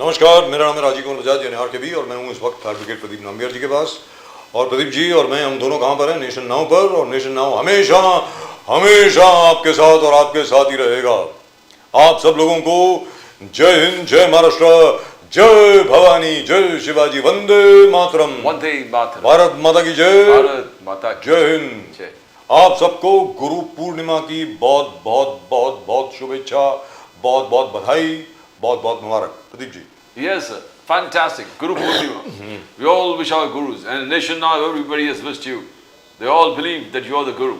नमस्कार, मेरा नाम है राजीव कुमार बजाज यानी RKB और मैं हूँ इस वक्त एडवोकेट प्रदीप नाम्बियर जी के पास। और प्रदीप जी और मैं हम दोनों कहाँ पर हैं? नेशन नाउ पर। और नेशन नाउ हमेशा हमेशा आपके साथ और आपके साथ ही रहेगा। आप सब लोगों को जय हिंद, जय महाराष्ट्र, जय भवानी, जय शिवाजी, वंदे मातरम। वंदे मातरम। भारत माता की जय। भारत माता की जय हिंद। जय। आप सबको गुरु पूर्णिमा की बहुत बहुत बहुत बहुत शुभेच्छा, बहुत बहुत बधाई, बहुत बहुत मुबारक। Pradeep ji. Yes, sir. Fantastic. Guru Purnima. We all wish our gurus, and nation now everybody has wished you. They all believe that you are the guru.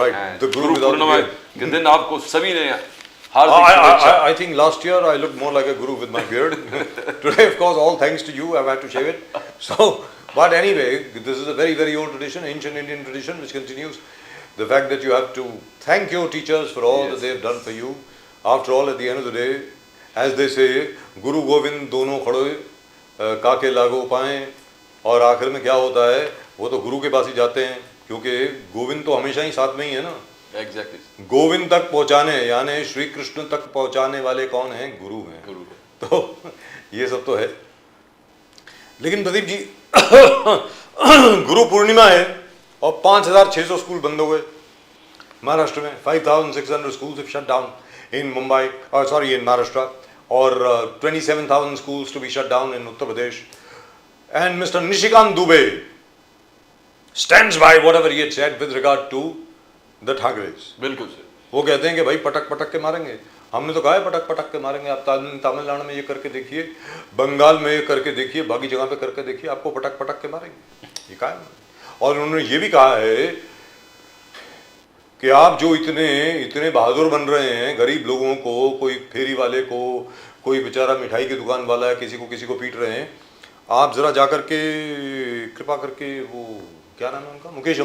Right. And The guru Guru without Purnima the beard. के दिन आपको सभी ने हार्दिक शुभेच्छा। I think last year I looked more like a guru with my beard. Today, of course, all thanks to you, I've had to shave it. So, but anyway, this is a very, very old tradition, ancient Indian tradition, which continues. The fact that you have to thank your teachers for all that they have done for you. After all, at the end of the day, as they say, Guru Govind दोनों खड़े काके लागो पाएं। और आखिर में क्या होता है, वो तो गुरु के पास ही जाते हैं, क्योंकि गोविंद तो हमेशा ही साथ में ही है ना। Exactly. गोविंद तक पहुंचाने यानी श्री कृष्ण तक पहुंचाने वाले कौन हैं? गुरु हैं। गुरु। तो ये सब तो है। लेकिन प्रदीप जी गुरु पूर्णिमा है और 5,600 स्कूल बंद हो गए महाराष्ट्र में। 5,600 schools have shut down in Mumbai, or sorry, in Maharashtra, or 27,000 schools to be shut down in Uttar Pradesh. And Mr. Nishikant Dubey stands by whatever he had said with regard to the Thakres. बिल्कुल sir. वो कहते हैं कि भाई पटक पटक के मारेंगे। हमने तो कहा है पटक पटक के मारेंगे। आप तमिलनाडु में ये करके देखिए, बंगाल में ये करके देखिए, बाकी जगह पे करके देखिए, आपको पटक पटक के मारेंगे। ये कहा है। और उन्होंने ये भी कहा है कि आप जो इतने इतने बहादुर बन रहे हैं, गरीब लोगों को, कोई फेरी वाले को, कोई बेचारा मिठाई की दुकान वाला है, किसी को पीट रहे हैं, आप जरा जाकर के कृपा करके वो क्या नाम है उनका, मुकेश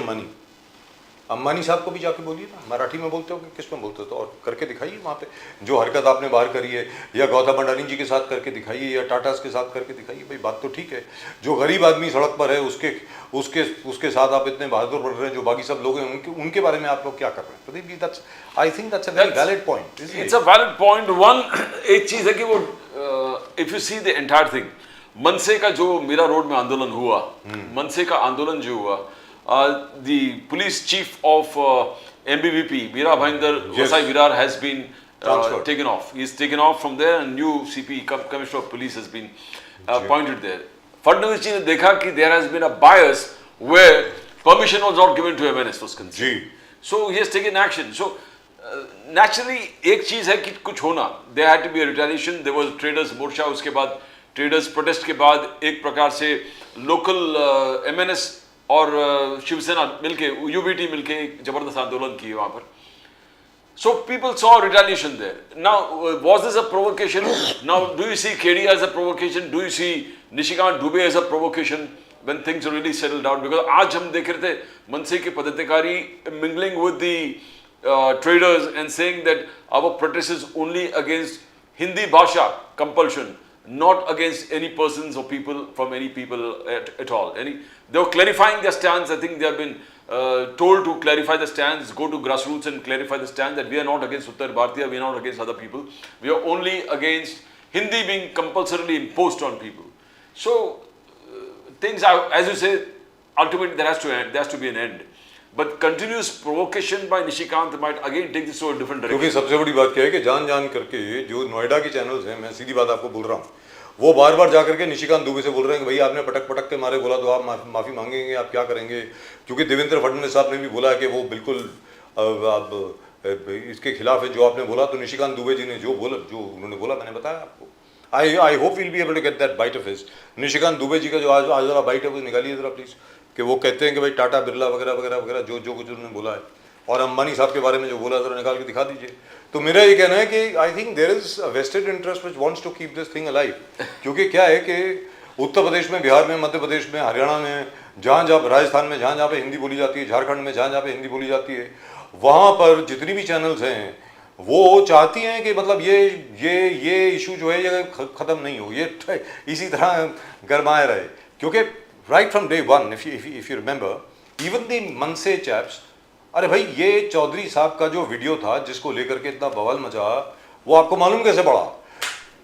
अंबानी साहब को भी जाके बोलिए ना। मराठी में बोलते हो कि किस में बोलते हो, तो और करके दिखाइए वहाँ पे जो हरकत आपने बाहर करी है, या गौतम अडानी जी के साथ करके दिखाइए, या टाटा के साथ करके दिखाइए। भाई बात तो ठीक है, जो गरीब आदमी सड़क पर है उसके साथ आप इतने बहादुर बन रहे हैं। जो बाकी सब लोग हैं उनके बारे में आप लोग क्या कर रहे हैं? Pradeep ji, that's I think that's a very valid point. It's a valid point. One एक चीज है कि वो if you see the entire thing, MNS का जो मीरा रोड में आंदोलन हुआ, मनसे का आंदोलन जो हुआ, the police chief of MBVP, Veera Bhayandar Vasai Virar, has been taken off. He's taken off from there, and new CP, Commissioner of Police, has been appointed there. Fadnavis ji ne dekha ki there has been a bias where permission was not given to MNS was concerned. So he has taken action. So naturally, एक चीज है कि कुछ होना, there had to be a retaliation. There was traders मोर्चा, उसके बाद traders protest के बाद एक प्रकार से local MNS और शिवसेना मिलके, यूबीटी मिलके एक जबरदस्त आंदोलन किए वहां पर। So people saw retaliation there. Now, was this a provocation? Now, do you see KD as a provocation? Do you see Nishikant Dubey as a provocation when things really settled down? Because आज हम देख रहे थे मनसे के पदाधिकारी mingling with the traders and saying that our protest is only against Hindi भाषा compulsion, not against any persons or people from any people at all. They were clarifying their stance. I think they have been told to clarify the stance, go to grassroots and clarify the stance that we are not against Uttar Bharatiya, we are not against other people. We are only against Hindi being compulsorily imposed on people. So things are, as you say, ultimately there has to be an end. But continuous provocation by Nishikant might again take this to a different direction. क्योंकि सबसे बड़ी बात क्या है कि जान करके जो नोएडा की चैनल्स हैं, मैं सीधी बात आपको बोल रहा हूँ, वो बार बार जाकर के निशिकांत दुबे से बोल रहे हैं कि भाई आपने पटक पटक के मारे, बोला तो आप माफ़ी मांगेंगे, आप क्या करेंगे? क्योंकि देवेंद्र फडणवीस साहब ने भी बोला है कि वो बिल्कुल अब इसके खिलाफ है जो आपने बोला। तो निशिकांत दुबे जी ने जो उन्होंने बोला, मैंने बताया आपको। I hope will be able to get that bite of his. Nishikant Dubey ji का जो आज जरा बाइट है वो निकालिए जरा प्लीज़, कि वो कहते हैं कि भाई टाटा बिरला वगैरह वगैरह वगैरह जो कुछ उन्होंने बोला है, और अंबानी साहब के बारे में जो बोला जरा निकाल के दिखा दीजिए। तो मेरा ये कहना है कि I think there is a vested interest which wants to keep this thing alive. क्योंकि क्या है कि उत्तर प्रदेश में, बिहार में, मध्य प्रदेश में, हरियाणा में, जहाँ राजस्थान में जहाँ पे हिंदी बोली जाती है, झारखंड में जहाँ पे हिंदी बोली जाती है, वहाँ पर जितनी भी चैनल्स हैं वो चाहती हैं कि मतलब ये इशू जो है ये ख़त्म नहीं हो, ये इसी तरह गरमाए रहे। क्योंकि right from day one, if you remember, even the MNS chaps, अरे भाई ये चौधरी साहब का जो वीडियो था जिसको लेकर के इतना बवाल मचा, वो आपको मालूम कैसे पड़ा?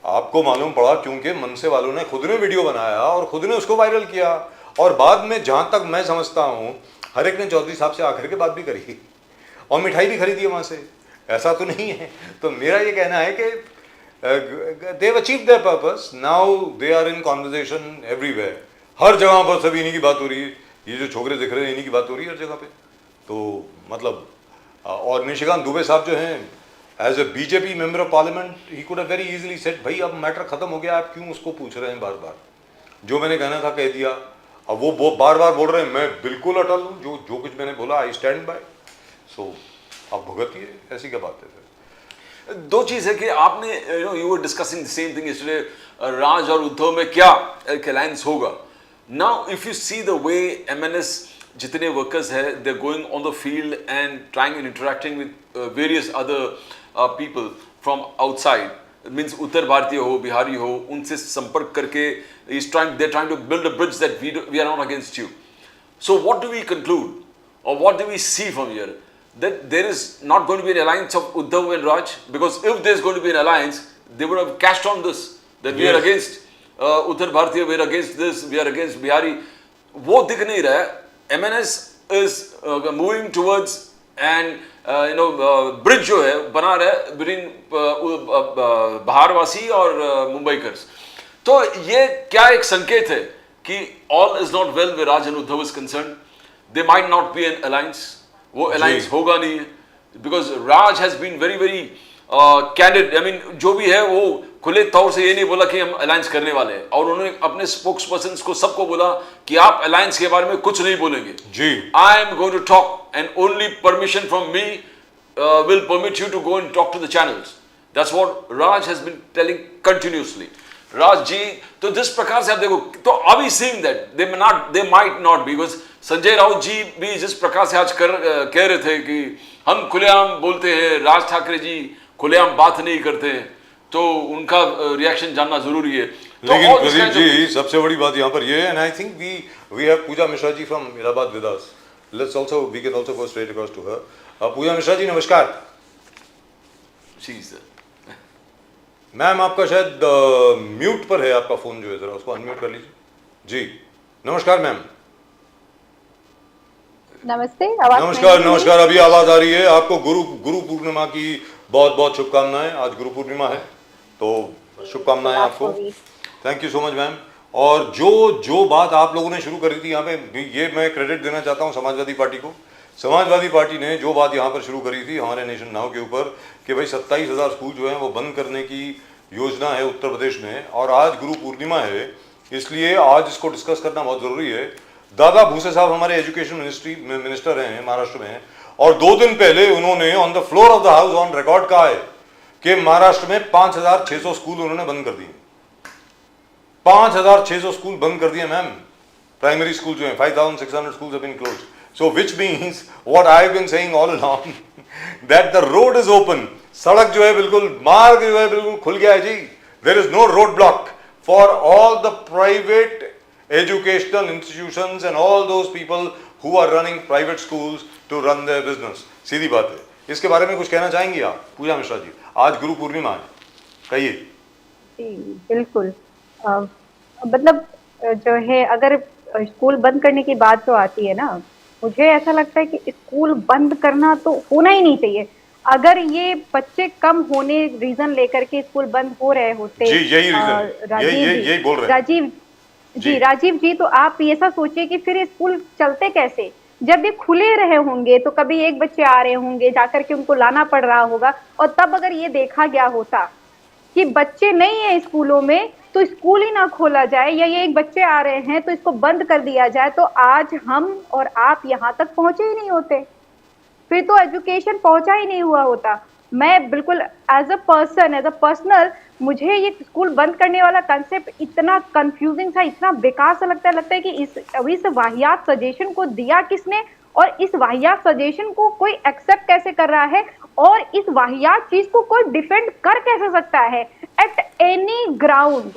आपको मालूम पड़ा क्योंकि मनसे वालों ने खुद ने वीडियो बनाया और खुद ने उसको वायरल किया, और बाद में जहां तक मैं समझता हूं हर एक ने चौधरी साहब से आखिर के बात भी करी और मिठाई भी खरीदी है वहां से, ऐसा तो नहीं है। तो मेरा ये कहना है कि they have achieved their purpose, now they are in conversation everywhere, हर जगह पर सब इन्हीं की बात हो रही है, ये जो छोकरे दिख रहे हैं इन्हीं की बात हो रही है हर जगह पे। तो मतलब और निशिकांत दुबे साहब जो हैं as a BJP member of parliament, he could have very easily said भाई अब मैटर खत्म हो गया, आप क्यों उसको पूछ रहे हैं बार बार, जो मैंने कहना था कह दिया। अब वो बार बार बोल रहे हैं मैं बिल्कुल अटल हूँ, जो कुछ मैंने बोला आई स्टैंड बाय, सो आप भुगतिए, ऐसी क्या बात है फिर। दो चीज है कि आपने you were discussing the same thing yesterday, Raj और उद्धव में क्या एक अलायंस होगा। Now if you see the way MNS जितने वर्कर्स है they are going on the field and trying and interacting with various other people from outside, means उत्तर भारतीय हो बिहारी हो, उनसे संपर्क करके they trying to build a bridge that we are not against you. So what do we conclude, or what do we see from here? That there is not going to be an alliance of Uddhav and Raj, because if there is going to be an alliance, they would have cashed on this, that we are against Uttar Bharatiya, we are against this, we are against Bihari. वो दिख नहीं रहा है। MNS is moving towards and bridge जो है बना रहा है between बाहरवासी और मुंबईकर्स। तो ये क्या एक संकेत है कि all is not well where Raj and Uddhav is concerned. There might not be an alliance. वो alliance होगा नहीं है, because Raj has been very very candid. I mean जो भी है वो खुले तौर से ये नहीं बोला कि हम alliance करने वाले हैं, और उन्होंने अपने spokespersons को सबको बोला कि आप alliance के बारे में कुछ नहीं बोलेंगे जी। I am going to talk and only permission from me will permit you to go and talk to the channels. That's what Raj has been telling continuously. Raj ji तो जिस प्रकार से आप देखो, तो अभी seeing that they might not be, because Sanjay Raut ji भी जिस प्रकार से आज कह रहे थे कि हम खुलेआम बोलते हैं, राज ठाकरे जी खुलेआम बात नहीं करते हैं, तो उनका रिएक्शन जानना जरूरी है। तो लेकिन प्रदीप जी सबसे बड़ी बात यहाँ पर ये है, and I think we have Pooja Mishra ji from Allahabad with us, let's also we can also go straight across to her. Pooja Mishra ji नमस्कार। जी सर। मैम आपका शायद म्यूट पर है आपका फोन जो है, जरा उसको अनम्यूट कर लीजिए। जी नमस्कार मैम। नमस्ते, आवाज नमस्कार नमस्कार, अभी आवाज आ रही है। आपको गुरु पूर्णिमा की बहुत बहुत शुभकामनाएं। आज गुरु पूर्णिमा है तो शुभकामनाएं आपको। Thank you so much ma'am. और जो बात आप लोगों ने शुरू करी थी यहाँ पे, ये मैं क्रेडिट देना चाहता हूँ समाजवादी पार्टी को। समाजवादी पार्टी ने जो बात यहाँ पर शुरू करी थी हमारे नेशन नाउ के ऊपर कि भाई 27,000 स्कूल जो हैं वो बंद करने की योजना है उत्तर प्रदेश में, और आज गुरु पूर्णिमा है इसलिए आज इसको डिस्कस करना बहुत ज़रूरी है। दादा भूसे साहब हमारे एजुकेशन मिनिस्टर हैं महाराष्ट्र में, और 2 दिन पहले उन्होंने on the floor of the house on record कहा है कि महाराष्ट्र में 5,600 स्कूल उन्होंने बंद कर दिए। 5,600 स्कूल बंद कर दिए मैम, प्राइमरी स्कूल जो है 5,600 schools have been closed. So which means what I've been saying all along that the road is open, सड़क जो है बिल्कुल, मार्ग जो है बिल्कुल खुल गया है जी। There is no roadblock for all the private educational institutions and all those people who are running private schools to run their business। सीधी बात है। इसके बारे में कुछ कहना चाहेंगी आप पूजा मिश्रा जी? आज गुरु पूर्णिमा है, कहिए। जी बिल्कुल, मतलब जो है अगर स्कूल बंद करने की बात तो आती है ना, मुझे ऐसा लगता है कि स्कूल बंद करना तो होना ही नहीं चाहिए। अगर ये बच्चे कम होने रीजन लेकर के स्कूल बंद हो रहे होते, जी यही रीजन, यही बोल रहे हैं राजीव जी, तो आप ऐसा सोचिए कि फिर स्कूल चलते कैसे? जब ये खुले रहे होंगे तो कभी एक बच्चे आ रहे होंगे, जाकर के उनको लाना पड़ रहा होगा, और तब अगर ये देखा गया होता कि बच्चे नहीं है स्कूलों में तो स्कूल ही ना खोला जाए, या ये एक बच्चे आ रहे हैं तो इसको बंद कर दिया जाए, तो आज हम और आप यहाँ तक पहुंचे ही नहीं होते, फिर तो एजुकेशन पहुंचा ही नहीं हुआ होता। मैं बिल्कुल एज अ पर्सनल मुझे ये स्कूल बंद करने वाला कंसेप्ट इतना कंफ्यूजिंग था, इतना बेकार सा लगता है कि इस वाहियात सजेशन को दिया किसने, और इस वाहियात सजेशन को कोई एक्सेप्ट कैसे कर रहा है, और इस वाहियात चीज को कोई डिफेंड कर कैसे सकता है एट एनी ग्राउंड।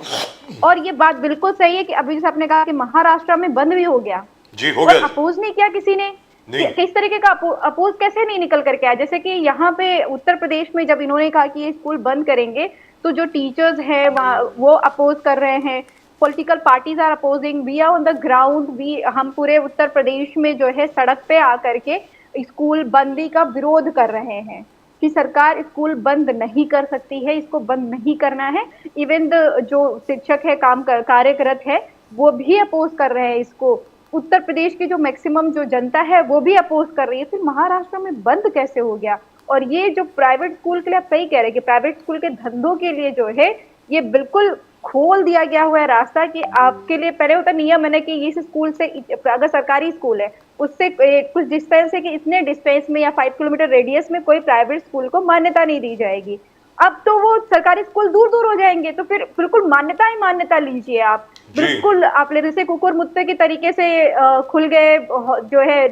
और ये बात बिल्कुल सही है कि अभी जैसे आपने कहा कि महाराष्ट्र में बंद भी हो गया जी, हो गया, अपोज नहीं किया किसी ने, नहीं। किस तरीके का अपोज कैसे नहीं निकल करके आया? जैसे कि यहाँ पे उत्तर प्रदेश में जब इन्होंने कहा कि ये स्कूल बंद करेंगे, तो जो टीचर्स हैं वो अपोज कर रहे हैं, political parties are opposing, we are on the ground, we हम पूरे उत्तर प्रदेश में जो है सड़क पे आकर के स्कूल बंदी का विरोध कर रहे हैं कि सरकार स्कूल बंद नहीं कर सकती है, इसको बंद नहीं करना है। इवन जो शिक्षक है, कार्यरत है, वो भी अपोज कर रहे हैं इसको। उत्तर प्रदेश की जो मैक्सिमम जो जनता है वो भी अपोज कर रही है। फिर महाराष्ट्र में बंद कैसे हो गया? और ये जो प्राइवेट स्कूल के लिए आप सही कह रहे हैं कि प्राइवेट स्कूल के धंधों के लिए जो है ये बिल्कुल खोल दिया गया हुआ है रास्ता कि आपके लिए पहले होता नियम है ना कि इस स्कूल से, अगर सरकारी स्कूल है उससे कुछ डिस्टेंस है कि इतने डिस्टेंस में या 5 किलोमीटर रेडियस में कोई प्राइवेट स्कूल को मान्यता नहीं दी जाएगी। अब तो वो सरकारी स्कूल दूर दूर हो जाएंगे, तो फिर बिल्कुल मान्यता ही मान्यता लीजिए आप। बिल्कुल आप ले जैसे कुकुर मुत्ते के तरीके से खुल गए, जो है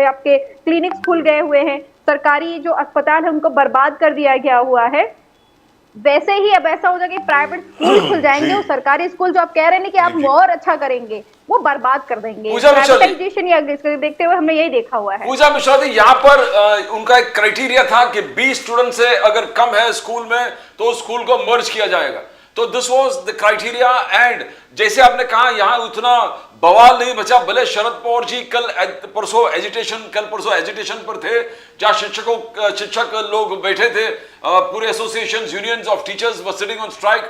आपके क्लिनिक्स खुल गए हुए हैं, सरकारी जो अस्पताल है उनको बर्बाद कर दिया गया हुआ है। वैसे ही अब ऐसा हो जाएगा कि प्राइवेट स्कूल खुल जाएंगे और सरकारी स्कूल जो आप कह रहे हैं कि आप और अच्छा करेंगे वो बर्बाद कर देंगे। प्राइवेटाइजेशन या देखते हुए हमने यही देखा हुआ है। पूजा मिश्रा जी, यहाँ पर उनका एक क्राइटेरिया था कि 20 स्टूडेंट से अगर कम है स्कूल में तो स्कूल को मर्ज किया जाएगा, तो this was the criteria. And जैसे आपने कहा यहाँ उतना बवाल नहीं बचा, भले शरद पवार जी कल परसों एजिटेशन पर थे जहाँ शिक्षक लोग बैठे थे, पूरे association unions of teachers were sitting on strike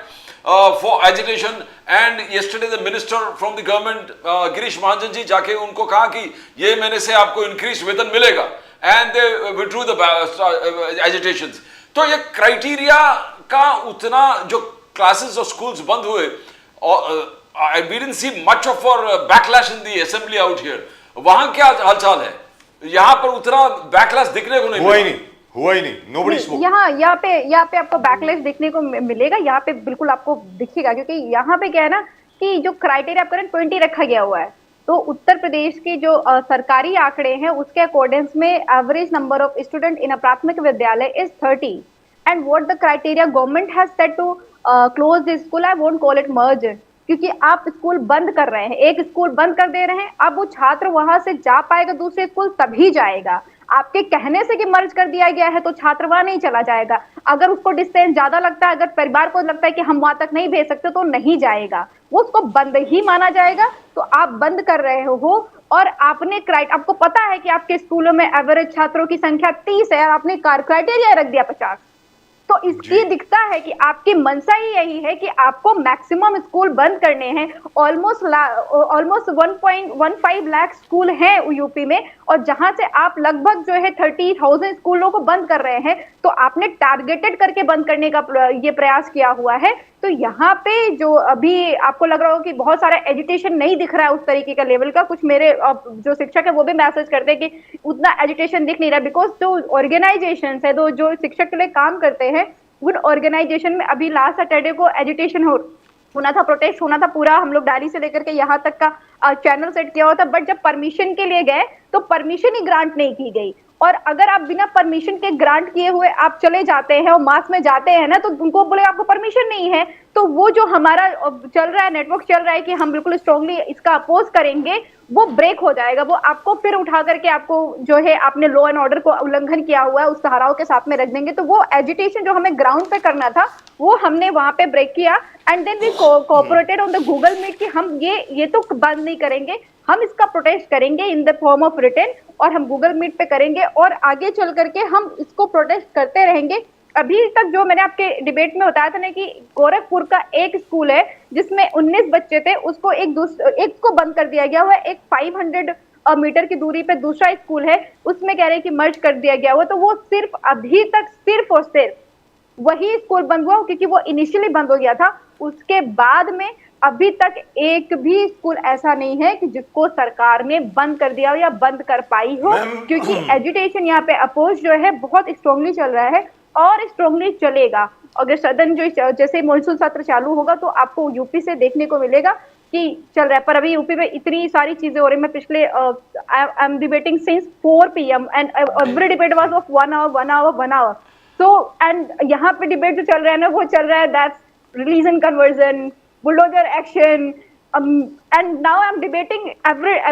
for agitation, and yesterday the minister from the government Girish Mahajan ji जाके उनको कहा कि ये महीने से आपको इंक्रीज वेतन मिलेगा, and they withdrew the agitations। तो ये क्राइटेरिया का उतना जो क्लासेस और स्कूल्स बंद हुए, we didn't see much of a backlash in the assembly out here। वहां क्या हालचाल है? यहाँ पर उतना बैकलैश दिखने को नहीं हुआ ही नहीं, nobody spoke। यहाँ पे आपको बैकलैश देखने को मिलेगा, यहाँ पे बिल्कुल आपको दिखेगा, क्योंकि यहाँ पे क्या है ना कि जो क्राइटेरिया आपका 20 रखा गया हुआ है, तो उत्तर प्रदेश की जो सरकारी आंकड़े हैं उसके अकॉर्डिंग में average number of student in a प्राथमिक विद्यालय is 30, and what the criteria government has set to close the school, I won't call it merge, क्योंकि आप स्कूल बंद कर रहे हैं, एक स्कूल बंद कर दे रहे हैं, अब वो छात्र वहां से जा पाएगा दूसरे स्कूल तभी जाएगा। आपके कहने से कि मर्ज कर दिया गया है तो छात्र वहां नहीं चला जाएगा। अगर उसको डिस्टेंस ज्यादा लगता है, अगर परिवार को लगता है कि हम वहां तक नहीं भेज सकते तो नहीं जाएगा, वो उसको बंद ही माना जाएगा। तो आप बंद कर रहे हो और आपको पता है कि आपके स्कूलों में एवरेज छात्रों की संख्या 30 है और आपने क्राइटेरिया रख दिया 50, तो इसकी दिखता है कि आपकी मंशा ही यही है कि आपको मैक्सिमम स्कूल बंद करने हैं। ऑलमोस्ट 1.15 लाख स्कूल हैं यूपी में, और जहां से आप लगभग जो है 30,000 स्कूलों को बंद कर रहे हैं, तो आपने टारगेटेड करके बंद करने का ये प्रयास किया हुआ है। तो यहाँ पे जो अभी आपको लग रहा हो कि बहुत सारा एजुटेशन नहीं दिख रहा है उस तरीके का लेवल का, कुछ मेरे जो शिक्षक है वो भी मैसेज करते हैं कि उतना एजुटेशन दिख नहीं रहा, बिकॉज जो ऑर्गेनाइजेशन है, जो शिक्षक के लिए काम करते हैं, उन ऑर्गेनाइजेशन में अभी लास्ट सैटरडे को एजुटेशन होना था, प्रोटेस्ट होना था, पूरा हम लोग दिल्ली से लेकर के यहाँ तक का चैनल सेट किया हुआ था, बट जब परमिशन के लिए गए तो परमिशन ही ग्रांट नहीं की गई। और अगर आप बिना परमिशन के ग्रांट किए हुए आप चले जाते हैं और मास में जाते हैं ना, तो उनको बोले आपको परमिशन नहीं है, तो वो जो हमारा चल रहा है, नेटवर्क चल रहा है कि हम बिल्कुल स्ट्रांगली इसका अपोज करेंगे, वो ब्रेक हो जाएगा। वो आपको फिर उठा करके आपको जो है आपने लॉ एंड ऑर्डर को उल्लंघन किया हुआ है उस धाराओं के साथ में रख देंगे। तो वो एजिटेशन जो हमें ग्राउंड पे करना था वो हमने वहां पे ब्रेक किया, and then we cooperated on the Google Meet कि हम ये तो बंद नहीं करेंगे, हम इसका प्रोटेस्ट करेंगे in the form of written, और हम गूगल मीट पे करेंगे और आगे चल करके हम इसको प्रोटेस्ट करते रहेंगे। अभी तक जो मैंने आपके डिबेट में बताया था ना कि गोरखपुर का एक स्कूल है जिसमें 19 बच्चे थे, उसको एक को बंद कर दिया गया हुआ है। एक 500 मीटर की दूरी पे दूसरा स्कूल है, उसमें कह रहे हैं कि मर्ज कर दिया गया हुआ। तो वो सिर्फ अभी तक सिर्फ और सिर्फ वही स्कूल बंद हुआ क्योंकि वो इनिशियली बंद हो गया था। उसके बाद में अभी तक एक भी स्कूल ऐसा नहीं है कि जिसको सरकार ने बंद कर दिया हो या बंद कर पाई हो, क्योंकि एजुटेशन यहाँ पे अपोज जो है बहुत स्ट्रांगली चल रहा है और स्ट्रांगली चलेगा। अगर सदन जो जैसे मानसून सत्र चालू होगा तो आपको यूपी से देखने को मिलेगा कि चल रहा है, पर अभी यूपी में इतनी सारी चीजें हो रही है। मैं पिछले I am debating since 4 PM and every debate was of 1 hour. So and यहाँ पे डिबेट जो चल रहा है ना, वो चल रहा है that's religion conversion, bulldozer action, and now I'm debating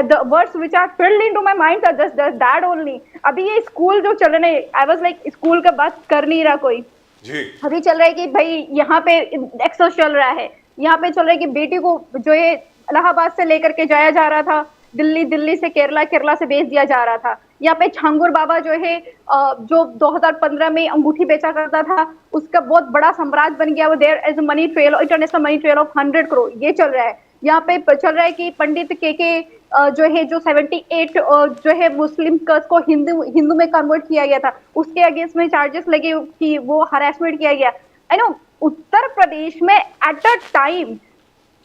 the words which are filled into my mind are just that only. अभी ये स्कूल जो चल रहे हैं, I was like स्कूल का बात कर नहीं रहा कोई, जी अभी चल रहा है कि भाई यहाँ पे एक्सेस चल रहा है, यहाँ पे चल रहा है कि बेटी को जो है इलाहाबाद से लेकर के जाया जा रहा था दिल्ली, दिल्ली से केरला, केरला से भेज दिया जा रहा था। यहाँ पे छांगुर बाबा जो है जो 2015 में अंगूठी बेचा करता था, उसका बहुत बड़ा साम्राज्य बन गया वो। There is money trail, international money trail of 100 crore, ये चल रहा है। यहाँ पे चल रहा है कि पंडित के जो है जो 78 जो है मुस्लिम को हिंदू में कन्वर्ट किया गया था, उसके अगेंस्ट में चार्जेस लगे कि वो हरासमेंट किया गया। आई नो उत्तर प्रदेश में एट अ टाइम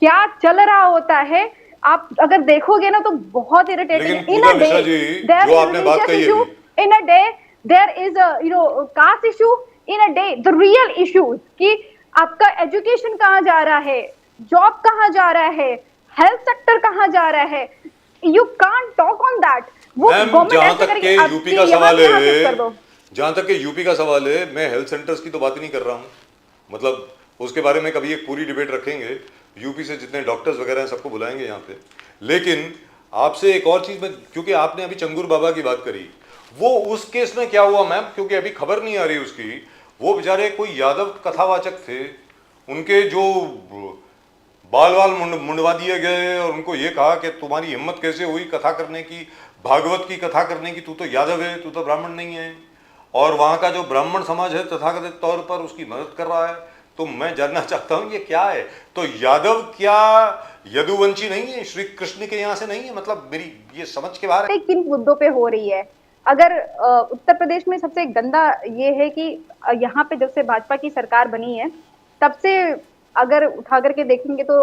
क्या चल रहा होता है, आप अगर देखोगे ना तो बहुत irritating. In a day there is religious issue, in a day there is caste issue, in a day the real issues कि आपका एजुकेशन कहाँ जा रहा है, जॉब कहाँ जा रहा है, हेल्थ सेक्टर कहाँ जा रहा है, you can't talk on that. वो जहां तक के यूपी का सवाल है, जहां तक के यूपी का सवाल है, मैं हेल्थ सेंटर्स की तो बात ही नहीं कर रहा हूँ, मतलब उसके बारे में कभी एक पूरी डिबेट रखेंगे, यूपी से जितने डॉक्टर्स वगैरह हैं सबको बुलाएंगे यहाँ पे। लेकिन आपसे एक और चीज में, क्योंकि आपने अभी चंगुर बाबा की बात करी, वो उस केस में क्या हुआ मैम, क्योंकि अभी खबर नहीं आ रही उसकी, वो बेचारे कोई यादव कथावाचक थे, उनके जो बाल मुंडवा दिए गए और उनको ये कहा कि तुम्हारी हिम्मत कैसे हुई कथा करने की, भागवत की कथा करने की, तू तो यादव है, तू तो ब्राह्मण नहीं है। और वहाँ का जो ब्राह्मण समाज है तथाकथित तौर पर उसकी मदद कर रहा है। तो मैं जानना चाहता हूँ ये क्या है, तो यादव क्या यदुवंशी नहीं है, श्री कृष्ण के यहाँ से नहीं है, मतलब मेरी ये समझ के बाहर है। किन मुद्दों पे हो रही है? अगर उत्तर प्रदेश में सबसे गंदा ये है कि यहाँ पे जब से भाजपा की सरकार बनी है तब से अगर उठा करके देखेंगे तो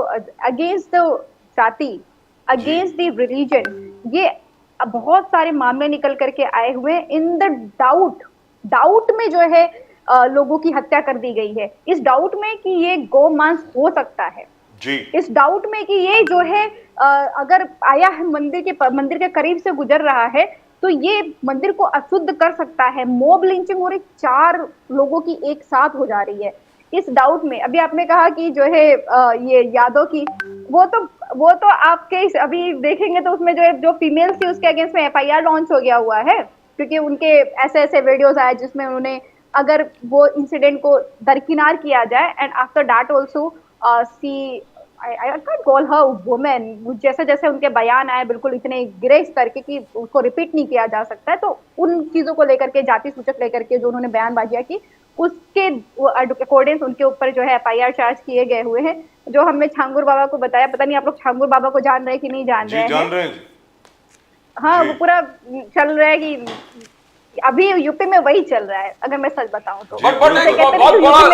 अगेंस्ट द जाति, अगेंस्ट द रिलीजन, ये बहुत सारे मामले निकल करके आए हुए। इन द डाउट में जो है लोगों की हत्या कर दी गई है, इस डाउट में कि ये गौ मांस हो सकता है जी, इस डाउट में कि ये जो है अगर आया है मंदिर के करीब से गुजर रहा है तो ये मंदिर को अशुद्ध कर सकता है। मॉब लिंचिंग हो रही, 4 लोगों की एक साथ हो जा रही है। इस डाउट में अभी आपने कहा कि जो है ये यादव की, वो तो आपके अभी देखेंगे तो उसमें जो फीमेल्स थी उसके अगेंस्ट में FIR लॉन्च हो गया हुआ है, क्योंकि उनके ऐसे वीडियोस आए जिसमें उन्होंने अगर वो इंसिडेंट को दरकिनार किया जाए and after that also see I can't call her women, जैसे जैसे उनके बयान आए बिल्कुल इतने गिरे स्तर के कि उसको रिपीट नहीं किया जा सकता है। तो उन चीजों को लेकर के, जाति सूचक लेकर के जो उन्होंने बयानबाजियां की, उसके अकॉर्डिंग उनके ऊपर जो है FIR चार्ज किए गए हुए हैं। जो हमने छांगुर बाबा को बताया, पता नहीं आप लोग छांगुर बाबा को जान रहे हैं कि नहीं जान रहे हैं? जान रहे हैं। हाँ, वो पूरा चल रहा है कि अभी यूपी में वही चल रहा है, अगर मैं सच बताऊं तो। बहुत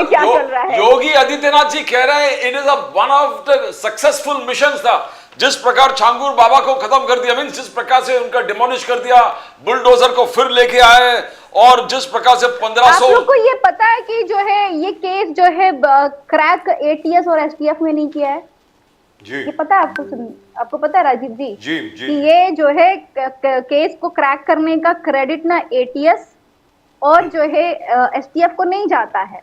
क्या चल रहा है? योगी आदित्यनाथ जी कह रहे हैं it is one of the successful mission था। जिस प्रकार छांगुर बाबा को खत्म कर दिया, मीन जिस प्रकार से उनका डिमोलिश कर दिया, बुलडोजर को फिर लेके आए, और जिस प्रकार से 1500। आप लोग को ये पता है कि जो है ये केस जो है क्रैक ATS और STF में नहीं किया है जी, ये पता है आपको पता है राजीव जी? जी कि ये जो है केस को क्रैक करने का क्रेडिट ना ATS और जो है STF को नहीं जाता है।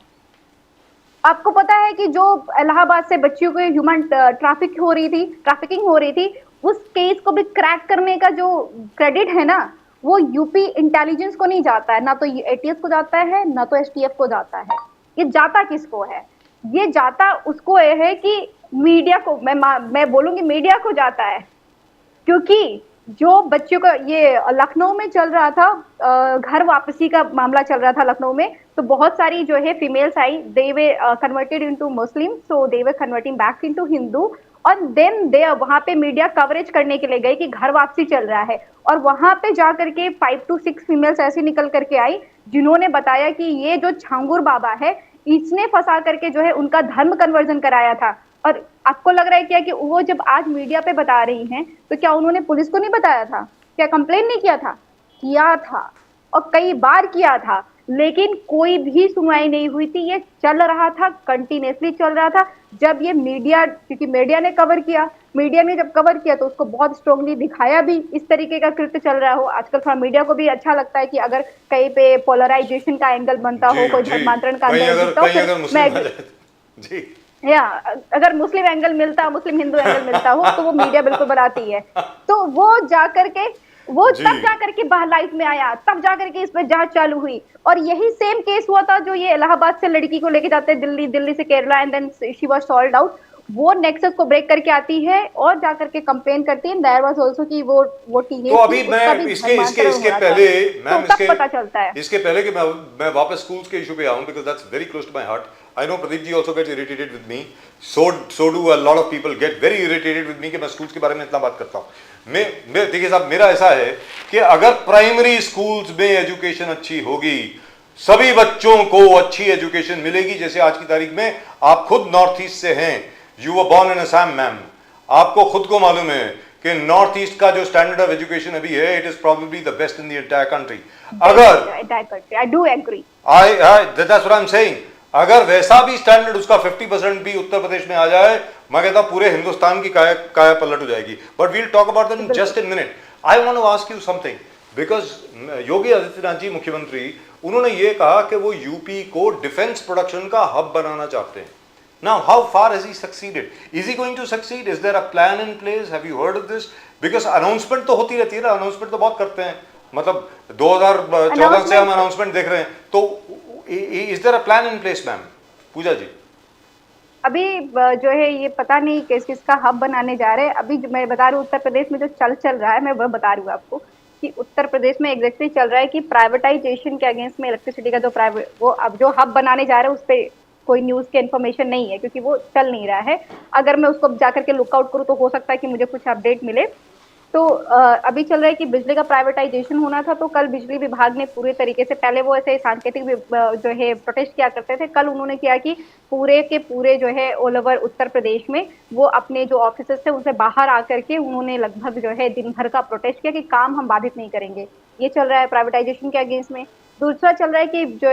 आपको पता है कि जो इलाहाबाद से बच्चियों को ह्यूमन ट्रैफिकिंग हो रही थी, उस केस को भी क्रैक करने का जो क्रेडिट है ना, वो यूपी इंटेलिजेंस को नहीं जाता है, ना तो ATS को जाता है, ना तो STF को जाता है। ये जाता किसको है? ये जाता उसको है कि मीडिया को, मैं बोलूंगी मीडिया को जाता है, क्योंकि जो बच्चों का ये लखनऊ में चल रहा था, घर वापसी का मामला चल रहा था लखनऊ में, तो बहुत सारी जो है फीमेल्स आई, दे वे कन्वर्टेड इनटू मुस्लिम, सो दे वे कन्वर्टिंग बैक इनटू हिंदू, और देन दे वहां पे मीडिया कवरेज करने के लिए गए कि घर वापसी चल रहा है, और वहां पे जाकर के 5 to 6 फीमेल्स ऐसी निकल करके आई जिन्होंने बताया कि ये जो छांगुर बाबा है इसने फंसा करके जो है उनका धर्म कन्वर्जन कराया था। और आपको लग रहा है क्या कि वो जब आज मीडिया पे बता रही हैं तो क्या उन्होंने पुलिस को नहीं बताया था? क्या कंप्लेन नहीं किया था? किया था, और कई बार किया था, लेकिन कोई भी सुनवाई नहीं हुई थी। ये चल रहा था, कंटिन्यूसली चल रहा था। जब ये मीडिया, क्योंकि मीडिया ने कवर किया, मीडिया ने जब कवर किया तो उसको बहुत स्ट्रांगली दिखाया भी इस तरीके का कृत्य चल रहा हो। आजकल थोड़ा मीडिया को भी अच्छा लगता है कि अगर कहीं पे पोलराइजेशन का एंगल बनता हो, कोई धर्मांतरण का एंगल बनता हो, या अगर मुस्लिम एंगल मिलता, मुस्लिम हिंदू एंगल मिलता हो तो वो मीडिया बिल्कुल बनाती है। तो वो जाकर के जी। तब जाकर के बाहर लाइट में आया, तब जाकर के इस पर जांच चालू हुई। और यही सेम केस हुआ था जो ये इलाहाबाद से लड़की को लेके जाते हैं दिल्ली, दिल्ली से Kerala, and then she was sold out. वो नेक्सस को ब्रेक करके आती है और जाकर के कंप्लेन करती है। देयर वाज आल्सो कि वो टीनेज तो अभी मैं इसके पहले मैम तब पता चलता है। इसके पहले कि मैं वापस स्कूल्स के इशू पे आऊं, because that's very close to my heart. I know Pradeep ji also gets irritated with me, so do a lot of people get very irritated with me कि मैं स्कूल्स के बारे में इतना बात करता हूं। मैं देखिए साहब, मेरा ऐसा है कि अगर प्राइमरी स्कूल्स में एजुकेशन अच्छी होगी, सभी बच्चों को अच्छी एजुकेशन मिलेगी। जैसे आज की तारीख में आप खुद नॉर्थ ईस्ट से हैं, you were born in Assam ma'am, आपको खुद को मालूम है कि नॉर्थ ईस्ट का जो स्टैंडर्ड ऑफ एजुकेशन अभी है, it is probably the best in the entire country. अगर I do agree, that's what I am saying, अगर वैसा भी स्टैंडर्ड उसका 50% भी उत्तर प्रदेश में आ जाए, मैं कहता हूं पूरे हिंदुस्तान की काया पलट हो जाएगी। But we'll talk about that in just in minute. I want to ask you something, because Yogi Adityanath ji मुख्यमंत्री, उन्होंने ये कहा कि वो यूपी को डिफेंस प्रोडक्शन का हब बनाना चाहते हैं। Now, how far has he succeeded? Is he going to succeed? Is there a plan in place? Have you heard of this? Because announcement तो होती रहती है ना, announcement तो बहुत करते हैं। मतलब 2014 से हम announcement देख रहे हैं। तो is there a plan in place, ma'am? Pooja ji. अभी जो है ये पता नहीं किस किसका हब बनाने जा रहे हैं। अभी मैं बता रही हूँ उत्तर प्रदेश में जो चल रहा है, मैं वह बता रही हूँ आपको कि उत्तर प्रदेश में एग्जैक्टली चल रहा है कि प्राइवेटाइजेशन के अगेंस्ट में इलेक्ट्रिसिटी का जो वो अब जो हब बनाने जा रहे हैं उस पर कोई न्यूज के इन्फॉर्मेशन नहीं है, क्योंकि वो चल नहीं रहा है। अगर मैं उसको जाकर के लुकआउट करूँ तो हो सकता है कि मुझे कुछ अपडेट मिले। तो अभी चल रहा है कि बिजली का प्राइवेटाइजेशन होना था, तो कल बिजली विभाग ने पूरे तरीके से, पहले वो ऐसे सांकेतिक जो है प्रोटेस्ट किया करते थे, कल उन्होंने किया कि पूरे के पूरे जो है ऑल ओवर उत्तर प्रदेश में वो अपने जो ऑफिस थे उनसे बाहर आकर के उन्होंने लगभग जो है दिन भर का प्रोटेस्ट किया कि काम हम बाधित नहीं करेंगे। ये चल रहा है प्राइवेटाइजेशन के अगेंस्ट में। दूसरा चल रहा है कि जो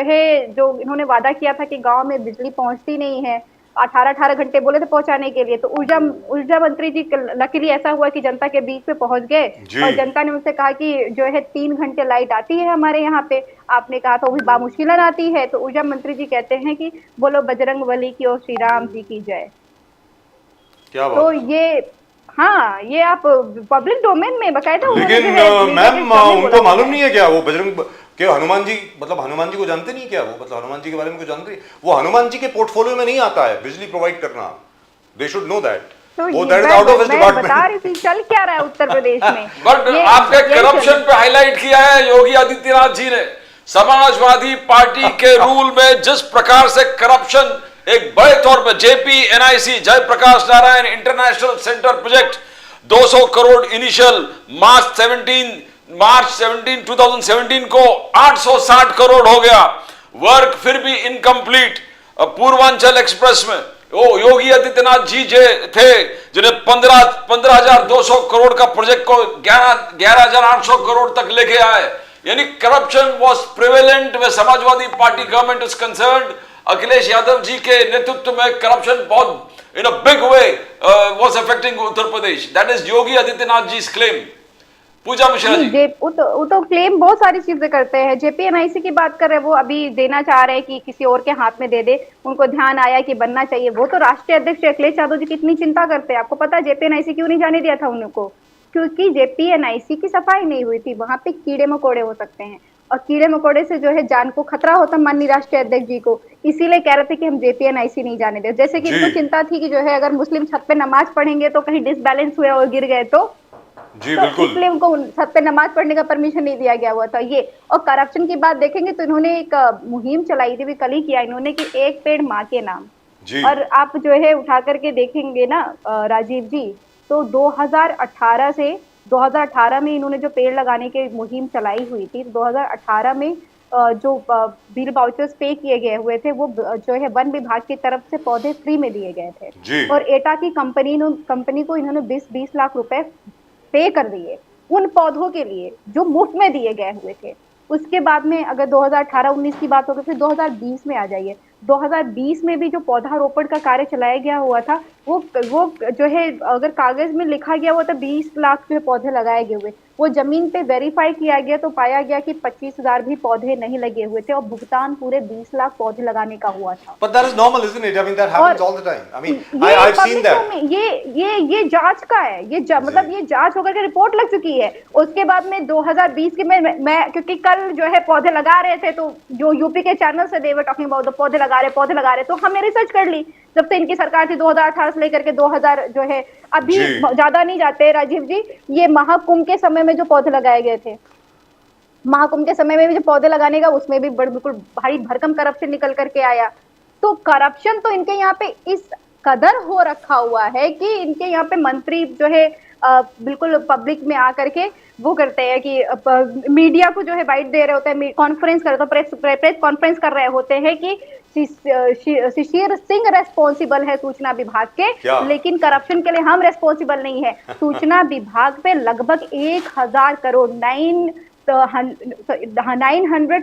इन्होंने वादा किया था कि गांव में बिजली पहुंचती नहीं है, 18 घंटे बोले थे पहुंचाने के लिए, तो ऊर्जा मंत्री जी लकीली ऐसा हुआ कि जनता के बीच में पहुंच गए और जनता ने उनसे कहा कि जो है 3 घंटे लाइट आती है हमारे यहाँ पे। आपने कहा था वो भी बामुश्किलन आती है, तो ऊर्जा मंत्री जी कहते हैं कि बोलो बजरंग बली की और श्री राम जी की जय। क्या बात? तो ये हाँ, ये आप पब्लिक डोमेन में बकायदा, लेकिन मैम उनको मालूम नहीं है क्या वो बजरंग के हनुमान जी, मतलब हनुमान जी को जानते नहीं क्या वो, मतलब हनुमान जी के बारे में कुछ जानते? वो हनुमान जी के पोर्टफोलियो में नहीं आता है बिजली प्रोवाइड करना। They should know that. तो वो that is out of his department. बता रही थी चल क्या रहा है उत्तर प्रदेश में। बट आपके करप्शन पे हाईलाइट किया है योगी आदित्यनाथ जी ने। समाजवादी पार्टी के रूल में जिस प्रकार से करप्शन एक बड़े तौर पर JPNIC Jayaprakash Narayan international centre project 200 crore initial March 17 2017 को 860 करोड़ हो गया। वर्क फिर भी इनकम्प्लीट। पूर्वांचल एक्सप्रेस में वो योगी आदित्यनाथ जी थे जिन्हें 15,200 करोड़ का प्रोजेक्ट को 11,800 करोड़ तक लेके आए। यानी करप्शन वॉज प्रिवेलेंट में Samajwadi party government is concerned. Akhilesh Yadav ji के नेतृत्व में करप्शन बहुत in a big way was affecting Uttar Pradesh. That is Yogi Adityanath ji claim. Pooja Mishra ji वो तो क्लेम बहुत सारी चीजें करते हैं। JPNIC की बात कर रहे हैं, वो अभी देना चाह रहे हैं कि किसी और के हाथ में दे दे। उनको ध्यान आया कि बनना चाहिए। वो तो राष्ट्रीय अध्यक्ष अखिलेश यादव जी कितनी चिंता करते हैं। आपको पता है JPNIC क्यों नहीं जाने दिया था उनको? क्योंकि JPNIC की सफाई नहीं हुई थी। वहां पे कीड़े मकोड़े हो सकते हैं और कीड़े मकोड़े से जो है जान को खतरा होता माननीय राष्ट्रीय अध्यक्ष जी को, इसीलिए कह रहे थे कि हम JPNIC नहीं जाने दे। जैसे कि इनको चिंता थी कि जो है अगर मुस्लिम छत पे नमाज पढ़ेंगे तो कहीं डिसबैलेंस हुए और गिर गए तो जी बिल्कुल, इसलिए उनको छत पे नमाज पढ़ने का परमिशन नहीं दिया गया हुआ था ये। और करप्शन की बात देखेंगे तो इन्होंने एक मुहिम चलाई थी, भी कल ही किया इन्होंने, कि एक पेड़ माँ के नाम जी। और आप जो है उठा करके देखेंगे ना राजीव जी, तो 2018 में इन्होंने जो पेड़ लगाने की मुहिम चलाई हुई थी, 2018 में जो बिल वाउचर्स पे किए गए हुए थे वो जो है वन विभाग की तरफ से पौधे फ्री में दिए गए थे। और एटा की कंपनी को इन्होंने 20 लाख रुपए पे कर दिए उन पौधों के लिए जो मुफ्त में दिए गए हुए थे। उसके बाद में अगर 2018-19 की बात हो तो फिर 2020 में आ जाइए। 2020 में भी जो पौधारोपण का कार्य चलाया गया हुआ था, वो जो है अगर कागज में लिखा गया हुआ था 20 लाख जो है पौधे लगाए गए हुए, वो जमीन पे वेरीफाई किया गया तो पाया गया कि 25,000 भी पौधे नहीं लगे हुए थे और भुगतान पूरे 20 लाख पौधे लगाने का हुआ था। But that is normal, isn't it? I mean, that happens all the time. I mean, ये I've seen public that. में ये जांच का है, मतलब ये जांच होकर के रिपोर्ट लग चुकी है। उसके बाद में 2020 के मैं क्योंकि कल जो है पौधे लगा रहे थे, तो जो यूपी के चैनल से दे वर टॉकिंग अबाउट पौधे लगा रहे, तो हमने रिसर्च कर ली। जब से इनकी सरकार थी 2018 से लेकर के 2000 जो है, अभी ज्यादा नहीं जाते राजीव जी, ये महाकुंभ के समय में जो पौधे लगाए गए थे, महाकुंभ के समय में भी जो पौधे लगाने का, उसमें भी बिल्कुल भारी भरकम करप्शन निकल करके आया। तो करप्शन तो इनके यहाँ पे इस कदर हो रखा हुआ है कि इनके यहाँ पे मंत्री जो है बिल्कुल पब्लिक में आकर के वो करते हैं कि मीडिया को जो है बाइट दे रहे होते हैं, कॉन्फ्रेंस कर रहे होते हैं, प्रेस कॉन्फ्रेंस कर रहे होते हैं कि शिशिर सिंह रेस्पॉन्सिबल है सूचना विभाग के, लेकिन करप्शन के लिए हम रेस्पॉन्सिबल नहीं है। सूचना विभाग पे लगभग 1,000 करोड़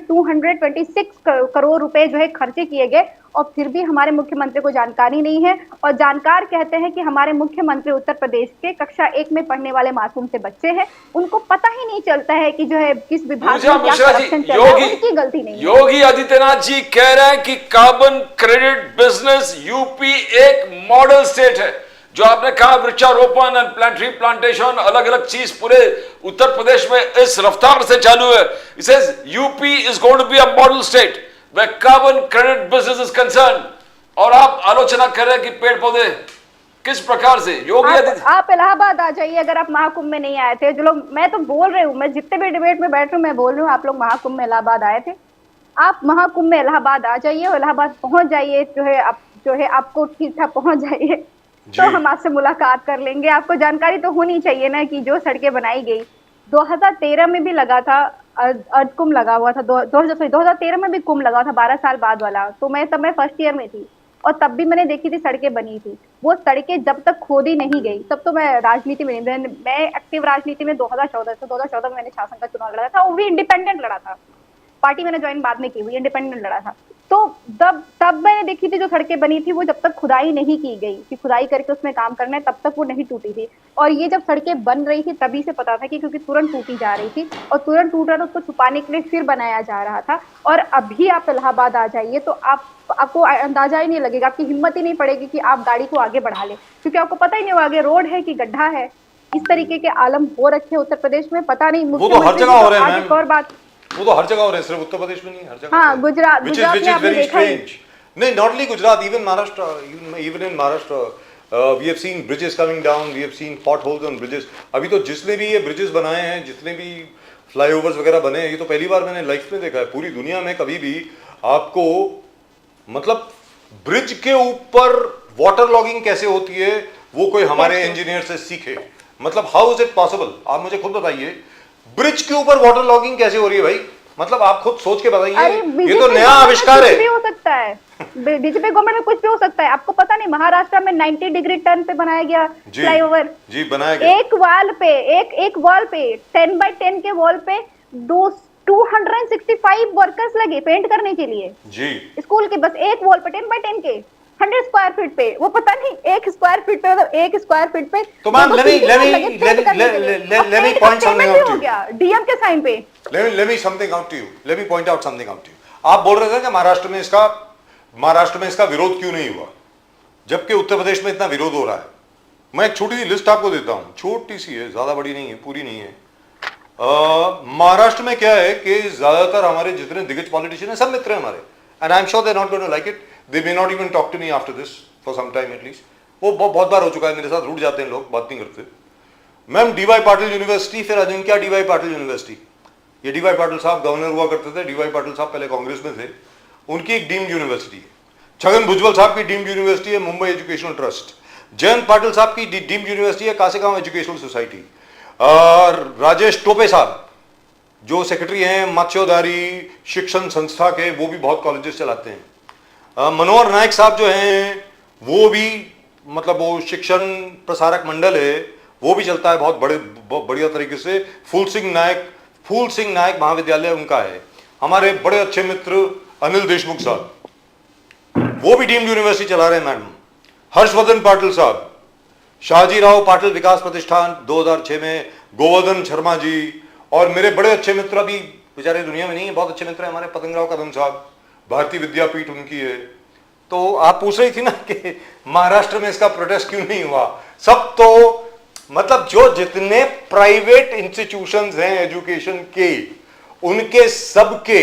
226 करोड़ रुपए जो है खर्चे किए गए, और फिर भी हमारे मुख्यमंत्री को जानकारी नहीं है। और जानकार कहते हैं कि हमारे मुख्यमंत्री उत्तर प्रदेश के कक्षा 1 में पढ़ने वाले मासूम से बच्चे हैं, उनको पता ही नहीं चलता है कि जो है किस विभाग में क्या करप्शन चल रहा है, उनकी गलती नहीं है। योगी आदित्यनाथ जी कह रहे हैं कि कार्बन क्रेडिट बिजनेस यूपी एक मॉडल स्टेट है। जो आपने कहा वृक्षारोपण एंड ट्री प्लांटेशन, अलग अलग चीज पूरे उत्तर प्रदेश में इस रफ्तार से चालू है। It says UP is going to be a model state where carbon credit business is concerned, और आप आलोचना कर रहे हैं कि पेड़ पौधे किस प्रकार से। योगी आप इलाहाबाद आ जाइए, अगर आप महाकुंभ में नहीं आए थे। जो लोग, मैं तो बोल रही हूँ, मैं जितने भी डिबेट में बैठ रही हूँ मैं बोल रही हूँ, आप लोग महाकुंभ में इलाहाबाद आए थे, आप महाकुंभ में इलाहाबाद आ जाइए और इलाहाबाद पहुंच जाइए, जो है आपको ठीक ठाक पहुंच जाइए, तो हम आपसे मुलाकात कर लेंगे। आपको जानकारी तो होनी चाहिए ना कि जो सड़कें बनाई गई 2013 में भी लगा था, कुंभ लगा हुआ था, 2013 में भी कुंभ लगा था, 12 साल बाद वाला। तो तब मैं फर्स्ट ईयर में थी और तब भी मैंने देखी थी सड़कें बनी थी। वो सड़कें जब तक खोदी नहीं गई, तब तो मैं राजनीति में नहीं, मैं एक्टिव राजनीति में 2014 में मैंने शासन का चुनाव लड़ा था, वो भी इंडिपेंडेंट लड़ा था, पार्टी मैंने ज्वाइन बाद में की हुई, इंडिपेंडेंट लड़ा था। तो तब मैंने देखी थी जो सड़कें बनी थी, वो जब तक खुदाई नहीं की गई कि खुदाई करके उसमें काम करना है, तब तक वो नहीं टूटी थी। और ये जब सड़कें बन रही थी तभी से पता था कि क्योंकि तुरंत टूटी जा रही थी और तुरंत टूट रहा था, उसको छुपाने के लिए फिर बनाया जा रहा था। और अभी आप इलाहाबाद आ जाइए तो आपको अंदाजा ही नहीं लगेगा, आपकी हिम्मत ही नहीं पड़ेगी कि आप गाड़ी को आगे बढ़ा ले, क्योंकि आपको पता ही नहीं होगा आगे रोड है कि गड्ढा है। इस तरीके के आलम हो रखे उत्तर प्रदेश में, पता नहीं। वो तो हर जगह हो रहे हैं, एक और बात, वो तो हर जगह हो रहे हैं, सिर्फ उत्तर प्रदेश में नहीं, हर जगह। हाँ, गुजरात में आपने देखा है। नहीं, not only Gujarat, even Maharashtra, even in Maharashtra, we have seen bridges coming down, we have seen potholes on bridges. अभी तो जिसने भी ये bridges बनाए हैं, जितने भी फ्लाईओवर्स वगैरह बने हैं, ये तो पहली बार मैंने लाइफ में देखा है। पूरी दुनिया में कभी भी आपको, मतलब ब्रिज के ऊपर वाटर लॉगिंग कैसे होती है वो कोई हमारे इंजीनियर से सीखे। मतलब हाउ इज इट पॉसिबल, आप मुझे खुद बताइए, ब्रिज के ऊपर वाटर लॉगिंग कैसे हो रही है भाई? मतलब आप खुद सोच के बताइए, ये तो नया आविष्कार है। कुछ भी हो सकता है, बीजेपी गवर्नमेंट में कुछ भी हो सकता है। आपको पता नहीं महाराष्ट्र में 90 डिग्री टर्न पे बनाया गया फ्लाईओवर, जी बनाया गया। एक वॉल पे 10 by 10 के वॉल पे 265 वर्कर्स लगे पेंट करने के लिए जी, स्कूल के बस एक वॉल पे 10 by 10 के 100 स्क्वायर फीट पे। वो पता नहीं 1 स्क्वायर फीट पे, मतलब 1 स्क्वायर फीट पे। तो ma'am let me point something out to you, DM के साइन पे। Let me something out to you, let me point out something out to you. आप बोल रहे थे कि महाराष्ट्र में इसका विरोध क्यों नहीं हुआ, जबकि उत्तर प्रदेश में इतना विरोध हो रहा है। मैं एक छोटी सी लिस्ट आपको देता हूं, छोटी सी है, ज्यादा बड़ी नहीं है, पूरी नहीं है। महाराष्ट्र में क्या है कि ज्यादातर हमारे जितने दिग्गज पॉलिटिशियन हैं सब मित्र हैं हमारे, and I am sure they not going to like it, they may not even talk to me after this for some time at least. वो बहुत बार हो चुका है मेरे साथ, रूठ जाते हैं लोग, बात नहीं करते। मैम डीवाई पाटिल यूनिवर्सिटी, फिर अजिंक्य डीवाई पाटिल यूनिवर्सिटी, ये डीवाई पाटिल साहब गवर्नर हुआ करते थे, डीवाई पाटिल साहब पहले कांग्रेस में थे, उनकी एक डीम्ड यूनिवर्सिटी है। छगन भुजबल साहब की डीम्ड यूनिवर्सिटी है मुंबई एजुकेशनल ट्रस्ट। जयंत पाटिल साहब की डीम्ड यूनिवर्सिटी है कासेगांव एजुकेशनल सोसाइटी। राजेश टोपे साहब जो सेक्रेटरी हैं मत्स्योधारी शिक्षण संस्था के, वो भी बहुत कॉलेजेस चलाते हैं। मनोहर नायक साहब जो हैं वो भी, मतलब वो शिक्षण प्रसारक मंडल है, वो भी चलता है बहुत बढ़िया तरीके से। फूल सिंह नायक महाविद्यालय उनका है। हमारे बड़े अच्छे मित्र अनिल देशमुख साहब, वो भी डीम्ड यूनिवर्सिटी चला रहे हैं मैडम। हर्षवर्धन पाटिल साहब, शाहजीराव पाटिल विकास प्रतिष्ठान 2006 में, गोवर्धन शर्मा जी, और मेरे बड़े अच्छे मित्र, अभी बेचारे दुनिया में नहीं है, बहुत अच्छे मित्र हैं हमारे, पतंगराव कदम साहब, भारतीय विद्यापीठ उनकी है। तो आप पूछ रही थी ना कि महाराष्ट्र में इसका प्रोटेस्ट क्यों नहीं हुआ। सब तो मतलब जो जितने प्राइवेट इंस्टीट्यूशंस हैं एजुकेशन के, उनके सबके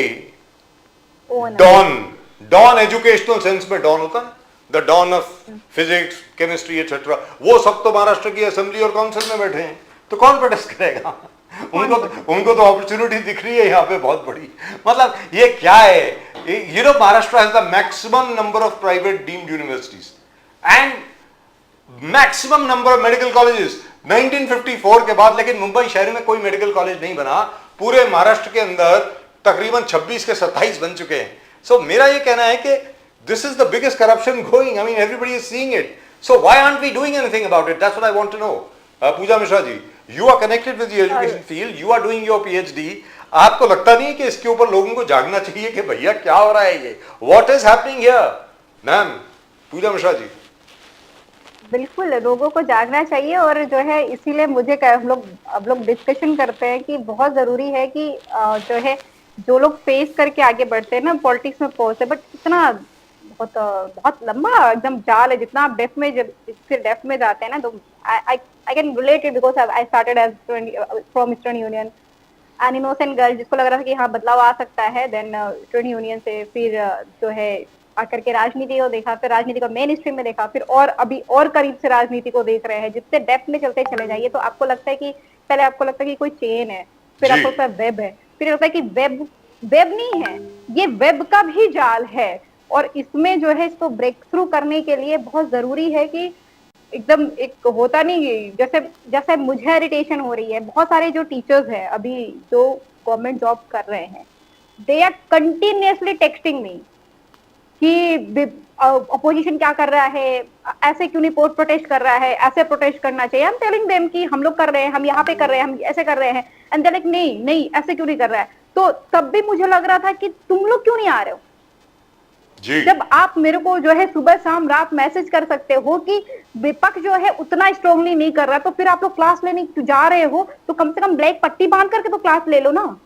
डॉन एजुकेशनल सेंस में डॉन होता है, the don of physics, chemistry etcetera, वो सब तो महाराष्ट्र की असेंबली और काउंसिल में बैठे हैं। तो कौन प्रोटेस्ट करेगा? उनको तो अपॉर्चुनिटी दिख रही है यहाँ पे बहुत बड़ी। मतलब ये क्या है? You no, Maharashtra has the maximum number of private deemed universities and maximum number of medical colleges 1954 के बाद। लेकिन मुंबई शहर में कोई मेडिकल कॉलेज नहीं बना। पूरे महाराष्ट्र के अंदर तकरीबन 26 के 27 बन चुके हैं। सो मेरा ये कहना है कि this is the biggest corruption going. I mean, everybody is seeing it. So why aren't we doing anything about it? That's what I want to know. Pooja Mishra ji, you are connected with the education field. You are doing your PhD. आपको लगता नहीं कि इसके ऊपर लोगों को जागना चाहिए कि भैया क्या हो रहा है ये? What is happening here? Ma'am, Pooja Mishra ji. बिल्कुल, लोगों को जागना चाहिए। और जो है इसीलिए मुझे हम लोग डिस्कशन करते हैं कि बहुत जरूरी है कि जो है जो लोग फेस करके आगे बढ़ते हैं ना पॉलिटिक्स में पहुंचते, बट इतना बहुत लंबा एकदम जाल है। जितना आप डेफ में जाते हैं ना, तो I can relate it because I started as from Eastern Union, an innocent girl जिसको लग रहा था कि हाँ बदलाव आ सकता है। देन ईस्टर्न यूनियन से फिर जो है आकर के राजनीति को देखा, फिर राजनीति को मेन स्ट्रीम में देखा, फिर और अभी और करीब से राजनीति को देख रहे हैं। जितने डेप्थ में चलते चले जाइए तो आपको लगता है कि पहले आपको लगता है कि कोई चेन है, फिर आपको लगता है वेब है, फिर लगता है कि वेब नहीं है, ये वेब का भी जाल है। और इसमें जो है इसको ब्रेक थ्रू करने के लिए बहुत जरूरी है कि एकदम एक होता नहीं, जैसे मुझे इरिटेशन हो रही है। बहुत सारे जो टीचर्स हैं अभी जो गवर्नमेंट जॉब कर रहे हैं, they are continuously texting me कि अपोजिशन क्या कर रहा है, ऐसे क्यों नहीं प्रोटेस्ट कर रहा है, ऐसे प्रोटेस्ट करना चाहिए। आई एम टेलिंग देम कि हम लोग कर रहे हैं, हम यहाँ पे कर रहे हैं, हम ऐसे कर रहे हैं, एंड दे लाइक नहीं ऐसे क्यों नहीं कर रहा है। तो तब भी मुझे लग रहा था कि तुम लोग क्यों नहीं आ रहे हो जी। जब आप मेरे को जो है सुबह शाम रात मैसेज कर सकते हो कि विपक्ष जो है उतना स्ट्रांगली नहीं कर रहा, तो फिर आप लोग क्लास लेने जा रहे हो तो कम से कम ब्लैक पट्टी बांध करके तो क्लास ले लो ना।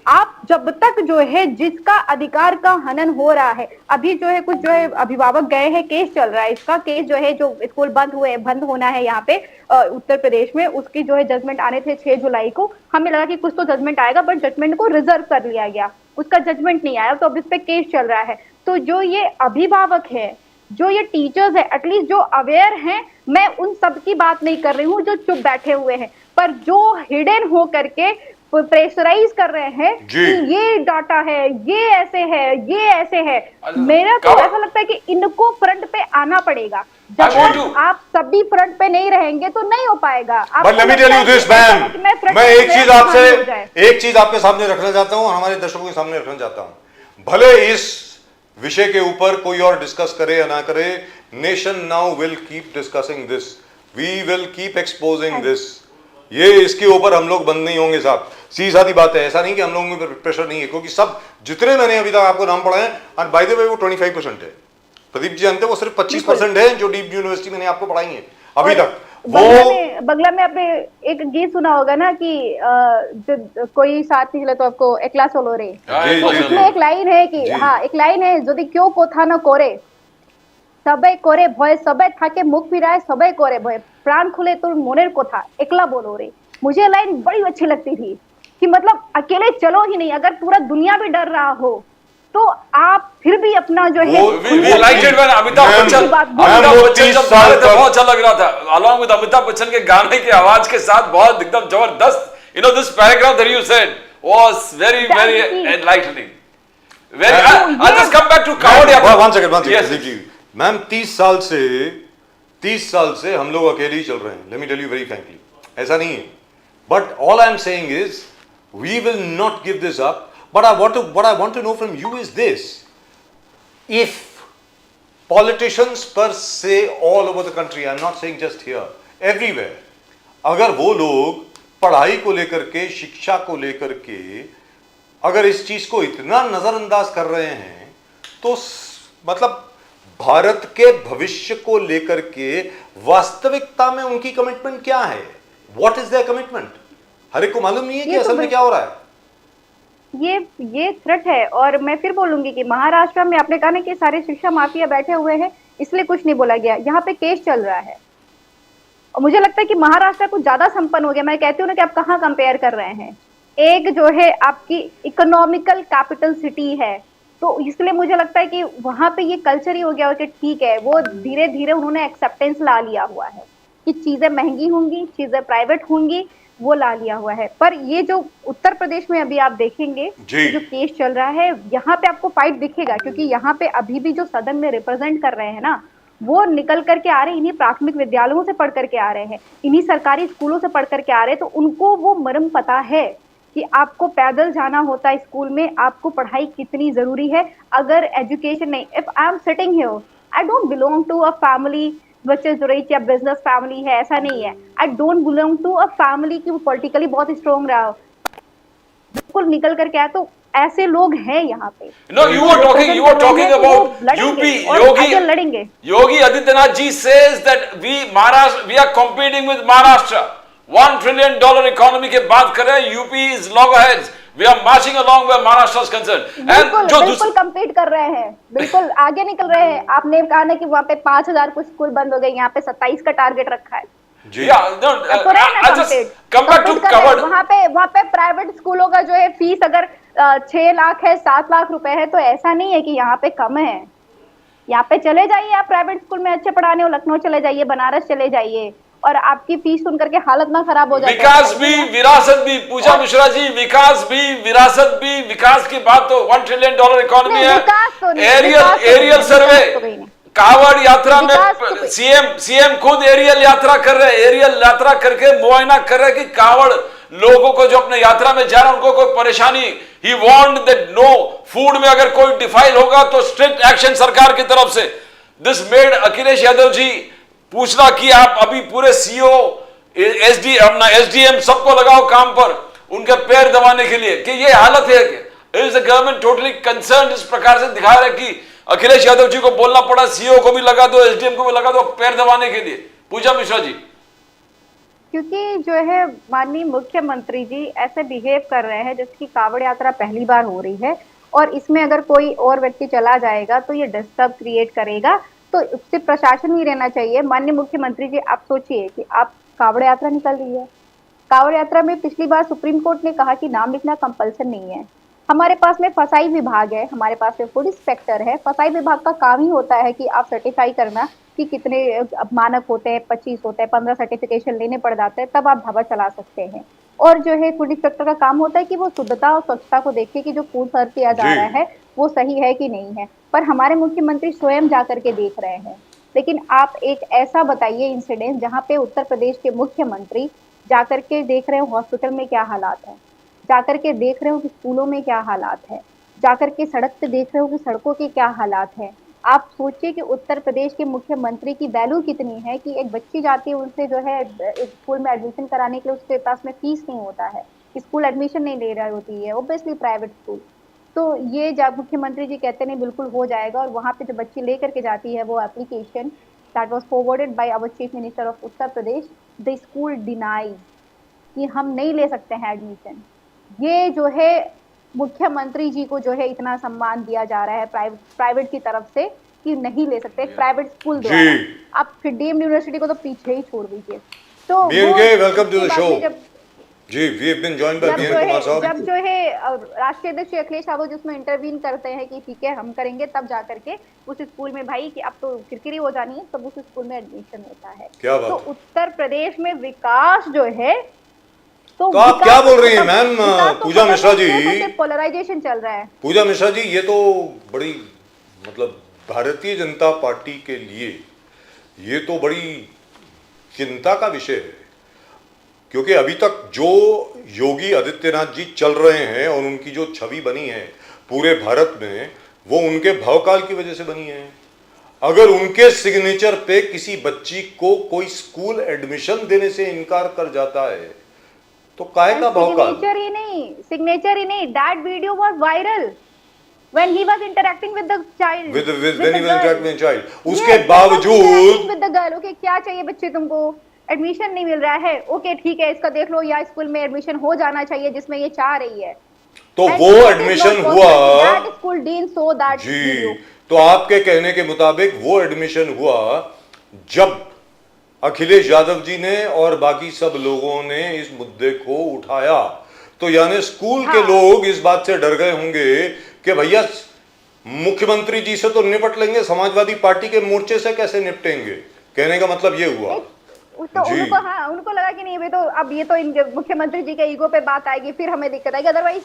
आप जब तक जो है जिसका अधिकार का हनन हो रहा है, अभी जो है कुछ जो है अभिभावक गए हैं, केस चल रहा है, इसका केस जो है जो स्कूल बंद होना है यहाँ पे उत्तर प्रदेश में, उसकी जो है जजमेंट आने थे 6 जुलाई को। हमें लगा कि कुछ तो जजमेंट आएगा, बट जजमेंट को रिजर्व कर लिया गया, उसका जजमेंट नहीं आया, तो अब इस पे केस चल रहा है। तो जो ये अभिभावक है, जो ये टीचर्स है, एटलीस्ट जो अवेयर हैं, मैं उन सब की बात नहीं कर रही हूँ जो चुप बैठे हुए हैं, पर जो हिडन हो करके प्रेशराइज कर रहे हैं कि ये डाटा है, ये ऐसे है, ये ऐसे है। मेरा तो ऐसा लगता है कि इनको फ्रंट पे आना पड़ेगा। जब आप सभी फ्रंट पे नहीं रहेंगे तो नहीं हो पाएगा। But let me tell you this, ma'am, मैं एक चीज आपके सामने रखना चाहता हूँ, हमारे दर्शकों के सामने रखना चाहता हूँ। भले इस विषय के ऊपर कोई और डिस्कस करे या ना करे, nation now will keep discussing this, we will keep exposing this. ये इसके ऊपर हम लोग बंद नहीं होंगे साहब, सीधी सादी बात है। ऐसा नहीं कि हम लोगों के प्रेशर नहीं है, क्योंकि सब जितने मैंने अभी तक आपको नाम पढ़ा है, और बाय द वे वो 25% है। प्रदीप जी जानते हैं वो सिर्फ 25% है जो डीप यूनिवर्सिटी मैंने आपको पढ़ाई है अभी तक। बंगला में आपने एक गीत सुना होगा ना कि कोई साथ नहीं चले तो आपको एकला सोलो रे, उसमें एक लाइन है कि हाँ, एक लाइन है, यदि क्यों कोथा न कोरे सबे कोरे भय, सबे थाके मुख फिराए सबे कोरे भय, प्राण खुले तो मोनेर कोथा एकला बोलो रे। मुझे लाइन बड़ी अच्छी लगती थी कि मतलब अकेले चलो ही नहीं, अगर पूरा दुनिया भी डर रहा हो तो आप फिर भी अपना जो है अमिताभ बच्चन जब गा रहे थे बहुत अच्छा लग रहा था, अलॉन्ग विद अमिताभ बच्चन के गाने की आवाज के साथ, बहुत एकदम जबरदस्त। You know this paragraph that you said was very enlightening. I'll just come back to Cambodia. One second, ma'am 30 साल से हम लोग अकेले ही चल रहे हैं। Let me tell you very frankly, ऐसा नहीं है। But all I'm saying is we will not give this up. But what I want to know from you is this: if politicians per se all over the country, I'm not saying just here, everywhere, अगर वो लोग पढ़ाई को लेकर के, शिक्षा को लेकर के अगर इस चीज को इतना नजरअंदाज कर रहे हैं, तो मतलब भारत के भविष्य को लेकर के वास्तविकता में उनकी कमिटमेंट क्या है? What is their commitment? हर एक को मालूम नहीं है कि ये तो असल में क्या हो रहा है। ये थ्रेट है। और मैं फिर बोलूंगी कि महाराष्ट्र में आपने कहा ना कि सारे शिक्षा माफिया बैठे हुए हैं, इसलिए कुछ नहीं बोला गया। यहाँ पे केस चल रहा है और मुझे लगता है कि महाराष्ट्र कुछ ज्यादा संपन्न हो गया। मैं कहती हूँ ना कि आप कहाँ कंपेयर कर रहे हैं। एक जो है आपकी इकोनॉमिकल कैपिटल सिटी है, तो इसलिए मुझे लगता है कि वहां पे ये कल्चर ही हो गया हो कि ठीक है, वो धीरे धीरे उन्होंने एक्सेप्टेंस ला लिया हुआ है कि चीजें महंगी होंगी, चीजें प्राइवेट होंगी, वो ला लिया हुआ है। पर ये जो उत्तर प्रदेश में अभी आप देखेंगे जी। जो केस चल रहा है, यहाँ पे आपको फाइट दिखेगा, क्योंकि यहाँ पे अभी भी जो सदन में रिप्रेजेंट कर रहे हैं ना, वो निकल करके आ रहे हैं, इन्हीं प्राथमिक विद्यालयों से पढ़ करके आ रहे हैं, इन्हीं सरकारी स्कूलों से पढ़ करके आ रहे हैं। तो उनको वो मर्म पता है कि आपको पैदल जाना होता है स्कूल में, आपको पढ़ाई कितनी जरूरी है। अगर एजुकेशन नहीं, if I am sitting here, I don't belong to a family which is rich या बिजनेस फैमिली है, ऐसा नहीं है। I don't belong to a family की पॉलिटिकली बहुत स्ट्रॉन्ग रहा हो, बिल्कुल निकल करके आया। तो ऐसे लोग हैं यहाँ पे। No, you were talking about UP. लड़ेंगे। Yogi Adityanath ji says that we are competing with Maharashtra. $1 trillion economy के बात कर रहे हैं, UP is loggerheads. We are marching along where Maharashtra is concerned. बिल्कुल compete कर रहे हैं, बिल्कुल आगे निकल रहे हैं। आपने कहा ना कि वहाँ पे 5,000 कुछ स्कूल बंद हो गए, यहाँ पे 27 का टारगेट रखा है। I just come back to covered. वहाँ पे प्राइवेट स्कूलों का जो है फीस अगर 6 लाख है, 7 लाख रुपए है, तो ऐसा नहीं है कि यहाँ पे कम है। यहाँ पे चले जाइए आप प्राइवेट स्कूल में अच्छे पढ़ाने हो, लखनऊ चले जाइए, बनारस चले जाइए, और आपकी फीस सुन करके हालत ना खराब हो जाए। विकास भी विरासत भी, पूजा मिश्रा जी, विकास भी विरासत भी, विकास की बात तो $1 ट्रिलियन इकोनॉमी है। एरियल सर्वे, कावड़ यात्रा में सीएम खुद एरियल यात्रा कर रहे हैं, एरियल यात्रा करके मुआयना कर रहे हैं कि कावड़ लोगों को जो अपने यात्रा में जा रहे हैं उनको कोई परेशानी, he want that no food में अगर कोई डिफाइल होगा तो स्ट्रिक्ट एक्शन सरकार की तरफ से। दिस मेड अखिलेश यादव जी पूछना कि आप अभी पूरे सीओ अपना एसडीएम सबको लगाओ काम पर, उनके पैर दबाने के लिए, कि ये हालत है कि is the government totally concern. इस प्रकार से दिखा रहा है कि अखिलेश यादव जी को बोलना पड़ा सीओ को भी लगा दो, एसडीएम को भी लगा दो पैर दबाने के लिए। पूजा मिश्रा जी, क्योंकि जो है माननीय मुख्यमंत्री जी ऐसे बिहेव कर रहे हैं जैसे कि कावड़ यात्रा पहली बार हो रही है, और इसमें अगर कोई और व्यक्ति चला जाएगा तो ये डिस्टर्ब क्रिएट करेगा, तो उससे प्रशासन ही रहना चाहिए। माननीय मुख्यमंत्री जी, आप सोचिए कि आप कावड़ यात्रा निकल रही है, कावड़ यात्रा में पिछली बार सुप्रीम कोर्ट ने कहा कि नाम लिखना कंपल्सन नहीं है। हमारे पास में फसाई विभाग है, हमारे पास में फूड इंस्पेक्टर है। फसाई विभाग का काम ही होता है कि आप सर्टिफाई करना कि कितने मानक होते हैं, 25 होते हैं, 15 सर्टिफिकेशन लेने पड़ जाते हैं, तब आप ढाबा चला सकते हैं। और जो है फूड इंस्पेक्टर का काम होता है कि वो शुद्धता और स्वच्छता को देखे कि जो फूड सर्व किया जा रहा है वो सही है कि नहीं है। पर हमारे मुख्यमंत्री स्वयं जा करके देख रहे हैं। लेकिन आप एक ऐसा बताइए इंसिडेंट जहाँ पे उत्तर प्रदेश के मुख्यमंत्री जाकर के देख रहे हो हॉस्पिटल में क्या हालात है, जाकर के देख रहे हो कि स्कूलों में क्या हालात है, जाकर के सड़क पे देख रहे हो कि सड़कों के क्या हालात है। आप सोचिए कि उत्तर प्रदेश के मुख्यमंत्री की वैल्यू कितनी है कि एक बच्ची जाती है, उनसे जो है एक स्कूल में एडमिशन कराने के लिए उसके पास में फीस नहीं होता है, स्कूल एडमिशन नहीं ले रही होती है, ऑब्वियसली प्राइवेट स्कूल। तो ये जब मुख्यमंत्री जी कहते नहीं बिल्कुल हो जाएगा, और वहाँ पे जो बच्ची लेकर के जाती है वो application that was forwarded by our chief minister of Uttar Pradesh, the school denies कि हम नहीं ले सकते हैं एडमिशन। ये जो है मुख्यमंत्री जी को जो है इतना सम्मान दिया जा रहा है प्राइवेट की तरफ से कि नहीं ले सकते, प्राइवेट स्कूल द्वारा। आप फिर डीम्ड यूनिवर्सिटी को तो पीछे ही छोड़ दीजिए। तो वेलकम टू द शो जी, we have been joined by BN Kumar साहब। जब जो है राष्ट्रीय अध्यक्ष अखिलेश यादव जिसमें इंटरवीन करते हैं कि ठीक है हम करेंगे, तब जा करके उस स्कूल में भाई कि अब तो किरकिरी हो जानी है, तब उस स्कूल में एडमिशन होता है। क्या बात तो उत्तर प्रदेश में विकास जो है, तो आप क्या बोल रही हैं मैम पूजा मिश्रा जी? पोलराइजेशन चल रहा है। पूजा मिश्रा जी, ये तो बड़ी मतलब भारतीय जनता पार्टी के लिए ये तो बड़ी चिंता का विषय है, क्योंकि अभी तक जो योगी आदित्यनाथ जी चल रहे हैं और उनकी जो छवि बनी है पूरे भारत में, वो उनके भवकाल की वजह से बनी है। अगर उनके सिग्नेचर पे किसी बच्ची को कोई स्कूल एडमिशन देने से इनकार कर जाता है तो काहे का भवकाल? सिग्नेचर ही नहीं, that video was viral. when he was interacting with the child, with with when the he was girl. interacting with the child, Yes, उसके he was बावजूद interacting with the girl. Okay, क्या चाहिए बच्चे तुमको? Admission नहीं मिल रहा है, okay ठीक है, इसका देख लो, या स्कूल में एडमिशन हो जाना चाहिए जिसमें ये चाह रही है। तो And वो that is एडमिशन not हुआ possible. That school dean saw that जी। video. तो आपके कहने के मुताबिक वो एडमिशन हुआ जब अखिलेश यादव जी ने और बाकी सब लोगों ने इस मुद्दे को उठाया, तो यानी स्कूल के लोग इस बात से डर गए होंगे कि भैया मुख्यमंत्री जी से तो निपट लेंगे, समाजवादी पार्टी के मोर्चे से कैसे निपटेंगे। कहने का मतलब ये हुआ तो जी। उनको लगा कि नहीं, ये तो इनके मुख्यमंत्री जी के ईगो पे बात आएगी, फिर हमें दिक्कत आएगी, अदरवाइज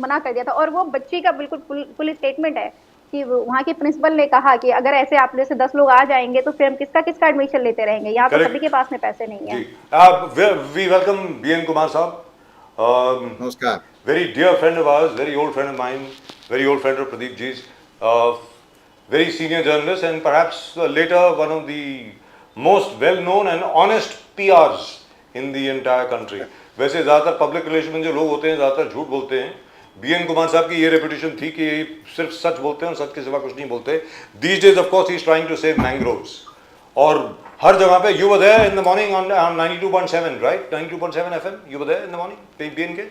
मना कर दिया था। और वो बच्ची का बिल्कुल पुलिस स्टेटमेंट है कि वहाँ की प्रिंसिपल ने कहा कि अगर ऐसे आप जैसे 10 लोग आ जाएंगे तो फिर हम किसका एडमिशन लेते रहेंगे, यहाँ तो सभी के पास में पैसे नहीं है। आप वी वेलकम बीएन कुमार साहब, नमस्कार। very dear friend of ours, very old friend of mine, very old friend of Pradeep ji's, very senior journalist and perhaps later one of the most well known and honest PRs in the entire country. वैसे ज़्यादातर public relation में जो लोग होते हैं ज़्यादातर झूठ बोलते हैं। बीएन कुमार साहब की ये रेपुटेशन थी कि सिर्फ सच बोलते हैं और सच के सिवा कुछ नहीं बोलते। These days of course he is trying to save mangroves, और हर जगह पे you were there in the morning on 92.7 right, 92.7 FM, you were there in the morning BN के?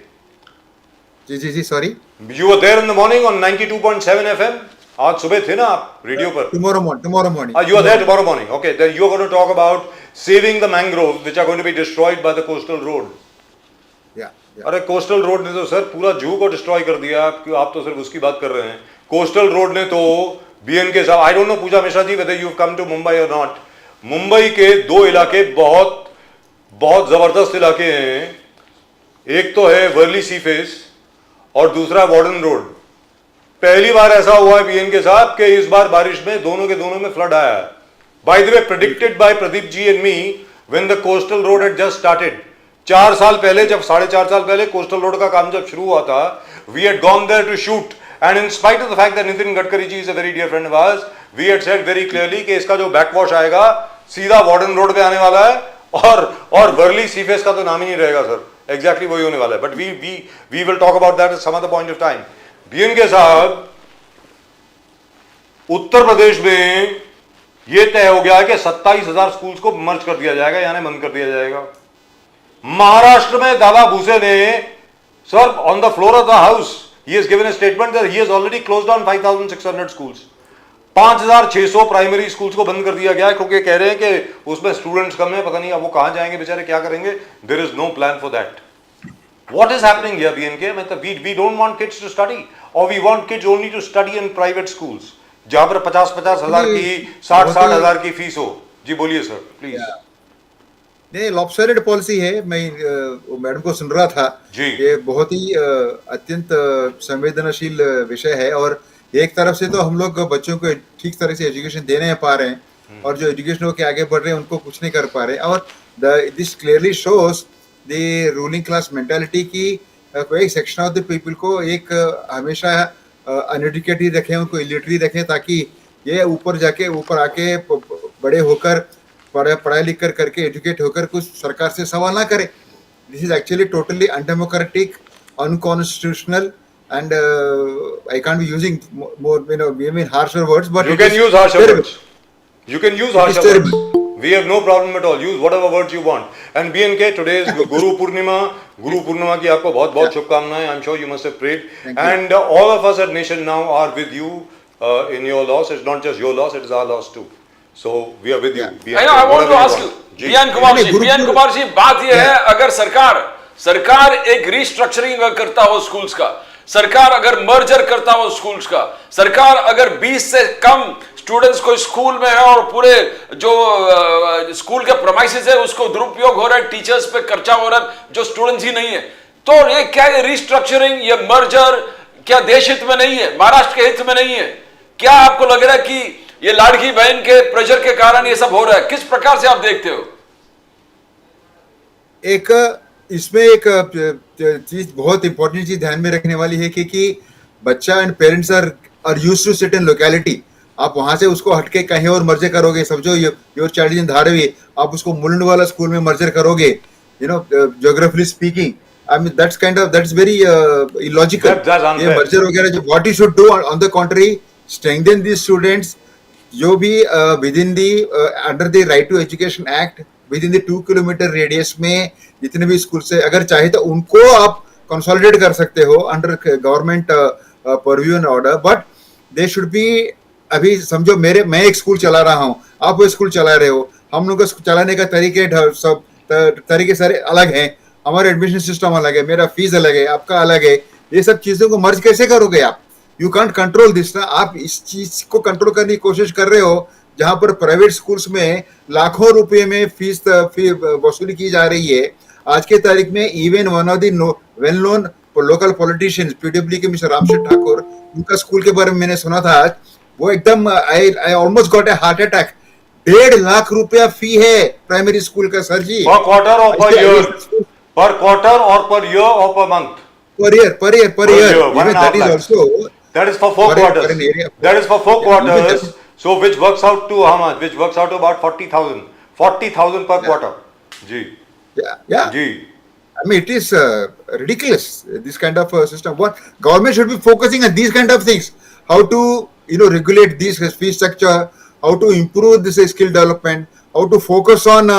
जी sorry, You were there in the morning on 92.7 FM. आज सुबह थे ना आप radio पर? tomorrow morning. You are there tomorrow morning. Okay, then you are going to talk about saving the mangroves which are going to be destroyed by the coastal road. Yeah. अरे coastal road ने तो sir पूरा जू को destroy कर दिया। आप तो सिर्फ उसकी बात कर रहे हैं। कोस्टल रोड ने तो बीएन के साथ, I don't know Pooja Mishra ji whether you have come to Mumbai और नॉट, मुंबई के दो इलाके बहुत बहुत जबरदस्त इलाके हैं। एक तो है वर्ली सी फेस और दूसरा वार्डन रोड। पहली बार ऐसा हुआ है बीएन के साथ कि इस बार बारिश में दोनों के दोनों में फ्लड आया है। By the way predicted by Pradeep ji and me when the coastal road had just started. 4 साल पहले, जब 4.5 साल पहले कोस्टल रोड का काम जब शुरू हुआ था, we had gone there to shoot and in spite of the fact that Nitin Gadkari ji is a very dear friend of ours, we had said very clearly कि इसका जो बैकवॉश आएगा सीधा वार्डन रोड पे आने वाला है और वर्ली सीफेस का तो नाम ही नहीं रहेगा सर। एग्जैक्टली वही होने वाला है, but we will talk about that at some other point of time. BN के साहब, उत्तर प्रदेश में यह तय हो गया है कि 27,000 स्कूल्स को मर्ज कर दिया जाएगा, यानी बंद कर दिया जाएगा। महाराष्ट्र में दादा भूसे ने sir on the floor of the house he has given a statement that he has already closed down 5,600 schools. 5,600 primary schools को बंद कर दिया गया है क्योंकि कह रहे हैं कि उसमें स्टूडेंट्स कम है, पता नहीं अब वो कहां जाएंगे बेचारे, क्या करेंगे। There is no plan for that. What is happening here BNK? मतलब we don't want kids to study, और we want kids only to study in private schools जहां पर 50-50 हजार की, 60-60 हजार की फीस हो। जी बोलिए सर प्लीज। नहीं, लॉपसाइडेड पॉलिसी है। मैं मैडम को सुन रहा था जी। ये बहुत ही अत्यंत संवेदनशील विषय है, और एक तरफ से तो हम लोग बच्चों को ठीक तरह से एजुकेशन दे नहीं पा रहे हैं, और जो एजुकेशन के आगे बढ़ रहे हैं उनको कुछ नहीं कर पा रहे हैं। और this clearly shows the ruling class mentality की कोई सेक्शन ऑफ द पीपल को एक हमेशा अनएडुकेटेड रखें, उनको इलिटरेट रखें, ताकि ये ऊपर आके बड़े होकर पढ़ाई लिख कर करके एजुकेट होकर कुछ सरकार से सवाल ना करे। This is actually totally undemocratic, unconstitutional, and I can't be using more, harsher words, but you can use harsher words. You can use harsher words. We have no problem at all. Use whatever words you want. And BNK, today is Guru Purnima. Guru Purnima की आपको बहुत बहुत शुभकामनाएं. I'm sure you must have prayed. And all of us at Nation Now are with you in your loss. It's not just your loss; it is our loss too. So we are with you. I want to ask you, BN Kumar ji, बात यह है, अगर सरकार एक restructuring करता हो schools का, सरकार अगर मर्जर करता हो स्कूल्स का, सरकार अगर 20 से कम स्टूडेंट्स को स्कूल में है और पूरे जो स्कूल के प्रेमाइसेस है उसको दुरुपयोग हो रहा है, टीचर्स पे खर्चा हो रहा है जो स्टूडेंट्स ही नहीं है, तो ये क्या ये रिस्ट्रक्चरिंग, ये मर्जर क्या देश हित में नहीं है, महाराष्ट्र के हित में नहीं है? क्या आपको लग रहा है कि ये लाड़की बहन के प्रेशर के कारण ये सब हो रहा है? किस प्रकार से आप देखते हो? इसमें एक चीज बहुत इंपॉर्टेंट चीज ध्यान में रखने वाली है कि बच्चा and parents are used to sit in locality. आप वहां से उसको हटके कहीं और मर्जर करोगे, समझो योर चाइल्ड इन धारावी, आप उसको मुलुंड वाला स्कूल में मर्जर करोगे, geographically speaking, I mean that's very illogical. That's ये unfair. merger वगैरह जो what you should do on the contrary strengthen these students जो भी within the under the right to education act within the 2 kilometre radius में जितने भी school से अगर चाहे तो उनको आप कंसोलिडेट कर सकते हो under government purview and order but they should be अभी समझो मैं एक स्कूल चला रहा हूँ आप वो स्कूल चला रहे हो हम लोग को चलाने का सब तरीके सारे अलग हैं हमारा एडमिशन सिस्टम अलग है मेरा फीस अलग है आपका अलग है ये सब चीजों को मर्ज कैसे करोगे आप यू कांट कंट्रोल दिस ना आप इस चीज को कंट्रोल करने की कोशिश कर रहे हो जहां पर प्राइवेट स्कूल्स में लाखों रुपए में फीस वसूली की जा रही है आज के तारीख में even one of the well known local politicians PW के मिस्टर रामशेठ ठाकुर उनका स्कूल के बारे में मैंने सुना था वो एकदम I almost got a heart attack 1.5 lakh रुपया फी है प्राइमरी स्कूल का sir ji Per quarter or per year? Per quarter or per year or per month? per year One even and a half that is lakhs. also That is for 4 per quarters. an area. That is for 4 Yeah, even quarters. that- So which works out to how much? Which works out to about 40,000. 40,000 per quarter. Ji. yeah Ji. I mean, it is ridiculous. This kind of system. What government should be focusing on these kind of things. How to regulate this fee structure. How to improve this skill development. How to focus on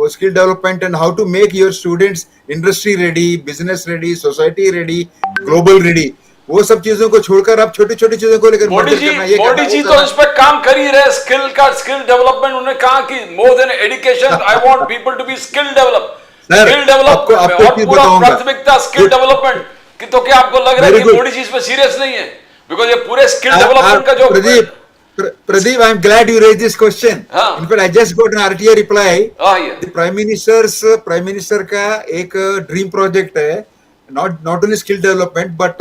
skill development and how to make your students industry ready, business ready, society ready, global ready. वो सब चीजों को छोड़कर आप छोटी छोटी चीजों को लेकर मोदी मर्डर जी करना, ये मोदी करना, जी वो तो करना। इस पे काम कर ही रहे स्किल डेवलपमेंट उन्होंने कहा कि more than education I want people to be skill develop Sir, skill development आपको और एक चीज पूरा बताऊंगा। प्राथमिकता स्किल Good. डेवलपमेंट कि तो क्या आपको लग रहा है Very कि good. मोदी जी इस पे सीरियस नहीं है बिकॉज ये पूरे स्किल आप- डेवलपमेंट का जो Pradeep, I'm glad you raised this question. हाँ. In fact, I just got an RTI reply. yeah. The Prime Minister का एक ड्रीम प्रोजेक्ट है, not only skill development but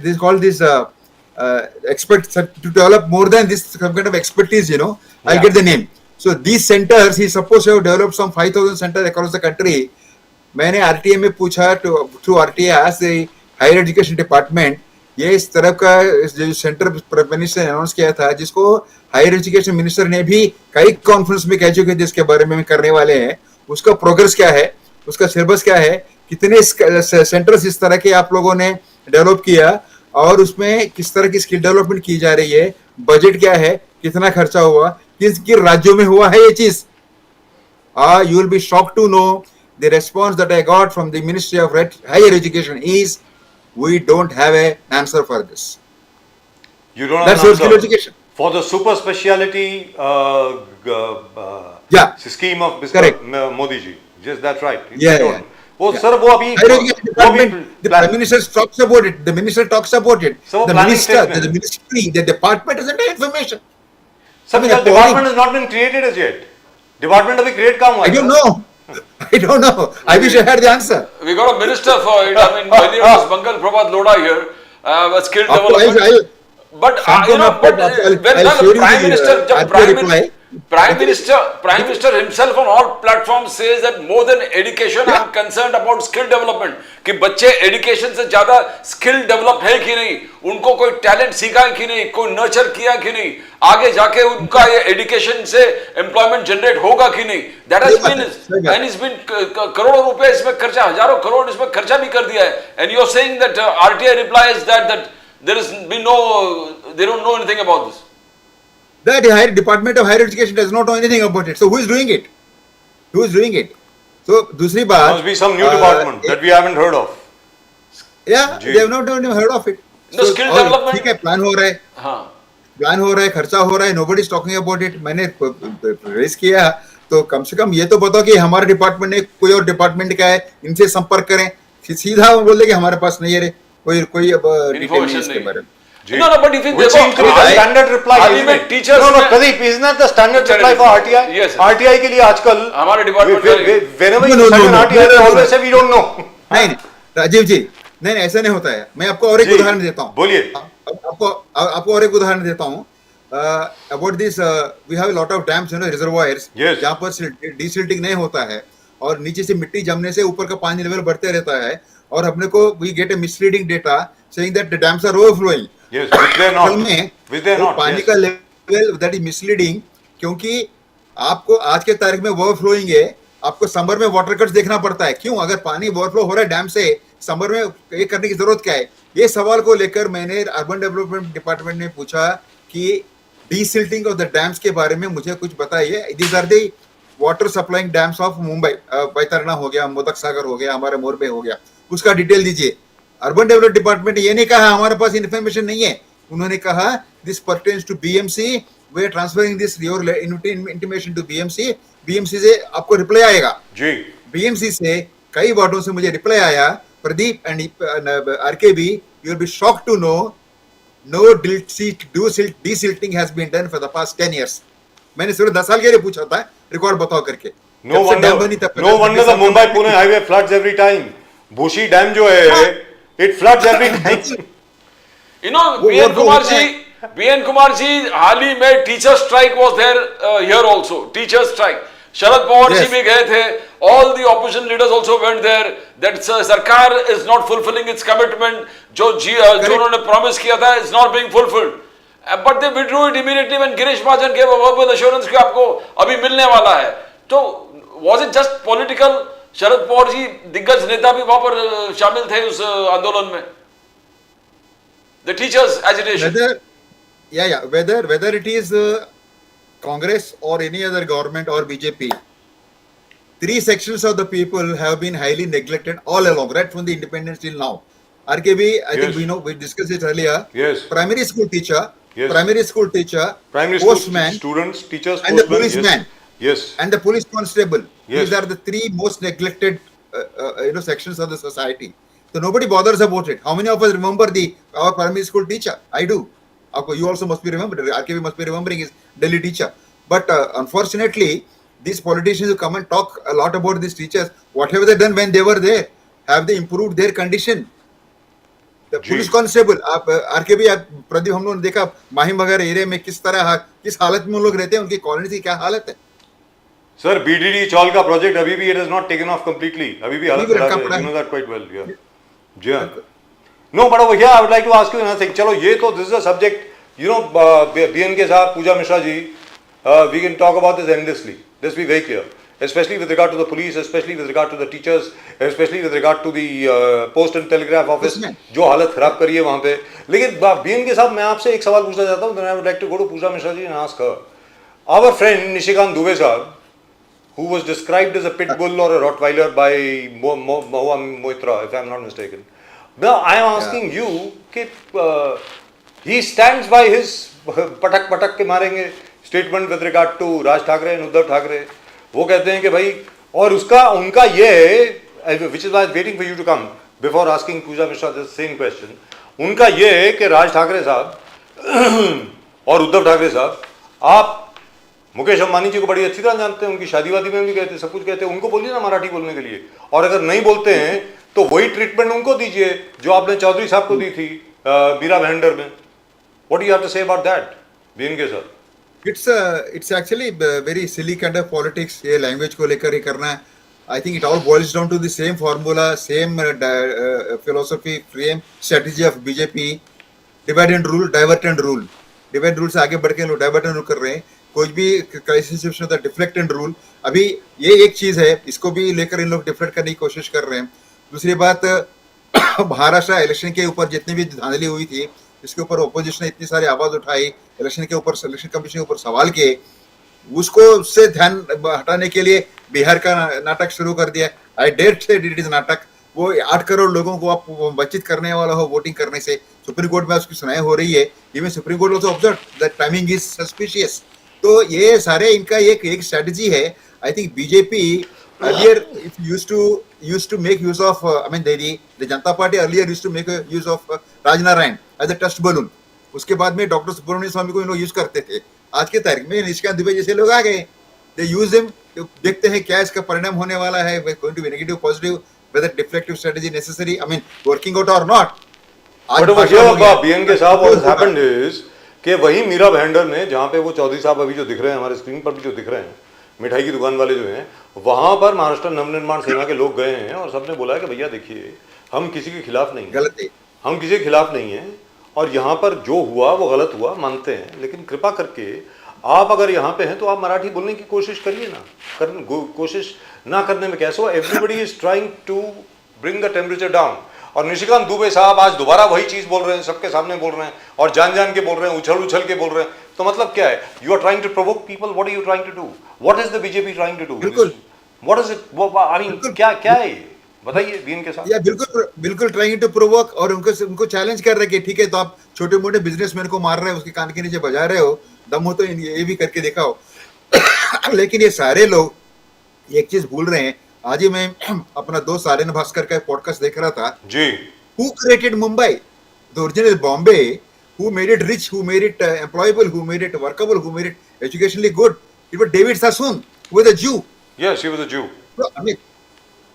this called this expert to develop more than this some kind of expertise. I'll Yeah. get the name. So these centers, he's supposed to have developed some 5,000 centers across the country. मैंने RTI में पूछा through RTI asked the higher education department ये इस तरह का जो centre prime minister ने announce किया था जिसको हायर एजुकेशन मिनिस्टर ने भी कई कॉन्फ्रेंस में कह चुके थे इसके बारे में करने वाले हैं उसका प्रोग्रेस क्या है उसका सिलेबस क्या है कितने सेंटर्स इस तरह के आप लोगों ने डेवलप किया और उसमें किस तरह की स्किल डेवलपमेंट की जा रही है बजट क्या है कितना खर्चा हुआ किस किन राज्यों में हुआ है ये चीज you will be shocked to know the response that I got from the Ministry of Higher Education is we don't have an answer for this. You don't That's have your an skill answer. education. For the super speciality Yeah. scheme of Mr. Correct. Modi ji. Yes, that's right. Yeah, You yeah. don't. वो Yeah. Sir वो अभी Higher Education वो Department, अभी the plan- Prime Minister talks about it. The Minister talks about it. So the planning Minister, statement. the Ministry, the Department doesn't have information. Sir, I mean, the appalling. department has not been created as yet. Department अभी create कहाँ हुआ I है? don't know. I don't know. I wish I had the answer. We got a minister for it. I mean, my name is Mangal Prabhat Lodha here. Skill आपको development. But शाम को you मैं know, आपको- but I'll- when I'll the share you Prime the, Minister, जब RTI reply. Prime Minister himself on all platforms says that more than education, Yeah. I'm concerned about skill development. कि बच्चे education से ज़्यादा skill develop है कि नहीं, उनको कोई talent सीखा है कि नहीं, कोई nurture किया कि नहीं, आगे जाके उनका ये education से employment generate होगा कि नहीं. That has सही बात been, है, सही बात and it's been करोड़ों रुपए इसमें खर्चा, हजारों करोड़ इसमें खर्चा भी कर दिया है. And you're saying that RTI replies that there is been they don't know anything about this. The higher Department of Higher Education does not know anything about it. So who is doing it? Who is doing it? So दूसरी बात Must be some new department that we haven't heard of. Yeah, ji. they have not even heard of it. No, skill और development- ठीक है plan हो रहा है हाँ. Plan हो रहा है खर्चा हो रहा है nobody is talking about it. मैंने रेस किया तो कम से कम ये तो बताओ कि हमारे डिपार्टमेंट ने कोई और डिपार्टमेंट का है इनसे संपर्क करें सीधा बोल दे कि हमारे पास नहीं है रे कोई अब डिटेल नहीं Information इसके नहीं. बारे में जी. No, but if you Which seems to be the standard reply. अभी isn't में it? teachers No, में- Pradeep, isn't that the standard Chalo, reply for RTI? yes, sir. RTI के लिए आजकल हमारे department का- whenever No, you no, send no, an no. RTI, they No, no, always no. say we don't know. नहीं राजीव जी नहीं ऐसा नहीं होता है मैं आपको और एक जी, उदाहरण देता हूँ बोलिए। आपको और एक उदाहरण देता हूँ about this we have lot of dams reservoirs Yes. जहाँ पर डीसिल्टिंग नहीं होता है और नीचे से मिट्टी जमने से ऊपर का पानी लेवल बढ़ते रहता है और अपने को we get a misleading data saying that the dams are overflowing Yes, which they are असल not. में Which they are वो not. पानी yes. का लेवल दैट इज मिसलीडिंग क्योंकि आपको आज के तारीख में ओवरफ्लोइंग है आपको समर में वाटर कट्स देखना पड़ता है, क्यों? अगर पानी ओवरफ्लो हो रहा है डैम से, समर में ये करने की जरूरत क्या है? ये सवाल को लेकर मैंने अर्बन डेवलपमेंट डिपार्टमेंट में पूछा कि डीसिल्टिंग ऑफ द डैम्स के बारे में मुझे कुछ बताइए। These are the water supplying dams of Mumbai, Baitarna हो गया, मोदक सागर हो गया, हमारे मोरबे हो गया, उसका डिटेल दीजिए। अर्बन डेवलपमेंट डिपार्टमेंट ने ये नहीं कहा हमारे पास इन्फॉर्मेशन नहीं है, उन्होंने कहा this pertains to BMC, we are transferring this your intimation to BMC, BMC से आपको रिप्लाई आएगा जी। बीएमसी से कई वार्डों से मुझे रिप्लाई आया, Pradeep and RKB, you will be shocked to know no desilting has been done for the past 10 years. मैंने सिर्फ 10 साल के लिए पूछा था, रिकॉर्ड बताओ करके। No wonder the Mumbai Pune highway floods every time. Bhushi dam जो है it floods every time. You know, BN Kumar ji, हाल ही में teacher strike was there here also. Teacher strike. Sharad Pawar ji भी गए थे. All the opposition leaders also went there. That सरकार is not fulfilling its commitment. जो उन्होंने promise किया था is not being fulfilled. But they withdrew it immediately when Girish Mahajan gave a verbal assurance कि आपको अभी मिलने वाला है. तो was it just political? शरद पवार जी दिग्गज नेता भी वहां पर शामिल थे उस आंदोलन में. The teachers agitation. Whether it is Congress or any other government or BJP, 3 sections of the people have been highly neglected all along, right from the independence till now. RKB, I think we know, we discussed it earlier. Yes. Primary school teacher, Yes. primary school teacher, Primary school postman, students, teachers, and the postmen, policeman, yes. and the police constable. Yes. These are the 3 most neglected, sections of the society. So nobody bothers about it. How many of us remember our primary school teacher? I do. You also must be remembering. RKB must be remembering his Delhi teacher. But unfortunately, these politicians who come and talk a lot about these teachers, what have they done when they were there? Have they improved their condition? The police constable, RKB, Pradeep, हम लोगों ने देखा माहिम वगैरह area में किस हालत में लोग रहते हैं, उनकी कॉलोनी की क्या हालत है। सर बीडीडी चौल का प्रोजेक्ट अभी भी it is not taken off completely, अभी भी हालत खराब है, you know that quite well. या जी हां, no but over here I would like to ask you another thing. चलो ये तो this is a subject, you know, BNK साहब, Pooja Mishra ji, we can talk about this endlessly, this be very clear, especially with regard to the police, especially with regard to the teachers, especially with regard to the post and telegraph office, जो हालत खराब करी है वहां पे। लेकिन BNK साहब, मैं आपसे एक सवाल पूछना चाहता हूं, then I would like to go to Puja Mishra ji and ask her. Our friend Nishikant Dubey साहब, who was described as a pit bull or a Rottweiler by Mahua Moitra, if I am not mistaken. Now I am asking you कि he stands by his पटक के मारेंगे statement with regard to Raj Thakre and Uddhav Thakre. वो कहते हैं कि भाई, और उनका ये है, which is why I was waiting for you to come before asking Pooja Mishra this same question. उनका ये है कि राज ठाकरे साहब और उद्धव ठाकरे साहब, आप मुकेश अंबानी जी को बड़ी अच्छी तरह जानते हैं, उनकी शादी वादी में भी कहते हैं, सब कुछ कहते हैं, उनको बोलिए ना मराठी बोलने के लिए, और अगर नहीं बोलते हैं तो वही ट्रीटमेंट उनको दीजिए जो आपने चौधरी साहब को दी थी बीरा भयंडर में। What do you have to say about that, BNK sir? It's actually very silly kind of politics. ये language को लेकर ही करना है. I think it all boils down to the same formula, same philosophy, frame, strategy of BJP. Divide and rule, divert and rule. Divide and rule से आगे बढ़ के लोग divert and rule कर रहे हैं. कोई भी crisis situation होता है deflect and rule. अभी ये एक चीज है, इसको भी लेकर इन लोग डिफ्लेक्ट करने की कोशिश कर रहे हैं. दूसरी बात, महाराष्ट्र इलेक्शन के ऊपर जितनी भी धांधली हुई थी, इसके ऊपर ऑपोजिशन ने इतनी सारी आवाज उठाई, इलेक्शन के ऊपर, इलेक्शन कमीशन के ऊपर सवाल किए, उसको उससे ध्यान हटाने के लिए बिहार का नाटक शुरू कर दिया। I dare say it is नाटक। वो 8 करोड़ लोगों को आप वंचित करने वाला हो वोटिंग करने से। सुप्रीम कोर्ट में उसकी सुनवाई हो रही है, even supreme court also observe that timing is suspicious. तो ये सारे इनका एक स्ट्रेटजी है। I think BJP earlier used to make use of the Janata Party earlier used to make use of Raj Narayan as a test balloon. उसके बाद में doctor Subramaniam स्वामी को इन लोग यूज करते थे। आज के तारीख में निशिकांत दुबे जैसे लोग आ गए, दे यूज हिम। देखते हैं क्या इसका परिणाम होने वाला है, going to be negative, positive, whether deflective strategy necessary, working out और नॉट। बीएनके साहब, व्हाट हैज हैपेंड इज कि वही मीरा भयंडर ने, जहां पे वो चौधरी साहब अभी जो दिख रहे हैं हमारे स्क्रीन पर भी जो दिख रहे हैं, मिठाई की दुकान वाले जो हैं, वहां पर महाराष्ट्र नवनिर्माण सेना के लोग गए हैं और सबने बोला है कि भैया देखिए, हम किसी के खिलाफ नहीं गलत है, हम किसी के खिलाफ नहीं हैं, और यहाँ पर जो हुआ वो गलत हुआ, मानते हैं, लेकिन कृपा करके आप अगर यहाँ पे हैं तो आप मराठी बोलने की कोशिश करिए ना, कोशिश ना करने में कैसे हो। Everybody is trying to bring the temperature down. और निशिकांत दुबे साहब आज दोबारा वही चीज बोल रहे हैं, सबके सामने बोल रहे हैं और जान जान के बोल रहे हैं, उछल उछल के बोल रहे हैं। तो मतलब क्या है? You are trying to provoke people. What are you trying to do? What is the BJP trying to do? बिल्कुल। What is it? I mean क्या क्या है ये? बताइए बीएन के साथ। या बिल्कुल बिल्कुल ट्राइंग टू प्रोवोक, और उनको चैलेंज कर रहे हैं कि ठीक है, तो आप छोटे मोटे बिजनेसमैन को मार रहे हो, उसके कान के नीचे बजा रहे हो, दम हो तो ये भी करके दिखाओ। लेकिन ये सारे लोग एक चीज भूल रहे हैं। आज ही मैं अपना दोस्त आर्यन भास्कर का पॉडकास्ट देख रहा था जी। Who created Mumbai? The original Bombay. Who made it rich? Who made it employable? Who made it workable? Who made it educationally good? It was David Sassoon, who was a Jew. Yes, he was a Jew. So, I mean,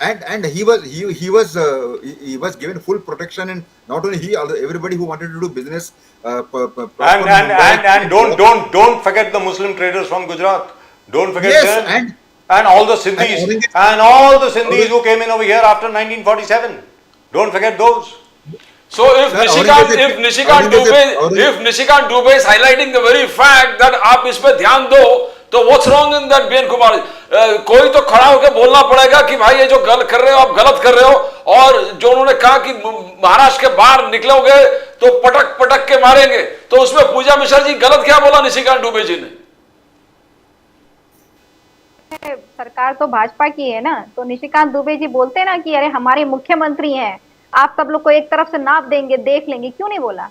and he was given full protection, and not only he, everybody who wanted to do business. And don't forget the Muslim traders from Gujarat. Don't forget Yes, them. And all the Sindhis and all the Sindhis who came in over here after 1947. Don't forget those. So if Nishikant Dubey is highlighting the very fact that आप इस पे ध्यान दो, तो what's wrong in that? BN Kumar कोई तो खड़ा होकर बोलना पड़ेगा कि भाई ये जो गलत कर रहे हो आप गलत कर रहे हो। और जो उन्होंने कहा कि महाराष्ट्र के बाहर निकलोगे तो पटक पटक के मारेंगे, तो उसमें पूजा मिश्रा जी गलत क्या बोला निशिकांत दुबे जी ने? सरकार तो भाजपा की है ना, तो निशिकांत दुबे जी बोलते ना कि अरे हमारे मुख्यमंत्री हैं, आप सब लोग को एक तरफ से नाप देंगे, देख लेंगे। क्यों नहीं बोला?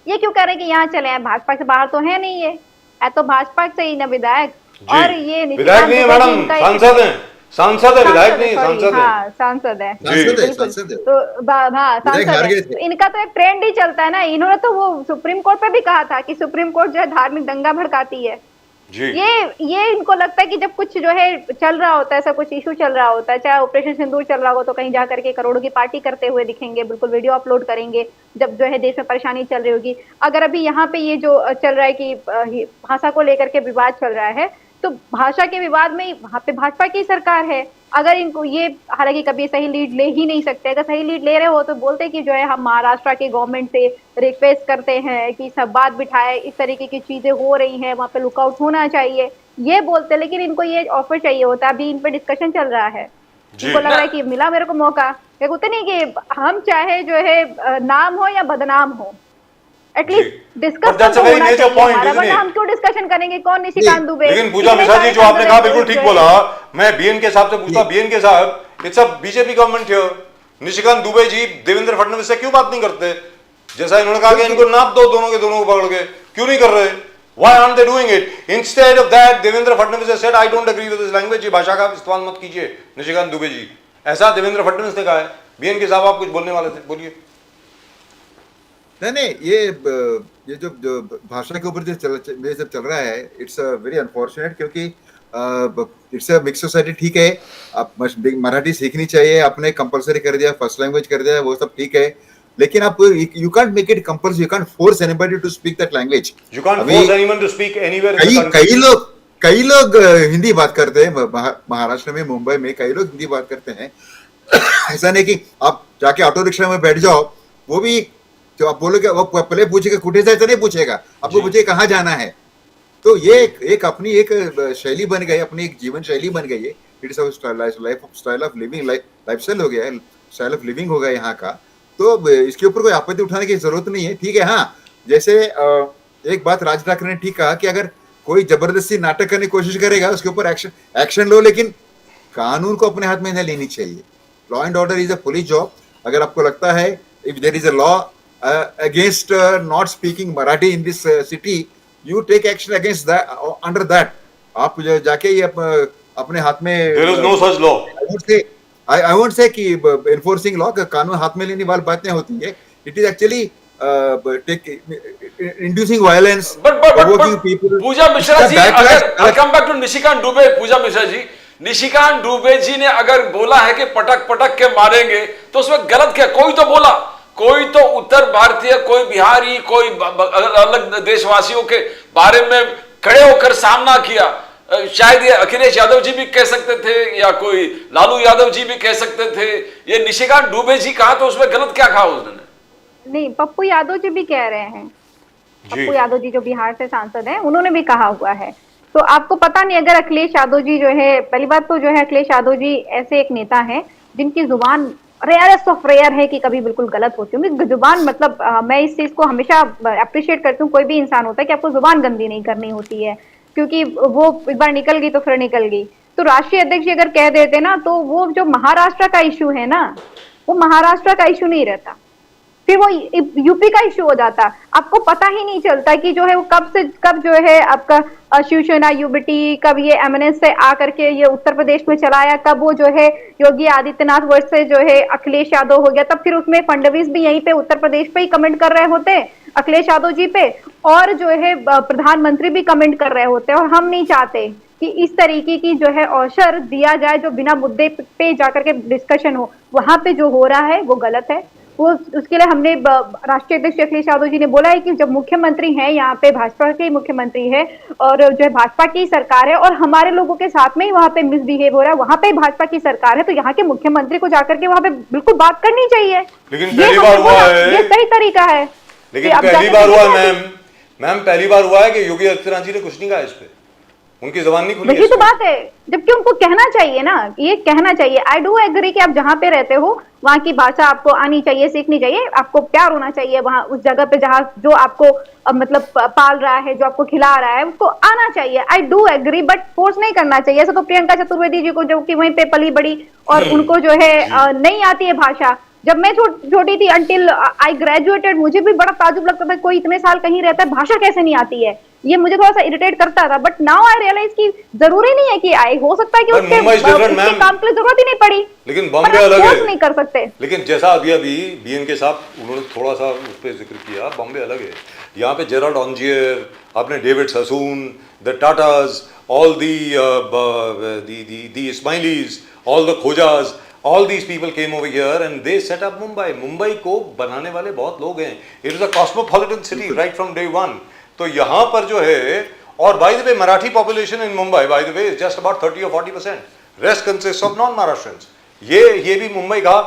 ये क्यों कह रहे कि यहाँ चले आए? भाजपा से बाहर तो है नहीं, ये है तो भाजपा से ही ना विधायक। और ये विधायक नहीं है मैडम, सांसद हैं। सांसद है, विधायक नहीं, सांसद है। हाँ, सांसद है। सांसद है। तो हाँ, सांसद है। तो इनका तो एक ट्रेंड ही चलता है ना। इन्होंने तो वो सुप्रीम कोर्ट पे भी कहा था कि सुप्रीम कोर्ट जो है धार्मिक दंगा भड़काती है। जी। ये इनको लगता है कि जब कुछ जो है चल रहा होता है, ऐसा कुछ इशू चल रहा होता है, चाहे ऑपरेशन सिंदूर चल रहा हो, तो कहीं जा करके करोड़ों की पार्टी करते हुए दिखेंगे, बिल्कुल वीडियो अपलोड करेंगे जब जो है देश में परेशानी चल रही होगी। अगर अभी यहाँ पे ये जो चल रहा है कि भाषा को लेकर के विवाद चल रहा है, तो भाषा के विवाद में वहां पे भाजपा की सरकार है। अगर इनको ये, हालांकि कभी सही लीड ले ही नहीं सकते, अगर सही लीड ले रहे हो तो बोलते कि जो है हम महाराष्ट्र के गवर्नमेंट से रिक्वेस्ट करते हैं कि सब बात बिठाए, इस तरीके की चीजें हो रही हैं, वहाँ पे लुकआउट होना चाहिए, ये बोलते। लेकिन इनको ये ऑफर चाहिए होता है। अभी इन पे डिस्कशन चल रहा है, इनको लग रहा है कि मिला मेरे को मौका। कहते नहीं कि हम चाहे जो है नाम हो या बदनाम हो, एटलीस्ट डिस्कस तो होना चाहिए हमारा, वरना हम क्यों डिस्कशन करेंगे कौन निशिकांत दुबे। लेकिन पूजा मिश्रा जी जो आपने कहा बिल्कुल ठीक बोला। मैं बीएन के साहब से पूछता, बीएन के साहब, it's a BJP government here, Nishikant Dubey ji Devendra Fadnavis से क्यों बात नहीं करते? जैसा इन्होंने कहा कि इनको नाप दो, दोनों के दोनों को पकड़ के, क्यों नहीं कर रहे? Why aren't they doing it? Instead of that, Devendra Fadnavis has said, I don't agree with this language. ये भाषा का इस्तेमाल मत कीजिए निशिकांत दुबे जी, ऐसा देवेंद्र फडणवीस ने कहा है। बीएन के साहब आप कुछ बोलने वाले थे, बोलिए। नहीं, ये जो भाषा के ऊपर जो चल रहा है, इट्स वेरी अनफॉर्चुनेट, क्योंकि इट्स अ मिक्स सोसाइटी। ठीक है, आप मराठी सीखनी चाहिए, आपने कंपलसरी कर दिया, फर्स्ट लैंग्वेज कर दिया, वो सब ठीक है, लेकिन आप you can't make it compulsory, you can't force anybody to speak that language. You can't force anyone to speak anywhere in the country. कई लोग हिंदी बात करते हैं महाराष्ट्र में, मुंबई में कई लोग हिंदी बात करते हैं। ऐसा नहीं कि आप जाके ऑटो रिक्शा में बैठ जाओ, वो भी तो आप बोलोगे, वो पहले पूछेगा कुठे जाए, तो नहीं पूछेगा, आपको पूछेगा कहाँ जाना है। तो ये एक अपनी एक शैली बन गई, अपनी एक जीवन शैली बन गई है। It's style of living, lifestyle हो गया है, स्टाइल ऑफ लिविंग हो गया यहाँ का। तो इसके ऊपर कोई आपत्ति उठाने की जरूरत नहीं है। ठीक है, हाँ, जैसे एक बात राज ठाकरे ने ठीक कहा कि अगर कोई जबरदस्ती नाटक करने की कोशिश करेगा, उसके ऊपर एक्शन लो, लेकिन कानून को अपने हाथ में नहीं लेनी चाहिए। Law and order is a police job. अगर आपको लगता है if there is a law against not speaking Marathi in this city, you take action against that, under that. आप जाके ये अपने हाथ में, there is no such law. I won't say कि enforcing law का कानून हाथ में लेने वाली बात नहीं होती है। It is actually inducing violence, provoking people. पूजा मिश्रा जी, अगर I'll come back to Nishikant Dubey, पूजा मिश्रा जी, निशिकांत दुबे जी ने अगर बोला है कि पटक पटक के मारेंगे, तो उसमें गलत क्या? कोई तो बोला, कोई तो उत्तर भारतीय, कोई बिहारी, कोई अलग देशवासियों के बारे में खड़े होकर सामना किया। शायद ये अखिलेश यादव जी भी कह सकते थे, या कोई लालू यादव जी भी कह सकते थे। ये निशिकांत दुबे जी कहा, तो उसमें गलत क्या कहा उसने? नहीं, पप्पू यादव जी भी कह रहे हैं। जी। पप्पू यादव जी जो बिहार से सांसद हैं, उन्होंने भी कहा हुआ है। तो आपको पता नहीं, अगर अखिलेश यादव जी जो है, पहली बात तो जो है अखिलेश यादव जी ऐसे एक नेता हैं जिनकी जुबान रेयरेस्ट ऑफ रेयर है कि कभी बिल्कुल गलत होती है जुबान। मतलब मैं इस चीज को हमेशा अप्रिशिएट करती हूँ, कोई भी इंसान होता है कि आपको जुबान गंदी नहीं करनी होती है, क्योंकि वो एक बार निकल गई तो फिर निकल गई। तो राष्ट्रीय अध्यक्ष जी अगर कह देते ना, तो वो जो महाराष्ट्र का इशू है ना, वो महाराष्ट्र का इशू नहीं रहता, फिर वो यूपी का इशू हो जाता। आपको पता ही नहीं चलता कि जो है वो कब से कब जो है आपका शिवसेना यूबीटी, कब ये एमएनएस से आकर के ये उत्तर प्रदेश में चलाया, कब वो जो है योगी आदित्यनाथ वर्ष से जो है अखिलेश यादव हो गया, तब फिर उसमें फडणवीस भी यहीं पे उत्तर प्रदेश पे ही कमेंट कर रहे होते अखिलेश यादव जी पे, और जो है प्रधानमंत्री भी कमेंट कर रहे होते। और हम नहीं चाहते कि इस तरीके की जो है अवसर दिया जाए जो बिना मुद्दे पे जाकर के डिस्कशन हो। वहां पे जो हो रहा है वो गलत है। वो उसके लिए हमने राष्ट्रीय अध्यक्ष अखिलेश यादव जी ने बोला है कि जब मुख्यमंत्री हैं यहाँ पे, भाजपा के मुख्यमंत्री है और जो है भाजपा की सरकार है और हमारे लोगों के साथ में ही वहां पे मिसबिहेव हो रहा है, वहां पे भाजपा की सरकार है, तो यहाँ के मुख्यमंत्री को जाकर के वहां पे बिल्कुल बात करनी चाहिए। लेकिन पहली बार हुआ है, ये सही तरीका है। लेकिन पहली बार हुआ मैम पहली बार हुआ है कि योगी आदित्यनाथ जी ने कुछ नहीं कहा इस पे, उनकी जबान नहीं खुली। वही तो बात है, जबकि उनको कहना चाहिए ना, ये कहना चाहिए। आई डू एग्री कि आप जहाँ पे रहते हो वहाँ की भाषा आपको आनी चाहिए, सीखनी चाहिए, आपको प्यार होना चाहिए वहाँ उस जगह पे जहाँ जो आपको मतलब पाल रहा है, जो आपको खिला रहा है, उसको आना चाहिए। I do agree, but force नहीं करना चाहिए। ऐसा तो प्रियंका चतुर्वेदी जी को, जो कि वहीं पे पली बड़ी और उनको जो है नहीं आती है भाषा। जब मैं छोटी थी, अंटिल आई ग्रेजुएटेड, मुझे भी बड़ा ताजुब लगता था कोई इतने साल कहीं रहता है, भाषा कैसे नहीं आती है, ये मुझे थोड़ा सा इरिटेट करता था। बट नाउ आई रियलाइज कि जरूरी नहीं है कि आए, हो सकता है कि उसके काम के लिए जरूरत ही नहीं पड़ी, लेकिन बॉम्बे अलग है, नहीं कर सकते। लेकिन जैसा अभी बीएन के साथ उन्होंने थोड़ा सा उस पर जिक्र किया, बॉम्बे अलग है। यहाँ पे जेराल्ड ऑनजियर, आपने David Sassoon, the Tatas, all the Ismailis, all the Khojas, all these people came over here and they set up Mumbai. Mumbai को बनाने वाले बहुत लोग हैं। It is a cosmopolitan city right from day one. तो यहाँ पर जो है, और by the way Marathi population in Mumbai by the way is just about 30 or 40%. Rest consists of non-Maharashtrians. ये भी मुंबई का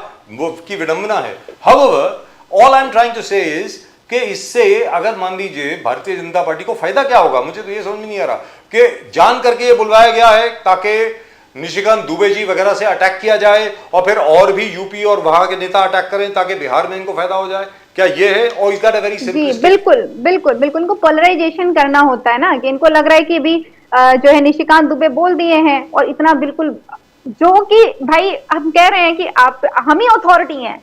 की विडंबना है। However, all I'm trying to say is कि इससे अगर मान लीजिए भारतीय जनता पार्टी को फायदा क्या होगा, मुझे तो ये समझ में नहीं आ रहा कि जान करके ये बुलवाया गया है ताकि निशिकांत दुबे जी वगैरह से अटैक किया जाए और फिर और भी यूपी और वहां के नेता अटैक करें ताकि बिहार में इनको फायदा हो जाए, क्या ये है? और इसका वेरी जी बिल्कुल बिल्कुल बिल्कुल, इनको पोलराइजेशन करना होता है ना, कि इनको लग रहा है कि भी जो है निशिकांत दुबे बोल दिए हैं और इतना बिल्कुल, जो कि भाई हम कह रहे हैं कि हम ही अथॉरिटी हैं,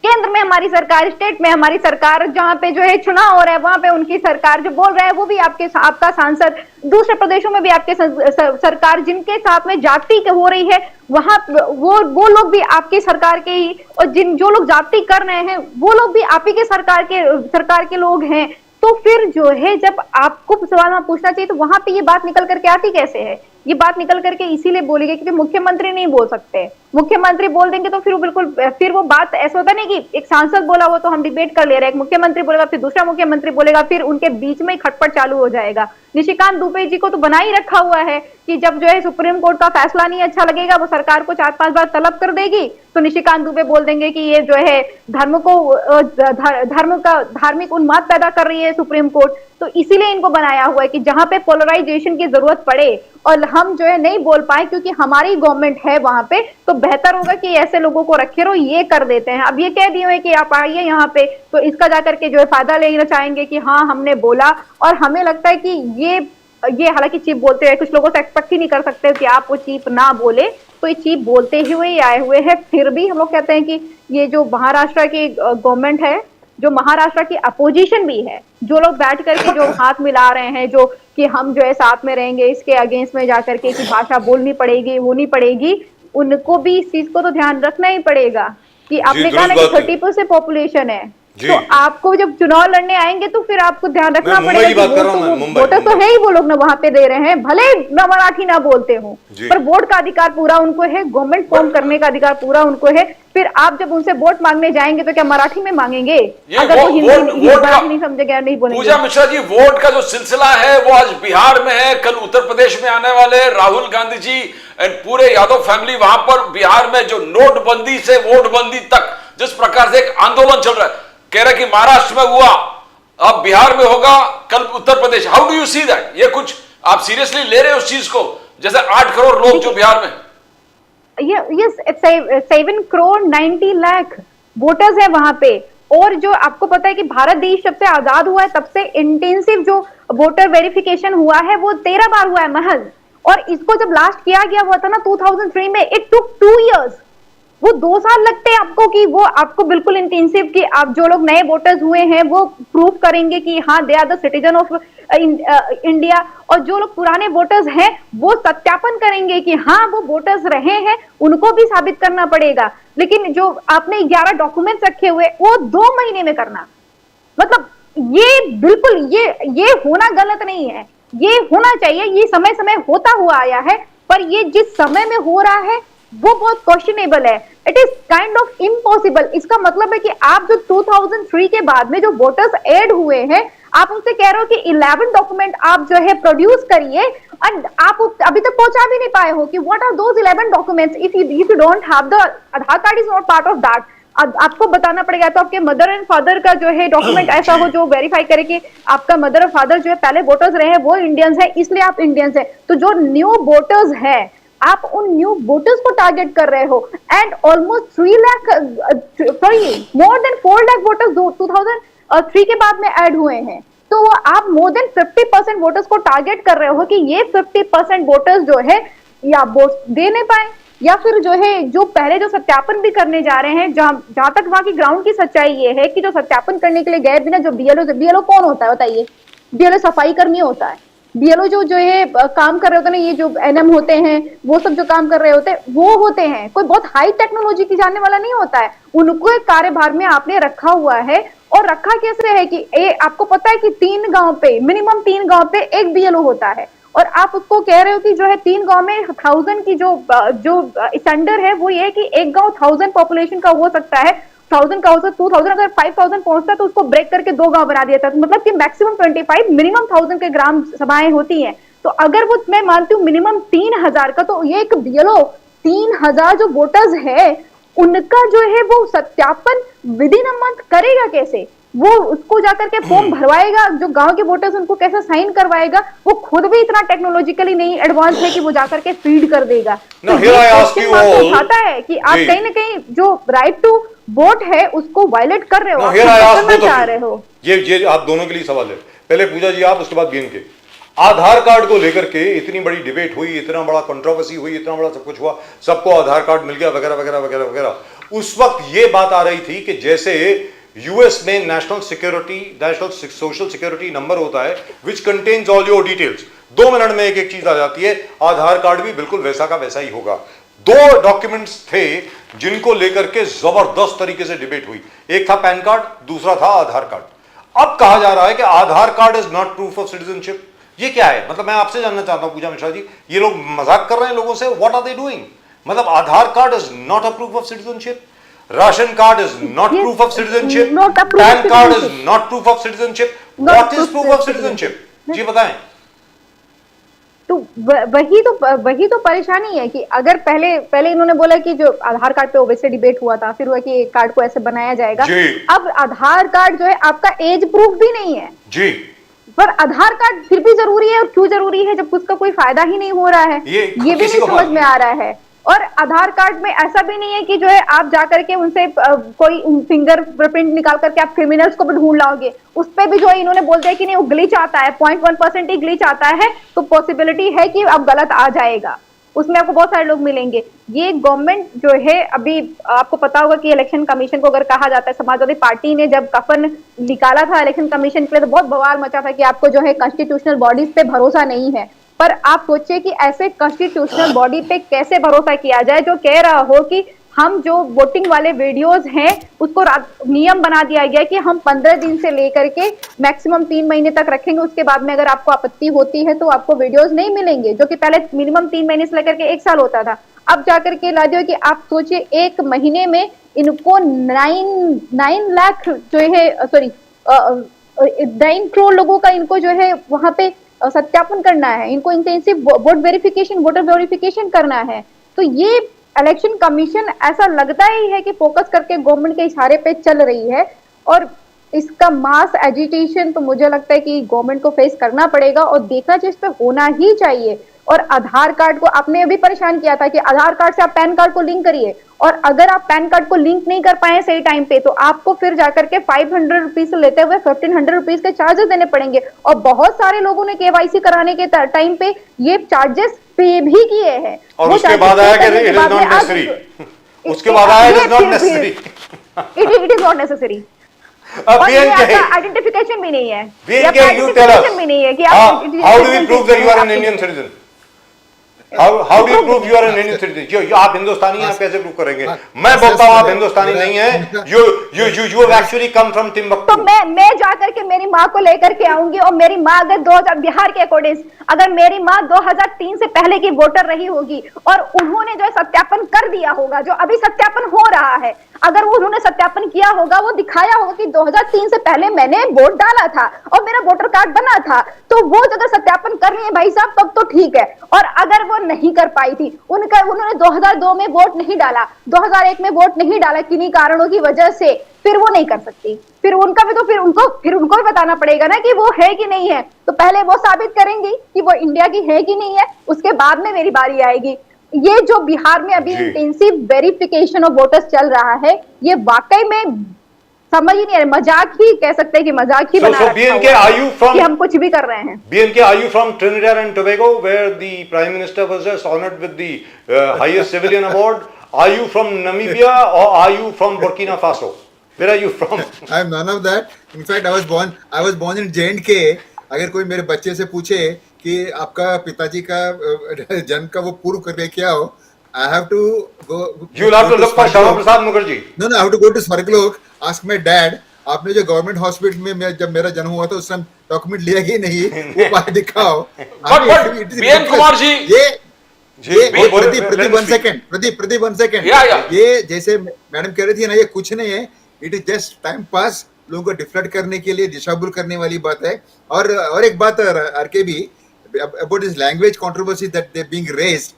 केंद्र में हमारी सरकार, स्टेट में हमारी सरकार, जहां पे जो है चुनाव हो रहा है वहां पे उनकी सरकार, जो बोल रहा है वो भी आपका सांसद, दूसरे प्रदेशों में भी आपके सरकार, जिनके साथ में जाति हो रही है वहां वो लोग भी आपकी सरकार के ही, और जो लोग जाति कर रहे हैं वो लोग भी आप ही के सरकार के लोग हैं। तो फिर जो है जब आपको सवाल पूछना चाहिए तो वहां पे ये बात निकल करके आती कैसे है? ये बात निकल करके इसीलिए बोली गई क्योंकि मुख्यमंत्री नहीं बोल सकते। मुख्यमंत्री बोल देंगे तो फिर वो बिल्कुल, फिर वो बात ऐसा होता नहीं कि एक सांसद बोला वो तो हम डिबेट कर ले रहे हैं, एक मुख्यमंत्री बोलेगा फिर दूसरा मुख्यमंत्री बोलेगा, फिर उनके बीच में ही खटपट चालू हो जाएगा। निशिकांत दुबे जी को तो बना ही रखा हुआ है कि जब जो है सुप्रीम कोर्ट का फैसला नहीं अच्छा लगेगा, वो सरकार को 4-5 बार तलब कर देगी, तो निशिकांत दुबे बोल देंगे कि ये जो है धार्मिक उन्माद पैदा कर रही है सुप्रीम कोर्ट। तो इसीलिए इनको बनाया हुआ है कि जहां पे पोलराइजेशन की जरूरत पड़े और हम जो है नहीं बोल पाए क्योंकि हमारी गवर्नमेंट है वहां पे, तो बेहतर होगा कि ऐसे लोगों को रखे रहो, ये कर देते हैं। अब ये कह दिए हुए कि आप आइए यहाँ पे, तो इसका जाकर के जो है फायदा लेना चाहेंगे कि हाँ हमने बोला। और हमें लगता है कि ये हालांकि चीफ बोलते हैं, कुछ लोगों से एक्सपेक्ट ही नहीं कर सकते कि आप वो चीफ ना बोले, तो ये चीफ बोलते ही हुए आए हुए हैं। फिर भी हम लोग कहते हैं कि ये जो महाराष्ट्र की गवर्नमेंट है, जो महाराष्ट्र की अपोजिशन भी है, जो लोग बैठ करके जो हाथ मिला रहे हैं, जो कि हम जो है साथ में रहेंगे, इसके अगेंस्ट में जाकर के कि भाषा बोलनी पड़ेगी, होनी पड़ेगी, उनको भी इस चीज को तो ध्यान रखना ही पड़ेगा कि आपने कहा ना कि 30% पॉपुलेशन है, तो आपको जब चुनाव लड़ने आएंगे तो फिर आपको ध्यान रखना पड़ेगा कि वोटर तो है ही वो लोग ना वहां पे दे रहे हैं, भले ना मराठी ना बोलते हो, पर वोट का अधिकार पूरा उनको है, गवर्नमेंट फॉर्म करने का अधिकार पूरा उनको है। फिर आप जब उनसे वोट मांगने जाएंगे तो क्या मराठी में मांगेंगे? अगर वो हिंदी नहीं समझेगा, नहीं बोलेंगे। पूजा मिश्रा जी, वोट का जो सिलसिला है वो आज बिहार में है, कल उत्तर प्रदेश में आने वाले राहुल गांधी जी एंड पूरे यादव फैमिली वहां पर बिहार में जो नोटबंदी से वोटबंदी तक जिस प्रकार से एक आंदोलन चल रहा है, कह रहे कि महाराष्ट्र में हुआ अब बिहार में होगा, कल Uttar Pradesh. How do you see that? ये कुछ आप सीरियसली ले रहे हो उस चीज को? जैसे 8 करोड़ लोग जो बिहार में, यस 7 करोड़ 90 लाख वोटर्स है वहां पे। और जो आपको पता है कि भारत देश जब से आजाद हुआ है तब से इंटेंसिव जो वोटर वेरिफिकेशन हुआ है वो 13 बार हुआ है महज। और इसको जब लास्ट किया गया हुआ था ना 2003 में, इट टुक 2 इयर्स, वो 2 साल लगते हैं आपको कि वो आपको बिल्कुल इंटेंसिव कि आप जो लोग नए वोटर्स हुए हैं वो प्रूव करेंगे कि हाँ they are the citizen of India, और जो लोग पुराने वोटर्स हैं वो सत्यापन करेंगे कि हाँ वो वोटर्स रहे हैं, उनको भी साबित करना पड़ेगा। लेकिन जो आपने 11 डॉक्यूमेंट्स रखे हुए वो 2 महीने में करना, मतलब ये बिल्कुल ये होना गलत नहीं है, ये होना चाहिए, ये समय समय होता हुआ आया है, पर ये जिस समय में हो रहा है वो बहुत क्वेश्चनेबल है। It is kind of impossible. इसका मतलब है कि आप जो 2003 के बाद में जो वोटर्स ऐड हुए हैं, आप उनसे कह रहे हो कि 11 डॉक्यूमेंट आप जो है प्रोड्यूस करिए, एंड आप अभी तक पहुंचा भी नहीं पाए हो कि what are those 11 documents if you don't have the Aadhaar card is not part of that. आपको बताना पड़ेगा तो आपके मदर एंड फादर का जो है डॉक्यूमेंट ऐसा हो जो वेरीफाई करे कि आपका मदर और फादर जो है पहले वोटर्स रहे हैं, वो इंडियंस है, इसलिए आप इंडियंस है। तो जो न्यू वोटर्स है आप उन न्यू वोटर्स को टारगेट कर रहे हो, and almost 3 lakh more than 4 lakh voters 2003 के बाद में ऐड हुए हैं। तो आप मोर देन 50% वोटर्स को टारगेट कर रहे हो कि ये 50% वोटर्स जो है या वोट दे नहीं पाए, या फिर जो है जो पहले जो सत्यापन भी करने जा रहे हैं, जहां तक वहां की ग्राउंड की सच्चाई ये है कि जो सत्यापन करने के लिए गए बिना जो बीएलओ कौन होता है बताइए? बीएलओ सफाई कर्मी होता है। बीएलओ जो है काम कर रहे होते हैं ना, ये जो एनएम होते हैं वो सब जो काम कर रहे होते हैं वो होते हैं, कोई बहुत हाई टेक्नोलॉजी की जानने वाला नहीं होता है। उनको एक कार्यभार में आपने रखा हुआ है, और रखा कैसे है कि आपको पता है कि 3 गांव पे मिनिमम 3 गांव पे एक बीएलओ होता है, और आप उसको कह रहे हो कि जो है 3 गांव में 1000 की जो स्टैंडर्ड है वो ये है कि एक गांव 1000 पॉपुलेशन का हो सकता है, 1000 का हो सकता है 2000, अगर 5000 पहुंचता तो उसको ब्रेक करके 2 गांव बना दिया था, तो मतलब कि मैक्सिमम 25 मिनिमम 1000 के ग्राम सभाएं होती हैं। तो अगर वो मैं मानती हूँ मिनिमम 3000 का, तो ये एक बीएलओ 3000 जो वोटर्स है उनका जो है वो सत्यापन विद इन अ मंथ करेगा कैसे? वो उसको जाकर के फॉर्म भरवाएगा, जो गांव के वोटर्स उनको कैसे साइन करवाएगा? वो खुद भी इतना टेक्नोलॉजिकली नहीं एडवांस है कि वो जाकर के फीड कर देगा। तो ये क्वेश्चन मार्क उठाता है कि आप कहीं ना कहीं जो राइट टू वोट है उसको वायलेट कर रहे हो, आप करना चाह रहे हो। ये आप दोनों के लिए सवाल है। पहले पूजा जी आप, उसके बाद गेम के। आधार कार्ड को लेकर के इतनी बड़ी डिबेट हुई, इतना बड़ा कंट्रोवर्सी हुई, इतना बड़ा सब कुछ हुआ, सबको आधार कार्ड मिल गया वगैरह वगैरह वगैरह वगैरह। उस वक्त ये बात आ रही थी कि जैसे यूएस में नेशनल सोशल सिक्योरिटी नंबर होता है which contains all your details, 2 minute में एक चीज आ जाती है, आधार कार्ड भी बिल्कुल वैसा का वैसा ही होगा। 2 डॉक्यूमेंट्स थे जिनको लेकर के जबरदस्त तरीके से डिबेट हुई, एक था पैन कार्ड, दूसरा था आधार कार्ड। अब कहा जा रहा है कि Aadhaar card is not proof of citizenship. ये क्या है? मतलब मैं आपसे जानना चाहता हूं पूजा मिश्रा जी, ये लोग मजाक कर रहे हैं लोगों से? What are they doing? मतलब Aadhaar card is not a proof of citizenship, ration card is not proof of citizenship, PAN card is not proof of citizenship, what is proof of citizenship? जी बताएं। तो वही तो परेशानी है कि अगर पहले इन्होंने बोला कि जो आधार कार्ड पे ओवैसे डिबेट हुआ था, फिर हुआ कि कार्ड को ऐसे बनाया जाएगा। अब आधार कार्ड जो है आपका एज प्रूफ भी नहीं है जी, पर आधार कार्ड फिर भी जरूरी है। और क्यों जरूरी है जब उसका कोई फायदा ही नहीं हो रहा है, ये भी नहीं समझ में आ रहा है। और आधार कार्ड में ऐसा भी नहीं है कि जो है आप जाकर के उनसे कोई फिंगरप्रिंट निकाल करके आप क्रिमिनल्स को भी ढूंढ लाओगे। उस पे भी जो है इन्होंने बोल दिया कि नहीं, वो ग्लिच आता है, 0.1% ही ग्लिच आता है, तो पॉसिबिलिटी है कि अब गलत आ जाएगा, उसमें आपको बहुत सारे लोग मिलेंगे। ये गवर्नमेंट जो है, अभी आपको पता होगा कि इलेक्शन कमीशन को अगर कहा जाता है, समाजवादी पार्टी ने जब कफन निकाला था इलेक्शन कमीशन के लिए तो बहुत बवाल मचा था कि आपको जो है कॉन्स्टिट्यूशनल बॉडीज पे भरोसा नहीं है। पर आप सोचिए कि ऐसे कॉन्स्टिट्यूशनल बॉडी पे कैसे भरोसा किया जाए जो कह रहा हो कि हम जो वोटिंग वाले वीडियोस हैं उसको नियम बना दिया गया कि हम 15 दिन से लेकर के मैक्सिमम 3 महीने तक रखेंगे, उसके बाद में अगर आपको आपत्ति होती है तो आपको वीडियोस नहीं मिलेंगे, जो कि पहले मिनिमम 3 महीने से लेकर के 1 साल होता था। अब जाकर के ला दिया कि आप सोचिए 1 महीने में इनको 9 लाख जो है 9 करोड़ लोगों का इनको जो है वहां पे सत्यापन करना है, इनको इंटेंसिव वोटर वेरिफिकेशन करना है। तो ये इलेक्शन कमीशन ऐसा लगता ही है कि फोकस करके गवर्नमेंट के इशारे पे चल रही है। और इसका मास एजिटेशन तो मुझे लगता है कि गवर्नमेंट को फेस करना पड़ेगा और देखना चाहिए, इस पे होना ही चाहिए। और आधार कार्ड को आपने अभी परेशान किया था कि आधार कार्ड से आप पैन कार्ड को लिंक करिए, और अगर आप पैन कार्ड को लिंक नहीं कर पाए सही टाइम पे तो आपको फिर जाकर के 500 रुपीज से लेते हुए 1500 रुपीज के चार्जेस देने पड़ेंगे। और बहुत सारे लोगों ने केवाईसी कराने के टाइम पे ये चार्जेस पे भी किए हैं। और वो उसके charges बाद pay आया कि करने के इट इज बाद नॉट में आप- नेसेसरी, उसके बाद आया it is not necessary. It is not necessary. और ये आपका आइडेंटिफिकेशन भी नहीं है, ये आपका आइडेंटिफिकेशन भी नहीं है कि आप how do we prove that you are an Indian citizen? How do you prove you are an Indian citizen? आप हिंदुस्तानी हैं, आप कैसे प्रूव करेंगे? मैं बोलता हूँ आप हिंदुस्तानी नहीं हैं, you have actually come from Timbuktu. तो मैं जाकर के मेरी माँ को लेकर के आऊंगी, और मेरी माँ अगर 2000 बिहार के अकॉर्डिंग अगर मेरी माँ 2003 से पहले की वोटर रही होगी और उन्होंने जो सत्यापन कर दिया होगा, जो अभी सत्यापन हो रहा है, अगर वो उन्होंने सत्यापन किया होगा, वो दिखाया होगा कि 2003 से पहले मैंने वोट डाला था और मेरा वोटर कार्ड बना था, तो वो अगर सत्यापन कर रही है भाई साहब तब तो ठीक है। और अगर वो नहीं कर पाई थी, उन्होंने 2002 में वोट नहीं डाला, 2001 में वोट नहीं डाला किन्हीं कारणों की वजह से, फिर वो नहीं कर सकती। फिर उनका भी तो फिर उनको भी बताना पड़ेगा ना कि वो है कि नहीं है। तो पहले वो साबित करेंगी कि वो इंडिया की है कि नहीं है, उसके बाद में मेरी बारी आएगी। ये जो बिहार में अभी इंटेंसिव वेरिफिकेशन ऑफ वोटर्स चल रहा है, ये वाकई में समझ ही नहीं आ रहा, मजाक ही कह सकते हैं कि मजाक ही बना रखा BNK, हुआ है are you from- कि हम कुछ भी कर रहे हैं। BNK, are you from Trinidad and Tobago, where the Prime Minister was just honored with the highest civilian award? Are you from Namibia or are you from Burkina Faso? Where are you from? I am none of that. In fact, I was born in J&K. अगर कोई मेरे बच्चे से पूछे कि आपका पिताजी का जन्म का वो पूर्व करके क्या हो, I have to go. You will have to look for Shama Prasad Mukherjee. No, I have to go to Swargloक, ask my dad. आपने जो गवर्नमेंट हॉस्पिटल में जब मेरा जन्म हुआ था उस समय डॉक्यूमेंट लिया कि नहीं, वो बात दिखाओ। But BN Kumar ji, Pradeep 1 second, Pradeep 1 second. ये जैसे मैडम कह रही थी ना, ये कुछ नहीं है, it is just time pass, लोगों को डिफ्लेक्ट करने के लिए, दिशाभूल करने वाली बात है। और एक बात आरके भी, about this language controversy that they being raised,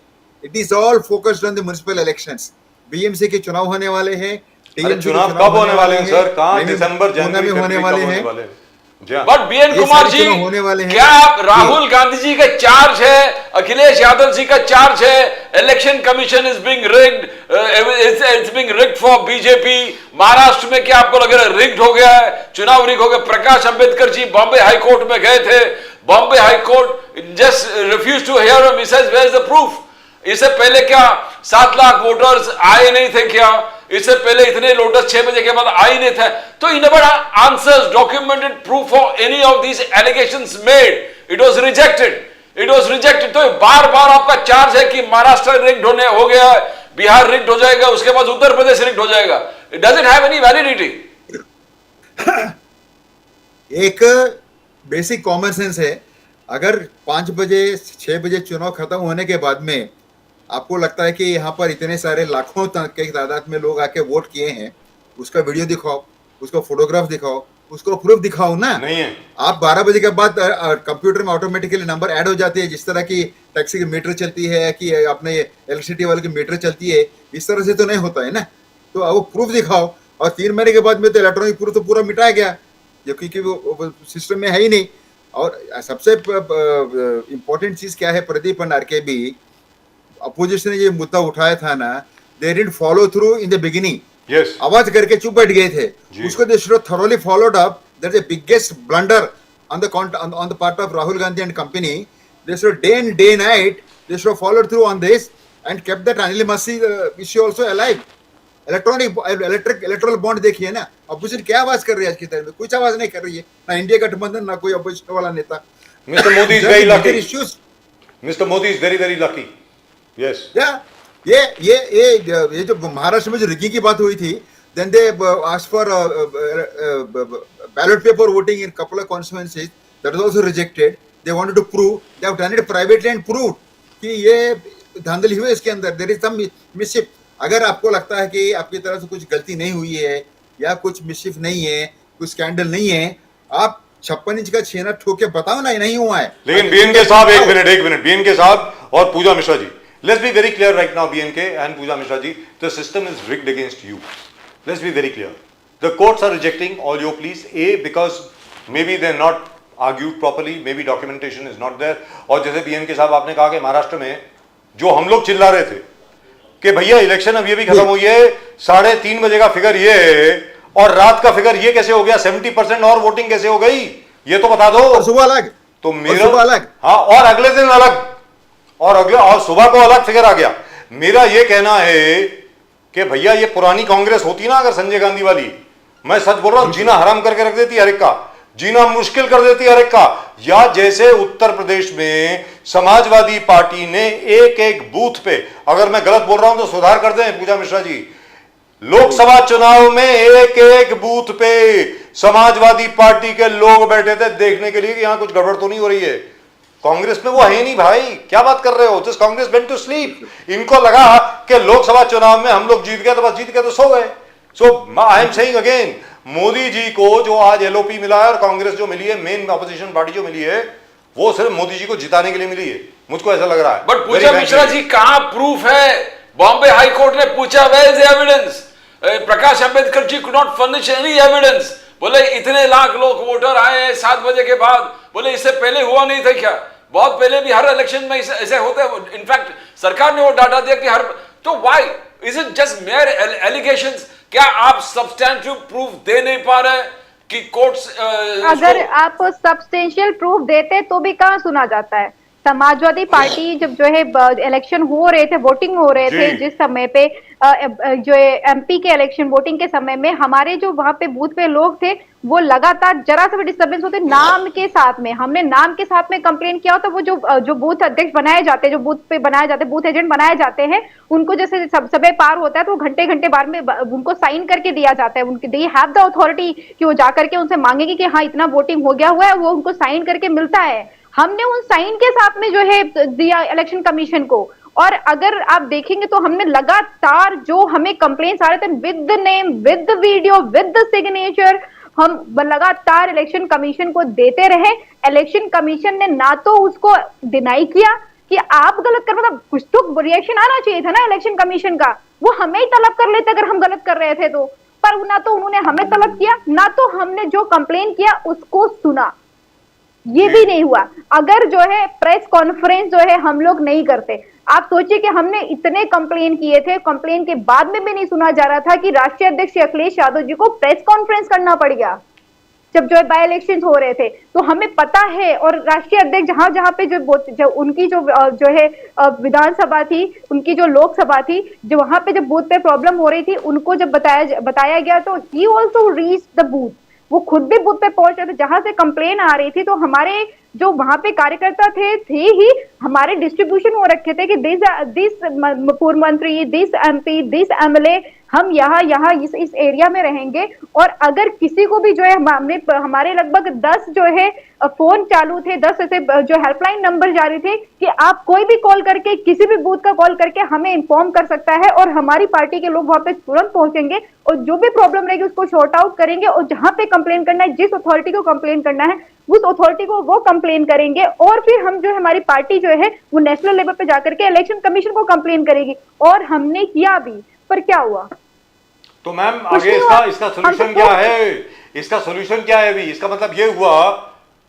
it is all focused on the municipal elections. BMC के चुनाव होने वाले हैं, चुनाव कब होने वाले हैं सर? कहाँ? दिसंबर, जनवरी में होने वाले हैं। बट बीएन कुमार जी, होने वाले हैं। क्या आप राहुल गांधी जी का चार्ज है, अखिलेश यादव जी का चार्ज है, election commission is being rigged, it's being rigged for BJP. Maharashtra में क्या आपको लग रहा है रिग्ड हो गया है, चुनाव रिग हो गया? प्रकाश अंबेडकर जी बॉम्बे हाई कोर्ट में गए थे, Bombay high court just refuse to hear him, he says where is the proof? इससे पहले क्या 7 लाख वोटर्स आए नहीं थे क्या? इससे पहले इतने लोटस 6 बजे के बाद आई नहीं थे? तो he never answers documented proof for any of these allegations made. It was rejected. It was rejected. तो बार बार आपका चार्ज है कि महाराष्ट्र रिग्ड होने हो गया, बिहार रिग्ड हो जाएगा, उसके बाद उत्तर प्रदेश रिग्ड हो जाएगा। It doesn't have any validity. एक बेसिक कॉमन सेंस है, अगर 5 बजे 6 बजे चुनाव खत्म होने के बाद में आपको लगता है कि यहाँ पर इतने सारे लाखों के तादाद में लोग आके वोट किए हैं, उसका वीडियो दिखाओ, उसका फोटोग्राफ दिखाओ, उसको प्रूफ दिखाओ ना। नहीं है। आप 12 बजे के बाद कंप्यूटर में ऑटोमेटिकली नंबर ऐड हो जाते हैं, जिस तरह की टैक्सी की मीटर चलती है कि अपने इलेक्ट्रिसिटी वाले की मीटर चलती है, इस तरह से तो नहीं होता है ना। तो वो प्रूफ दिखाओ, और 3 महीने के बाद में तो इलेक्ट्रॉनिक प्रूफ तो पूरा मिटाया गया, जो क्योंकि वो सिस्टम में है ही नहीं। और सबसे इम्पोर्टेंट चीज क्या है प्रदीप और आरके भी, अपोजिशन ने ये मुद्दा उठाया था ना, they didn't follow through in the beginning. Yes, आवाज करके चुप बैठ गए थे, उसको they should thoroughly followed up. That is the biggest blunder on the part of Rahul Gandhi and company. They should day and day night they should followed through on this and kept that Anil Masih issue also alive. Electoral bond देखिए ना, opposition क्या आवाज कर रही है आज की तारीख में? कुछ आवाज नहीं कर रही है, ना इंडिया गठबंधन, ना कोई अपोजिशन वाला नेता। Mister Modi is very lucky. Issues, mister Modi is very very lucky. Yes, ये जो महाराष्ट्र में जो रिगिंग की बात हुई थी, then they asked for ballot paper voting in couple of constituencies, that was also rejected. They wanted to prove, they have done it privately and proved कि ये धांधली हुई इसके अंदर, देयर इज सम मिसशिफ। अगर आपको लगता है कि आपकी तरफ से कुछ गलती नहीं हुई है या कुछ मिसशिफ नहीं है, कुछ स्कैंडल नहीं है, आप 56 इंच का छेना ठोक के बताओ ना, नहीं हुआ है। लेकिन बीएनके साहब एक मिनट बीएनके साहब और पूजा मिश्रा जी, let's be very clear right now, BNK and Pooja Mishra ji, the system is rigged against you. Let's be very clear. The courts are rejecting all your pleas. A, because maybe they're not argued properly, maybe documentation is not there. और जैसे BN के साहब आपने कहा कि महाराष्ट्र में जो हम लोग चिल्ला रहे थे कि भैया इलेक्शन अब ये भी खत्म हुई है, 3:30 बजे का फिगर ये है और रात का फिगर ये कैसे हो गया, 70% और वोटिंग कैसे हो गई, ये तो बता दो। और सुबह अलग, तो और मेरा सुबह अलग, हाँ, और अगले दिन अलग, और सुबह को अलग फिगर आ गया। मेरा ये कहना है कि भैया ये पुरानी कांग्रेस होती ना, अगर संजय गांधी वाली, मैं सच बोल रहा हूं, जीना हराम करके रख देती हर एक का, जीना मुश्किल कर देती हर एक का। या जैसे उत्तर प्रदेश में समाजवादी पार्टी ने एक एक बूथ पे, अगर मैं गलत बोल रहा हूं तो सुधार कर दें पूजा मिश्रा जी, लोकसभा चुनाव में एक एक बूथ पे समाजवादी पार्टी के लोग बैठे थे देखने के लिए कि यहां कुछ गड़बड़ तो नहीं हो रही है। कांग्रेस में वो है नहीं भाई, क्या बात कर रहे हो, जिस कांग्रेस वेंट टू स्लीप। इनको लगा कि लोकसभा चुनाव में हम लोग जीत गए तो बस जीत गए तो सो गए। So I am saying again, Modi ji को जो आज एलओपी मिला है और कांग्रेस जो मिली है, मेन अपोजिशन पार्टी जो मिली है, वो सिर्फ मोदी जी को जिताने के लिए मिली है, मुझको ऐसा लग रहा है। बट पूजा मिश्रा जी, कहां प्रूफ है? बॉम्बे हाई कोर्ट ने पूछा, where is evidence? Prakash Ambedkar ji could not furnish any evidence. बोले इतने लाख लोग वोटर आए हैं 7 बजे के बाद, बोले इससे पहले हुआ नहीं था क्या? बहुत पहले भी हर इलेक्शन में ऐसे होते हैं। इनफैक्ट सरकार ने वो डाटा दिया कि हर, तो why is it just mayor allegations? क्या आप सब्सटेंटिव प्रूफ दे नहीं पा रहे कि कोर्ट्स अगर आप सब्सटेंशियल प्रूफ देते तो भी कहाँ सुना जाता है। समाजवादी पार्टी जब जो है इलेक्शन हो रहे थे, वोटिंग हो रहे थे, जिस समय पे जो एमपी के इलेक्शन वोटिंग के समय में हमारे जो वहां पे बूथ पे लोग थे, वो लगातार जरा सा भी डिस्टर्बेंस होते नाम के साथ में, हमने नाम के साथ में कंप्लेन किया तो वो जो बूथ अध्यक्ष बनाए जाते हैं, जो बूथ पे बनाए जाते हैं, बूथ एजेंट बनाए जाते हैं, उनको जैसे समय पार होता है तो घंटे घंटे बाद में उनको साइन करके दिया जाता है। उनके दे हैव द अथॉरिटी कि वो जाकर के उनसे मांगेंगे कि हाँ इतना वोटिंग हो गया हुआ है, वो उनको साइन करके मिलता है। हमने उन साइन के साथ में जो है दिया इलेक्शन कमीशन को। और अगर आप देखेंगे तो हमने लगातार जो हमें कंप्लेंट्स आ रहे थे, with name, with video, with signature, हम लगातार इलेक्शन कमीशन को देते रहे। इलेक्शन कमीशन ने ना तो उसको डिनाई किया कि आप गलत कर, मतलब कुछ तो रिएक्शन आना चाहिए था ना इलेक्शन कमीशन का, वो हमें ही तलब कर लेते अगर हम गलत कर रहे थे तो। पर ना तो उन्होंने हमें तलब किया, ना तो हमने जो कंप्लेन किया उसको सुना, ये भी नहीं हुआ। अगर जो है प्रेस कॉन्फ्रेंस जो है हम लोग नहीं करते, आप सोचिए कि हमने इतने कंप्लेन किए थे, कंप्लेन के बाद में भी नहीं सुना जा रहा था कि राष्ट्रीय अध्यक्ष अखिलेश यादव जी को प्रेस कॉन्फ्रेंस करना पड़ गया जब जो है बाय इलेक्शन हो रहे थे। तो हमें पता है, और राष्ट्रीय अध्यक्ष जहां जहां पे जो उनकी जो है विधानसभा थी, उनकी जो लोकसभा थी, जो वहां पे जब बूथ पे प्रॉब्लम हो रही थी, उनको जब बताया गया तो he also reach the booth, वो खुद भी बूथ पे पहुंच रहे थे जहां से कंप्लेन आ रही थी। तो हमारे जो वहां पे कार्यकर्ता थे ही हमारे डिस्ट्रीब्यूशन हो रखे थे कि दिस पूर्व मंत्री, दिस एमपी, दिस एमएलए, हम यहाँ इस एरिया में रहेंगे। और अगर किसी को भी जो है हमारे लगभग 10 जो है फोन चालू थे, 10 ऐसे जो हेल्पलाइन नंबर जारी थे कि आप कोई भी कॉल करके, किसी भी बूथ का कॉल करके हमें इन्फॉर्म कर सकता है और हमारी पार्टी के लोग वहां पे तुरंत पहुंचेंगे और जो भी प्रॉब्लम रहेगी उसको सॉर्ट आउट करेंगे। और जहां पे कंप्लेन करना है, जिस अथॉरिटी को कंप्लेन करना है, उस अथॉरिटी को वो कंप्लेन करेंगे। और फिर हम जो है, हमारी पार्टी जो है वो नेशनल लेवल पे जाकर के इलेक्शन कमीशन को कंप्लेन करेगी। और हमने किया भी, पर क्या हुआ? तो मैम आगे इसका सोल्यूशन क्या है? इसका सोल्यूशन क्या है? अभी इसका मतलब ये हुआ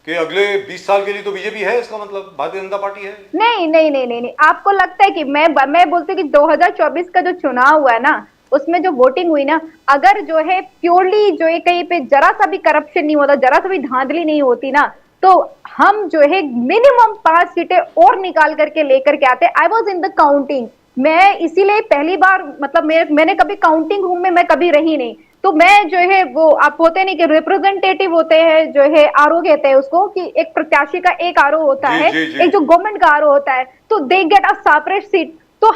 कि अगले 20 साल के लिए तो बीजेपी है, इसका मतलब भारतीय जनता पार्टी है? नहीं। आपको लगता है कि मैं बोलती हूँ कि 2024 का जो चुनाव हुआ है ना, उसमें जो वोटिंग हुई ना, अगर जो है प्योरली जो है कहीं पे जरा सा भी करप्शन नहीं होता, जरा सा भी धांधली नहीं होती ना, तो हम जो है मिनिमम 5 सीटें और निकाल करके लेकर के आते। I was in the counting, मैं इसीलिए पहली बार, मतलब मैंने कभी काउंटिंग रूम में मैं कभी रही नहीं, तो मैं जो है वो आप होते नहीं कि रिप्रेजेंटेटिव होते हैं, जो है आरओ कहते हैं उसको, कि एक प्रत्याशी का एक आरओ होता है, एक जो गवर्नमेंट का आरओ होता है, तो they get a separate seat. तो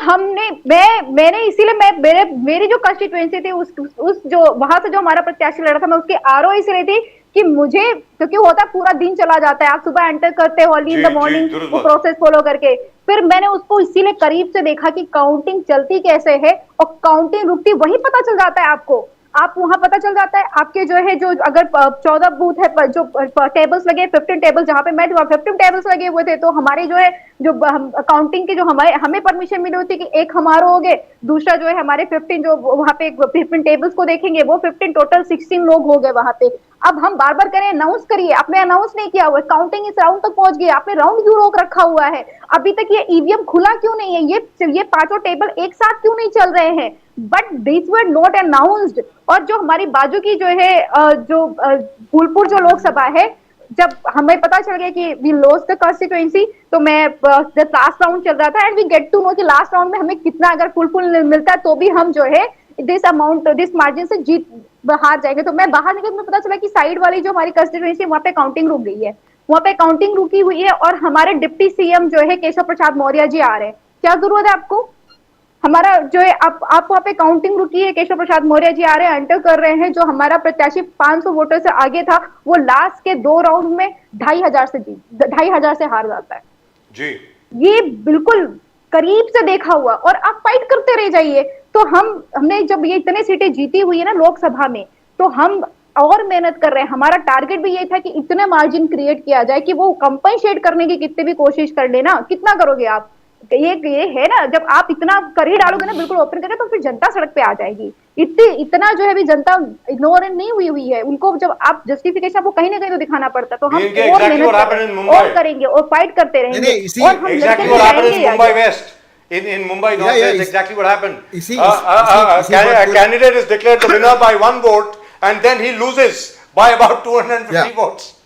मैंने इसीलिए मेरी जो कंस्टिट्यूएंसी थी उस जो वहां से जो हमारा प्रत्याशी लड़ा था, मैं उसकी आरओ इसलिए थी कि मुझे, क्योंकि होता पूरा दिन चला जाता है, आप सुबह एंटर करते हो अर्ली इन द मॉर्निंग, वो प्रोसेस फॉलो करके, फिर मैंने उसको इसीलिए करीब से देखा कि काउंटिंग चलती कैसे है, और काउंटिंग रुकती वही पता चल जाता है आपको। आप वहां पता चल जाता है आपके जो है, जो अगर 14 बूथ है, जो टेबल्स लगे, 15 टेबल्स, जहां पे मैं 15 टेबल्स लगे हुए थे, तो हमारे जो है, जो काउंटिंग की जो हमें परमिशन मिली होती कि एक हमारा हो गए, दूसरा जो है हमारे 15 जो वहां पे 15 टेबल्स को देखेंगे, वो 15 टोटल 16 लोग हो गए वहां पे। अब हम बार बार करें अनाउंस करिए, आपने अनाउंस नहीं किया हुआ, काउंटिंग इस राउंड तक पहुंच गई, आपने राउंड क्यों रोक रखा हुआ है? अभी तक ये ईवीएम खुला क्यों नहीं है? ये पांचों टेबल एक साथ क्यों नहीं चल रहे हैं? But this were not announced. और जो हमारी बाजू की जो है जो फूलपुर जो लोकसभा है, जब हमें पता चल गया कि वी लॉस्ट द कॉन्स्टिट्यूएंसी, तो मैं लास्ट राउंड चल रहा था and we get to know कि लास्ट राउंड में हमें कितना अगर फुल मिलता है तो भी हम जो है दिस अमाउंट, दिस मार्जिन से जीत हार जाएंगे। तो मैं बाहर निकल, मुझे पता चला कि साइड वाली जो हमारी कंस्टिट्यूएंसी वहां पे काउंटिंग रुक गई है, वहां पे काउंटिंग रुकी हुई है, और हमारे डिप्टी सीएम जो है केशव प्रसाद मौर्य जी आ रहे हैं। क्या जरूरत है आपको? हमारा जो है आप वहां पे काउंटिंग रुकी है, केशव प्रसाद मौर्य जी आ रहे हैं, एंटर कर रहे हैं, जो हमारा प्रत्याशी 500 वोटर से आगे था, वो लास्ट के 2 राउंड में 2,500 से हार जाता है जी। ये बिल्कुल करीब से देखा हुआ, और आप फाइट करते रह जाइए। तो हमने जब ये इतने सीटें जीती हुई है ना लोकसभा में, तो हम और मेहनत कर रहे हैं। हमारा टारगेट भी ये था कि इतने मार्जिन क्रिएट किया जाए कि वो कंपनसेट करने की कितनी भी कोशिश कर लेना। कितना करोगे आप? ये है ना, जब आप इतना कर ही डालोगे ना बिल्कुल ओपन करके, तो फिर जनता सड़क पे आ जाएगी। इतना जो है भी जनता इग्नोर नहीं हुई है उनको। जब आप जस्टिफिकेशन आपको कहीं ना कहीं तो दिखाना पड़ता, तो हम और मेहनत और करेंगे और फाइट करते रहेंगे। और हम exactly what happened in Mumbai West. In Mumbai North, that's exactly what happened. Candidate is declared the winner by 1 vote, and then he loses by about 250 votes.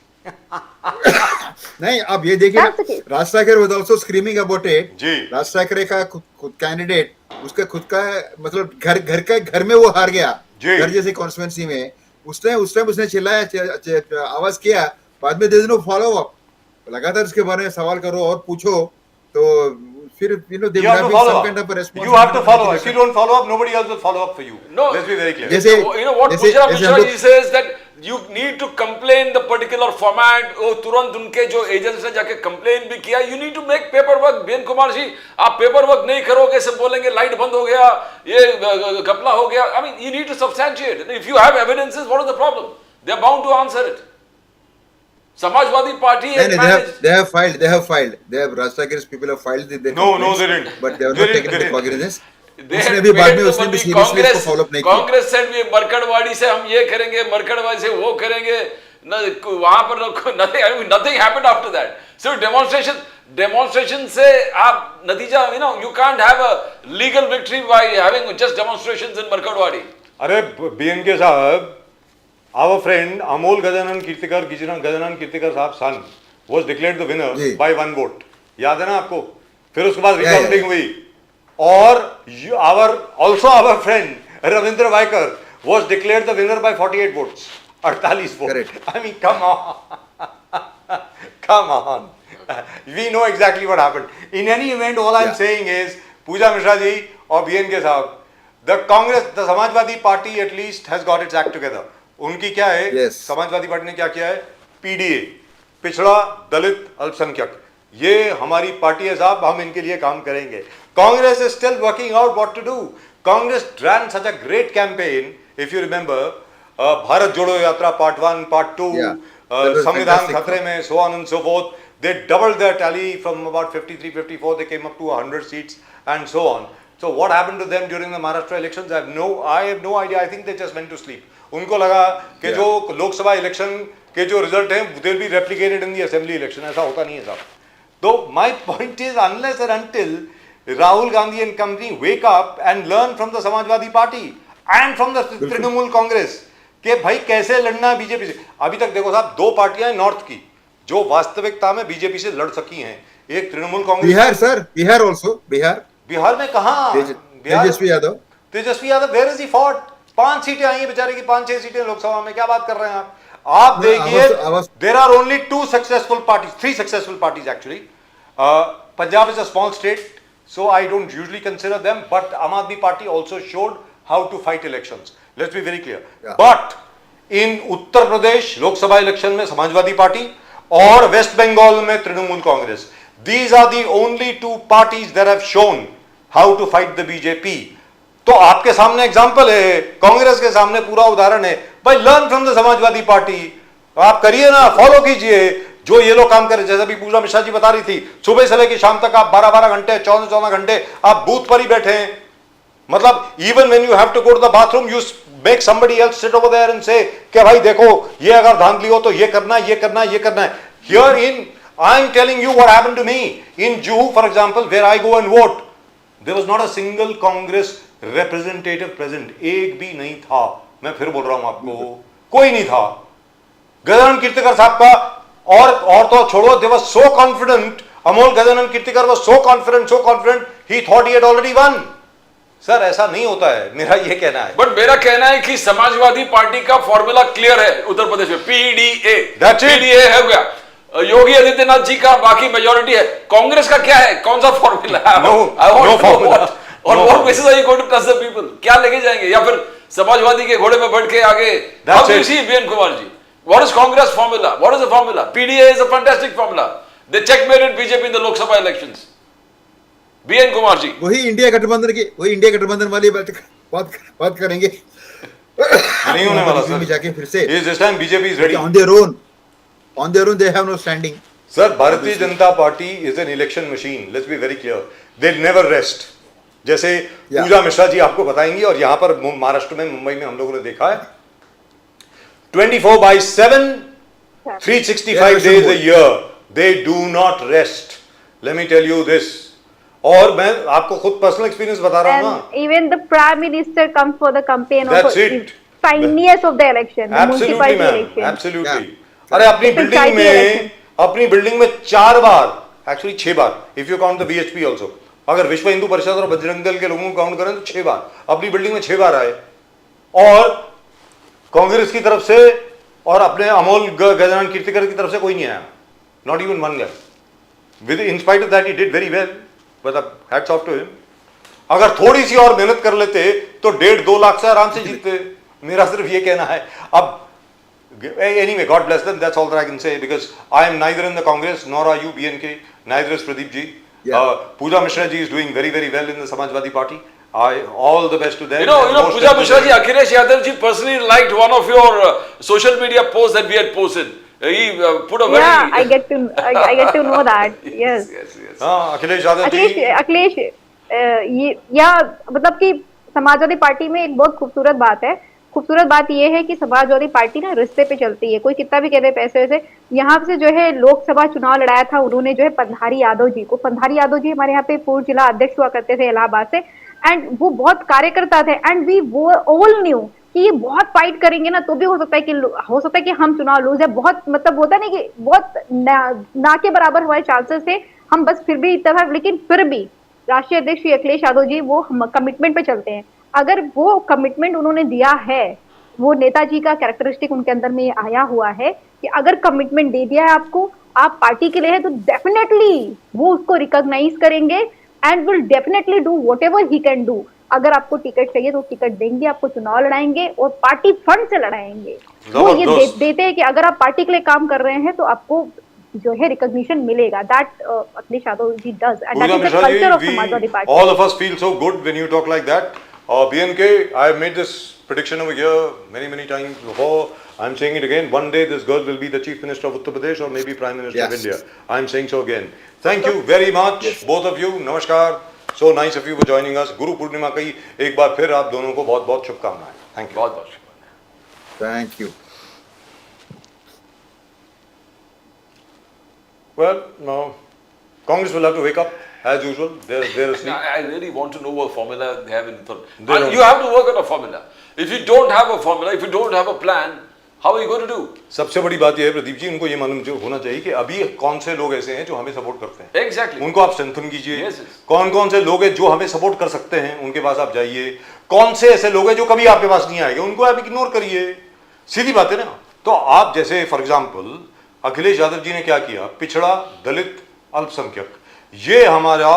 नहीं, अब ये देखिए ना, Raj Thackeray was also screaming about it जी। राज ठाकरे का खुद candidate, उसका खुद का मतलब घर में वो हार गया, घर जैसे कॉन्स्टिट्यूएंसी में। उस टाइम उसने चिल्लाया, आवाज किया, बाद में दे नो फॉलो अप, लगातार उसके बारे में सवाल करो और पूछो, तो फिर You have to follow up. You have to follow up. If you don't follow up, nobody else will follow up for you. No. Let's be very clear. जैसे you know what Gujarat Mishra ji says that you need to complain the particular format. वो तुरंत उनके जो agents ने जाके complain भी किया, you need to make paperwork. BN Kumar ji, आप पेपरवर्क नहीं करोगे, सब बोलेंगे लाइट बंद हो गया, ये घपला हो गया। I mean, you need to substantiate. If you have evidences, what is the problem? They are bound to answer it. Samajwadi Party they have filed. Raj Thakre's people have filed their No, complaints, they didn't. but they have They not taken didn't. the cognizance. They उसने had भी बाद paid में the उसने भी money. Seriously इसको follow up नहीं किया। Congress said भी मरकड़वाड़ी से हम ये करेंगे, मरकड़वाड़ी से वो करेंगे, वहां पर nothing happened after that. So demonstration से आप नतीजा, you can't have a legal victory by having just demonstrations in मरकड़वाड़ी। अरे बीएनके साहब, our friend Amol Gajanan Kirtikar साहब son was declared the winner by 1 vote. याद है ना आपको? फिर उसके बाद रिकाउंटिंग हुई, और our friend Ravindra Vaikar was declared the winner by 48 votes. 48 votes. Correct. I mean, come on. We know exactly what happened. In any event, all I'm saying is, Pooja Mishra ji और BNK साहब, the Samajwadi Party at least has got its act together. उनकी क्या है? Yes. Samajwadi party ने क्या किया है? PDA, पिछड़ा दलित अल्पसंख्यक, ये हमारी पार्टी है साहब, हम इनके लिए काम करेंगे। Congress is still working out what to do. Congress ran such a great campaign, if you remember, Bharat जोड़ो यात्रा part 1, part 2, संविधान खतरे में, so on and so forth. They doubled their tally from about 53, 54, they came up to 100 seats and so on. So what happened to them during the Maharashtra elections? I have no idea. I think they just went to sleep. उनको लगा कि जो Lok Sabha election के जो result हैं, they will be replicated in the assembly election. ऐसा होता नहीं है साहब। तो my point is, unless and until Rahul Gandhi and company wake up and learn from the Samajwadi Party and from the Trinamool Congress कि भाई कैसे लड़ना है बीजेपी से। अभी तक देखो साहब, 2 पार्टियां हैं नॉर्थ की जो वास्तविकता में बीजेपी से लड़ सकी हैं। एक तृणमूल कांग्रेस, बिहार सर, बिहार ऑल्सो, बिहार में कहाँ? Tejashwi Yadav, where is he fought? 5 सीटें आई हैं बेचारे की, 5-6 सीटें लोकसभा में, क्या बात कर रहे हैं आप देखिए, there are only 3 successful parties actually. Punjab is a small state, so I don't usually consider them, but Aam Aadmi Party also showed how to fight elections. Let's be very clear. But in Uttar Pradesh Lok Sabha election में Samajwadi party और waste Bengal में Trinamool Congress, these are the only 2 parties that have shown how to fight the BJP. तो आपके सामने example है, कांग्रेस के सामने पूरा उदाहरण है। भाई learn from the Samajwadi party, आप करिए ना, फॉलो कीजिए जो ये लोग काम करें। जैसे अभी पूजा मिश्रा जी बता रही थी, सुबह से लेकर शाम तक आप 12-12 घंटे 14-14 घंटे आप बूथ पर ही बैठे हैं। मतलब even when you have to go to the bathroom you make somebody else sit over there and say कि भाई देखो ये अगर धांधली हो तो ये करना है, ये करना है, ये करना है। Here in I am telling you what happened to me in Juhu for example, where I go and vote, there was not a single Congress representative present, एक भी नहीं था। मैं फिर बोल रहा हूं आपको, कोई नहीं था। गजानन कीर्तिकर साहब का और तो छोड़ो, they was so confident, Amol Gajanan Kirtikar was so confident he thought he had already one. Sir ऐसा नहीं होता है, मेरा ये कहना है। बट मेरा कहना है कि समाजवादी पार्टी का फॉर्मूला क्लियर है उत्तर प्रदेश में, पीडीए। पीडीए है गया, योगी आदित्यनाथ जी का बाकी मेजोरिटी है। कांग्रेस का क्या है, कौन सा फॉर्मूला है? No formula. और what basis are you going to trust the people? क्या लेके जाएंगे? या फिर समाजवादी के घोड़े में बैठ के आगे? How do you see B N Kumar ji? What is Congress formula? What is the formula? PDA is a fantastic formula. They checkmated BJP in the Lok Sabha elections. BN Kumar ji वही इंडिया गठबंधन वाली बात करेंगे। नहीं होने वाला में सर, जाके फिर से this time BJP is ready. on their own they have no standing. Sir Bharatiya Janata party is an election machine, let's be very clear, they never rest. जैसे पूजा मिश्रा जी आपको बताएंगी, और यहां पर महाराष्ट्र में, मुंबई में हम लोगों ने देखा है 24/7 365 days a year they do not rest, let me tell you this। और मैं आपको खुद पर्सनल एक्सपीरियंस बता रहा हूं ना। And even the prime minister comes for the campaign That's also it. is tiniest of the election, the Absolutely municipality ma'am, election. absolutely। Yeah. अरे अपनी पंचायती बिल्डिंग में 4 बार, एक्चुअली 6 बार, if you count the VHP also, अगर विश्व हिंदू परिषद और बजरंग दल के लोगों को काउंट करें तो 6 बार अपनी बिल्डिंग में 6 बार आए। और कांग्रेस की तरफ से और अपने अमोल गजानन कीर्तिकर की तरफ से कोई नहीं आया, not even one guy. With in spite of that he did very well, but hats off to him. अगर थोड़ी सी और मेहनत कर लेते तो 1.5-2 लाख से आराम से जीतते। मेरा सिर्फ ये कहना है। अब anyway, God bless them, that's all that I can say, because I am neither in the Congress nor are you BNK, neither is Pradeep ji. Yeah. Pooja Mishra ji is doing very very well in the Samajwadi Party. All the best to them. You know, Pooja Mishra ji, Akhilesh Yadav ji personally liked one of your social media posts that we had posted. He put a very... Yeah, I get to know that. Yes. Yes. हाँ, अखिलेश यादव जी। अखिलेश ये या मतलब कि Samajwadi party में एक बहुत खूबसूरत बात है। खूबसूरत बात ये है कि समाजवादी पार्टी ना रिश्ते पे चलती है। कोई कितना भी कह दे पैसे वैसे, यहाँ से जो है लोकसभा चुनाव लड़ाया था उन्होंने जो है पंधारी यादव जी को। पंधारी यादव जी हमारे यहाँ पे पूर्व जिला अध्यक्ष हुआ करते थे इलाहाबाद से, एंड वो बहुत कार्यकर्ता थे, एंड वी वो ऑल न्यू कि ये बहुत फाइट करेंगे ना तो भी हो सकता है कि हम चुनाव लूज है। बहुत मतलब होता नहीं कि बहुत ना के बराबर हमारे चांसेस थे, हम बस फिर भी इतना, लेकिन फिर भी राष्ट्रीय अध्यक्ष श्री अखिलेश यादव जी वो कमिटमेंट पे चलते हैं। अगर वो कमिटमेंट उन्होंने दिया है, वो नेताजी का कैरेक्टरिस्टिक उनके अंदर में आया हुआ है कि अगर कमिटमेंट दे दिया है आपको, आप पार्टी के लिए है, तो डेफिनेटली वो उसको रिकॉग्नाइज करेंगे and will definitely do whatever he can do. अगर आपको टिकट चाहिए तो टिकट देंगे, आपको चुनाव लड़ाएंगे और पार्टी फंड से लड़ाएंगे। वो ये देते हैं कि अगर आप पार्टी के लिए काम कर रहे हैं तो आपको जो है रिकॉग्निशन मिलेगा। That Akhilesh Yadav ji does, and that is the culture of Samajwadi Party. All of us feel so good when you talk like that. BNK, I have made this prediction over here many times before. I'm saying it again. One day this girl will be the Chief Minister of Uttar Pradesh or maybe Prime Minister of India. I'm saying so again. Thank you very much, both of you. Namaskar. So nice of you for joining us. Guru Purnima की एक बार फिर आप दोनों को बहुत बहुत शुभकामनाएं। Thank you. बहुत बहुत शुक्रिया। Thank you. Well, no. Congress will have to wake up as usual. They're asleep. I really want to know what formula they have in Uttar. They don't. You have to work on a formula. If you don't have a formula, if you don't have a plan, how are you going to do? सबसे बड़ी बात यह है प्रदीप जी, उनको ये मालूम होना चाहिए कि अभी कौन से लोग ऐसे हैं जो हमें सपोर्ट करते हैं। Exactly. उनको आप स्ट्रेंथन कीजिए। Yes, yes. कौन कौन से लोग हैं जो हमें सपोर्ट कर सकते हैं, उनके पास आप जाइए। कौन से ऐसे लोग हैं जो कभी आपके पास नहीं आएंगे, उनको आप इग्नोर करिए। सीधी बात है ना। तो आप जैसे फॉर एग्जाम्पल अखिलेश यादव जी ने क्या किया, पिछड़ा, दलित, अल्पसंख्यक, ये हमारा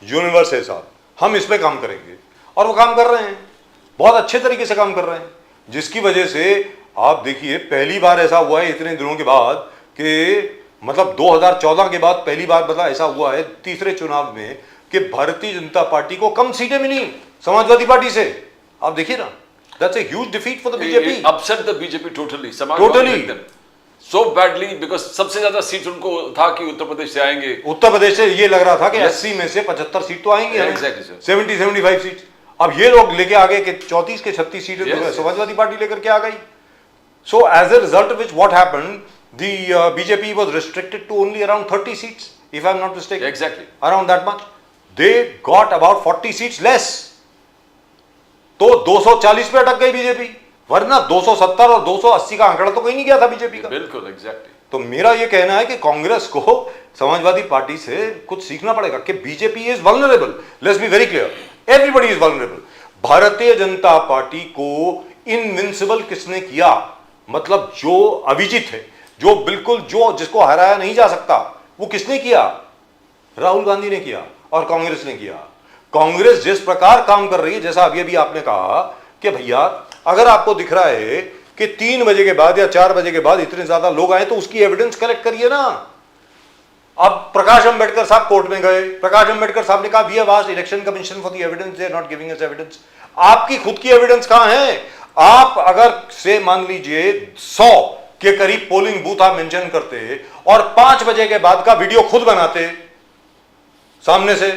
यूनिवर्स है साहब, हम इस पे काम करेंगे। और वो काम कर रहे हैं, बहुत अच्छे तरीके से काम कर रहे हैं, जिसकी वजह से आप देखिए पहली बार ऐसा हुआ है इतने दिनों के बाद कि मतलब 2014 के बाद पहली बार मतलब ऐसा हुआ है तीसरे चुनाव में कि भारतीय जनता पार्टी को कम सीटें मिली समाजवादी पार्टी से। आप देखिए ना, that's a huge defeat for the BJP. It upset the BJP totally. Samajwadi Totally. hit them so badly because सबसे ज्यादा सीट उनको था कि उत्तर प्रदेश से आएंगे। उत्तर प्रदेश से ये लग रहा था कि Yes. 80 में से 75 सीट तो आएंगी हमें। Exactly, sir. 70-75 सीट। अब ये लोग लेके आ गए कि 34 के 36 सीटें Yes, तो yes. समाजवादी पार्टी लेकर के आ गई। So as a result of which what happened, the BJP was restricted to only around 30 seats, if I'm not mistaken. Exactly. Around that much. They got about 40 seats less. तो 240 पे अटक गई BJP, वरना 270 और 280 का आंकड़ा तो कहीं नहीं गया था बीजेपी का। बिल्कुल एग्जैक्टली। तो मेरा ये कहना है कि कांग्रेस को समाजवादी पार्टी से कुछ सीखना पड़ेगा कि BJP is vulnerable. Let's be very clear, everybody is vulnerable. Bharatiya Janata party को इनविंसिबल किसने किया? मतलब जो अविजित है, जो बिल्कुल जो जिसको हराया नहीं जा सकता, वो किसने किया? राहुल गांधी ने किया और कांग्रेस ने किया। कांग्रेस जिस प्रकार काम कर रही है, जैसा अभी अभी आपने कहा कि भैया अगर आपको दिख रहा है कि 3 बजे के बाद या 4 बजे के बाद इतने ज्यादा लोग आए तो उसकी एविडेंस कलेक्ट करिए ना। अब प्रकाश अंबेडकर साहब कोर्ट में गए, प्रकाश अंबेडकर साहब ने कहा we have asked Election Commission for the evidence, they are not giving us evidence. आपकी खुद की एविडेंस कहां है? आप अगर से मान लीजिए 100 के करीब पोलिंग बूथ आप मेंशन करते और 5 बजे के बाद का वीडियो खुद बनाते सामने से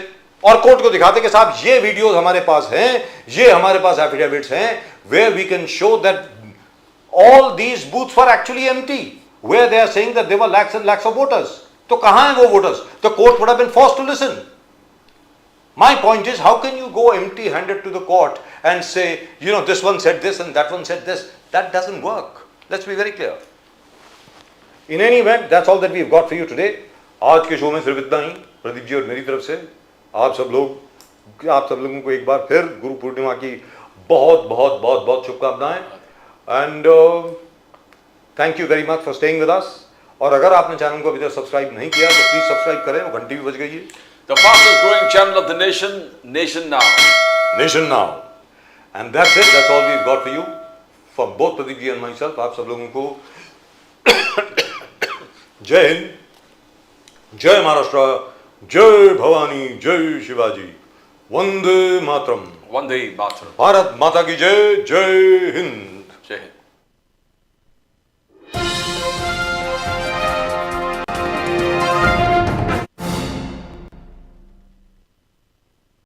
और कोर्ट को दिखाते कि साहब ये वीडियोस हमारे पास हैं, ये हमारे पास एफिडेविट्स हैं, where we can show that all these booths were actually empty, where they are saying that there were lakhs and lakhs of voters. तो कहां हैं वो voters? The court would have been forced to listen. My point is, how can you go empty-handed to the court and say, you know, this one said this and that one said this? That doesn't work. Let's be very clear. In any event, that's all that we've got for you today. आज के show में सिर्फ इतना ही। प्रदीप जी और मेरी तरफ से आप सब लोगों को एक बार फिर गुरु पूर्णिमा की बहुत बहुत बहुत बहुत शुभकामनाएं and thank you very much for staying with us. और अगर आपने चैनल को अभी तक सब्सक्राइब नहीं किया तो प्लीज सब्सक्राइब करें, वो घंटी भी बज गई है। The fastest growing channel of the nation, Nation Now. Nation Now. And that's it. That's all we've got for you. For both Pradeep ji and myself, आप सब लोगों को जय हिंद, जय महाराष्ट्र, जय भवानी, जय शिवाजी, वंदे मातरम। Vande Mataram. भारत माता की जय, जय हिंद।